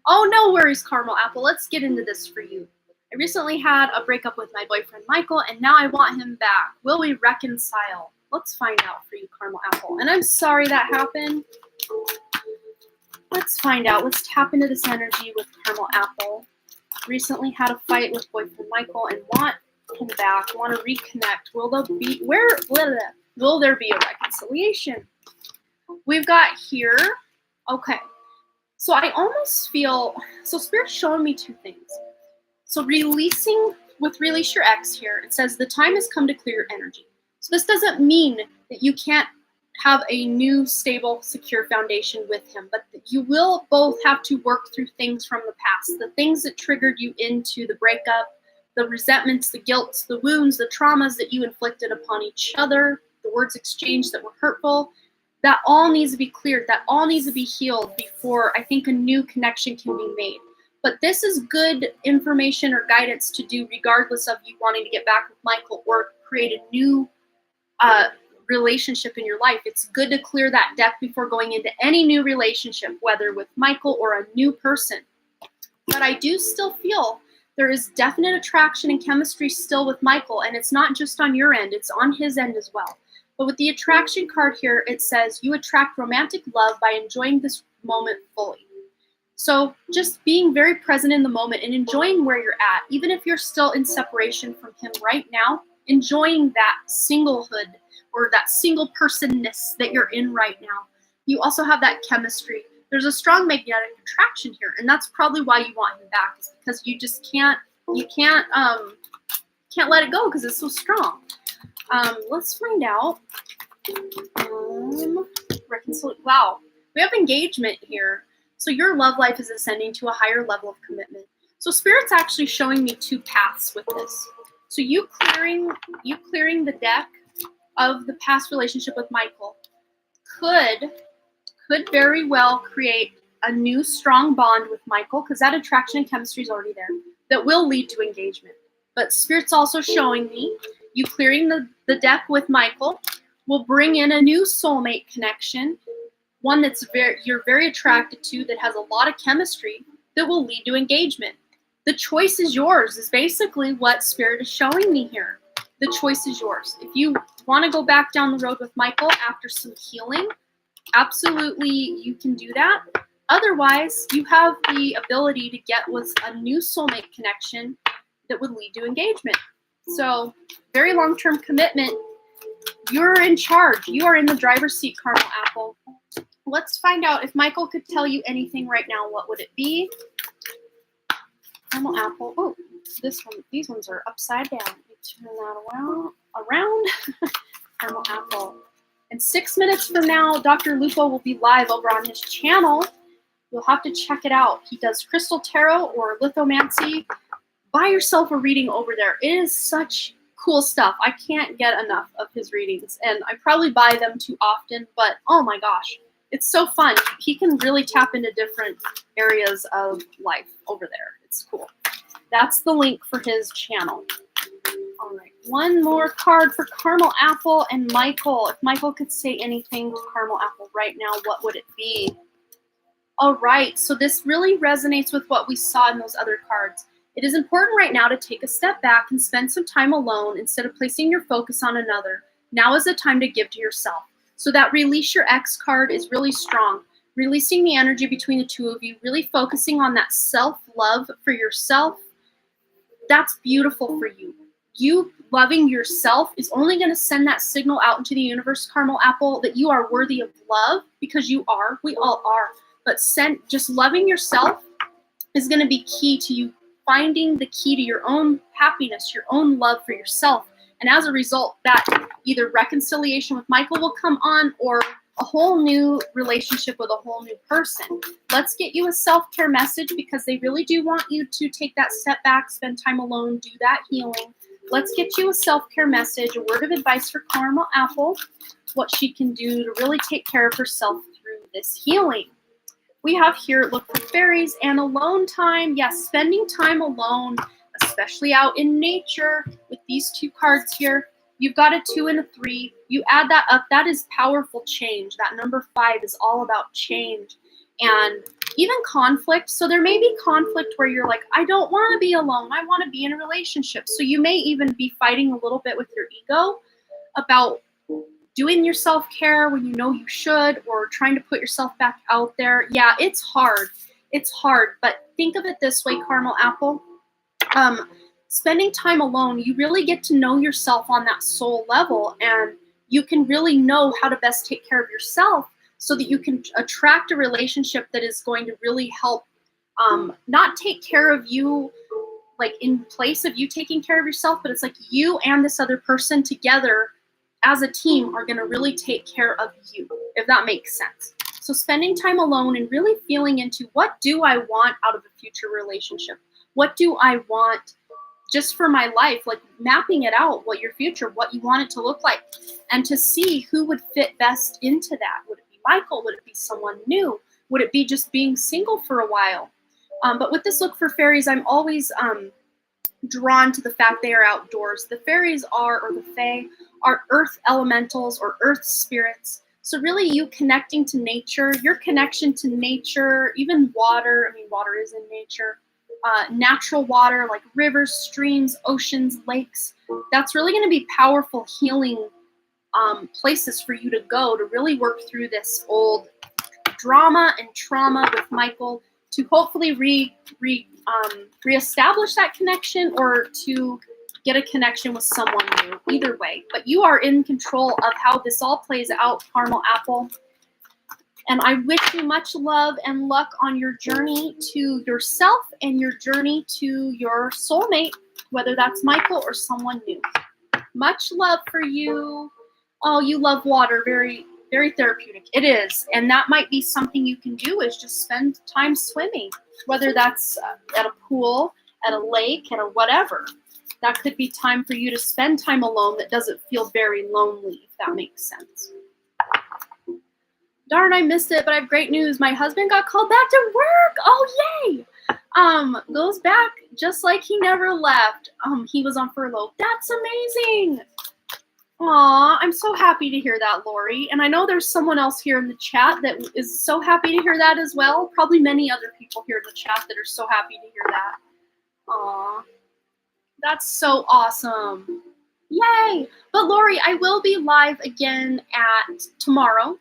Speaker 1: Oh, no worries, Caramel Apple. Let's get into this for you. I recently had a breakup with my boyfriend Michael, and now I want him back. Will we reconcile? Let's find out for you, Caramel Apple. And I'm sorry that happened. Let's find out. Let's tap into this energy with Caramel Apple. Recently had a fight with boyfriend Michael and want him back. Want to reconnect. Will there be a reconciliation? We've got here. Okay. So I almost feel, so Spirit's showing me two things. So release your ex here, it says the time has come to clear your energy. So this doesn't mean that you can't have a new, stable, secure foundation with him, but you will both have to work through things from the past, the things that triggered you into the breakup, the resentments, the guilt, the wounds, the traumas that you inflicted upon each other, the words exchanged that were hurtful. That all needs to be cleared. That all needs to be healed before I think a new connection can be made. But this is good information or guidance to do regardless of you wanting to get back with Michael or create a new relationship in your life. It's good to clear that deck before going into any new relationship, whether with Michael or a new person. But I do still feel there is definite attraction and chemistry still with Michael, and it's not just on your end, it's on his end as well. But with the attraction card here, it says you attract romantic love by enjoying this moment fully. So just being very present in the moment and enjoying where you're at, even if you're still in separation from him right now, enjoying that singlehood or that single personness that you're in right now. You also have that chemistry. There's a strong magnetic attraction here, and that's probably why you want him back, is because you just can't let it go because it's so strong. Let's find out. Wow, we have engagement here. So your love life is ascending to a higher level of commitment. So Spirit's actually showing me two paths with this. So you clearing the deck of the past relationship with Michael could very well create a new strong bond with Michael, because that attraction and chemistry is already there, that will lead to engagement. But Spirit's also showing me you clearing the deck with Michael will bring in a new soulmate connection, one that's you're very attracted to, that has a lot of chemistry, that will lead to engagement. The choice is yours, is basically what Spirit is showing me here. The choice is yours. If you want to go back down the road with Michael after some healing, absolutely you can do that. Otherwise, you have the ability to get with a new soulmate connection that would lead to engagement. So, very long-term commitment. You're in charge. You are in the driver's seat, Caramel Apple. Let's find out if Michael could tell you anything right now. What would it be? Caramel Apple. Oh, these ones are upside down. Let me turn that around. Caramel Apple. And 6 minutes from now, Dr. Lupo will be live over on his channel. You'll have to check it out. He does crystal tarot or lithomancy. Buy yourself a reading over there. It is such cool stuff. I can't get enough of his readings, and I probably buy them too often, but oh my gosh, it's so fun. He can really tap into different areas of life over there. It's cool. That's the link for his channel. All right, one more card for Caramel Apple and Michael. If Michael could say anything to Caramel Apple right now, what would it be? All right, so this really resonates with what we saw in those other cards. It is important right now to take a step back and spend some time alone instead of placing your focus on another. Now is the time to give to yourself. So that release your ex card is really strong. Releasing the energy between the two of you, really focusing on that self-love for yourself, that's beautiful for you. You loving yourself is only going to send that signal out into the universe, Caramel Apple, that you are worthy of love, because you are. We all are. But just loving yourself is going to be key to you finding the key to your own happiness, your own love for yourself. And as a result, that either reconciliation with Michael will come on, or a whole new relationship with a whole new person. Let's get you a self-care message, because they really do want you to take that step back, spend time alone, do that healing. Let's get you a self-care message, a word of advice for Caramel Apple, what she can do to really take care of herself through this healing. We have here, look for fairies and alone time. Yes, spending time alone, especially out in nature with these two cards here. You've got a 2 and a 3. You add that up, that is powerful change. That number 5 is all about change and even conflict. So there may be conflict where you're like, I don't want to be alone. I want to be in a relationship. So you may even be fighting a little bit with your ego about doing your self-care when you know you should, or trying to put yourself back out there. Yeah, it's hard. It's hard. But think of it this way, Caramel Apple. Spending time alone, you really get to know yourself on that soul level, and you can really know how to best take care of yourself so that you can attract a relationship that is going to really help not take care of you like in place of you taking care of yourself, but it's like you and this other person together as a team are going to really take care of you, if that makes sense. So spending time alone and really feeling into, what do I want out of a future relationship? What do I want just for my life? Like mapping it out, what your future, what you want it to look like, and to see who would fit best into that. Would it be Michael? Would it be someone new? Would it be just being single for a while? But with this look for fairies, I'm always drawn to the fact they are outdoors. The fairies are, or the fae, are earth elementals or earth spirits. So really you connecting to nature, your connection to nature, even water, I mean, water is in nature, natural water like rivers, streams, oceans, lakes, that's really going to be powerful healing places for you to go to really work through this old drama and trauma with Michael, to hopefully reestablish that connection, or to get a connection with someone new. Either way, but you are in control of how this all plays out, Caramel Apple. And I wish you much love and luck on your journey to yourself and your journey to your soulmate, whether that's Michael or someone new. Much love for you. Oh, you love water. Very, very therapeutic. It is. And that might be something you can do, is just spend time swimming, whether that's at a pool, at a lake, at a whatever. That could be time for you to spend time alone that doesn't feel very lonely, if that makes sense. Darn, I missed it, but I have great news. My husband got called back to work. Oh, yay. Goes back just like he never left. He was on furlough. That's amazing. Aw, I'm so happy to hear that, Lori. And I know there's someone else here in the chat that is so happy to hear that as well. Probably many other people here in the chat that are so happy to hear that. Aw, that's so awesome. Yay. But Lori, I will be live again at tomorrow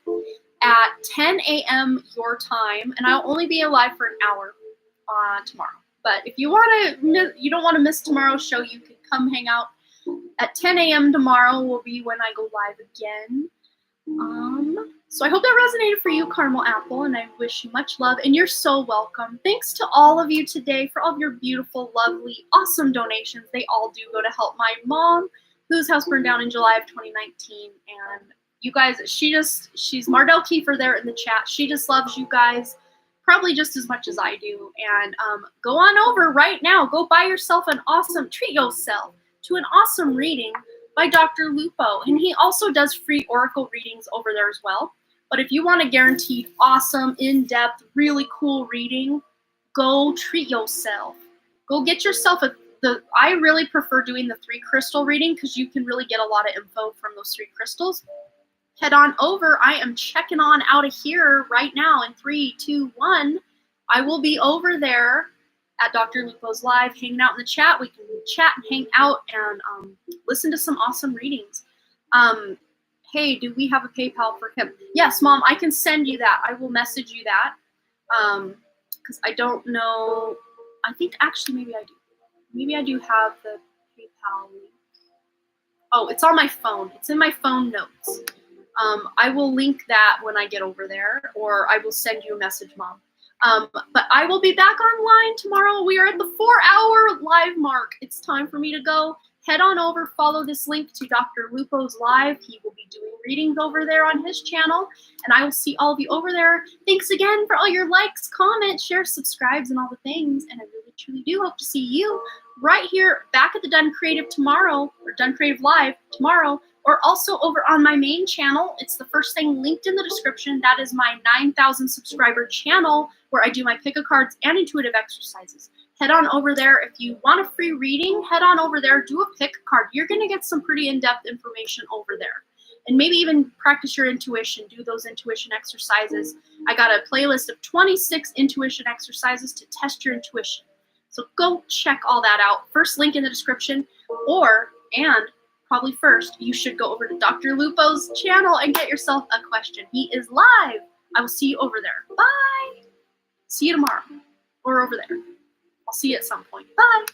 Speaker 1: at 10 a.m. your time, and I'll only be alive for an hour tomorrow. But if you you don't want to miss tomorrow's show, you can come hang out at 10 a.m. tomorrow. Will be when I go live again. So I hope that resonated for you, Caramel Apple, and I wish you much love, and you're so welcome. Thanks to all of you today for all of your beautiful, lovely, awesome donations. They all do go to help my mom, whose house burned down in July of 2019, and you guys, she's Mardell Kiefer there in the chat. She just loves you guys. probably just as much as I do. And go on over right now. Go buy yourself treat yourself to an awesome reading by Dr. Lupo. And he also does free oracle readings over there as well. But if you want a guaranteed awesome, in-depth, really cool reading, go treat yourself. Go get yourself I really prefer doing the 3 crystal reading because you can really get a lot of info from those 3 crystals. Head on over. I am checking on out of here right now in 3, 2, 1. I will be over there at Dr. Lupo's Live, hanging out in the chat. We can chat and hang out and listen to some awesome readings. Hey, do we have a PayPal for him? Yes, Mom, I can send you that. I will message you that because I don't know. I think actually maybe I do. Maybe I do have the PayPal link. Oh, it's on my phone. It's in my phone notes. I will link that when I get over there, or I will send you a message, Mom. But I will be back online tomorrow. We are at the 4-hour live mark. It's time for me to go. Head on over, follow this link to Dr. Lupo's Live. He will be doing readings over there on his channel, and I will see all of you over there. Thanks again for all your likes, comments, shares, subscribes, and all the things, and I really, truly do hope to see you right here back at the Done Creative tomorrow, or Done Creative Live tomorrow, or also over on my main channel. It's the first thing linked in the description. That is my 9,000 subscriber channel where I do my pick-a-cards and intuitive exercises. Head on over there. If you want a free reading, head on over there, do a pick-a-card. You're going to get some pretty in-depth information over there. And maybe even practice your intuition, do those intuition exercises. I got a playlist of 26 intuition exercises to test your intuition. So go check all that out. First link in the description, and probably first, you should go over to Dr. Lupo's channel and get yourself a question. He is live. I will see you over there. Bye. See you tomorrow or over there. I'll see you at some point. Bye.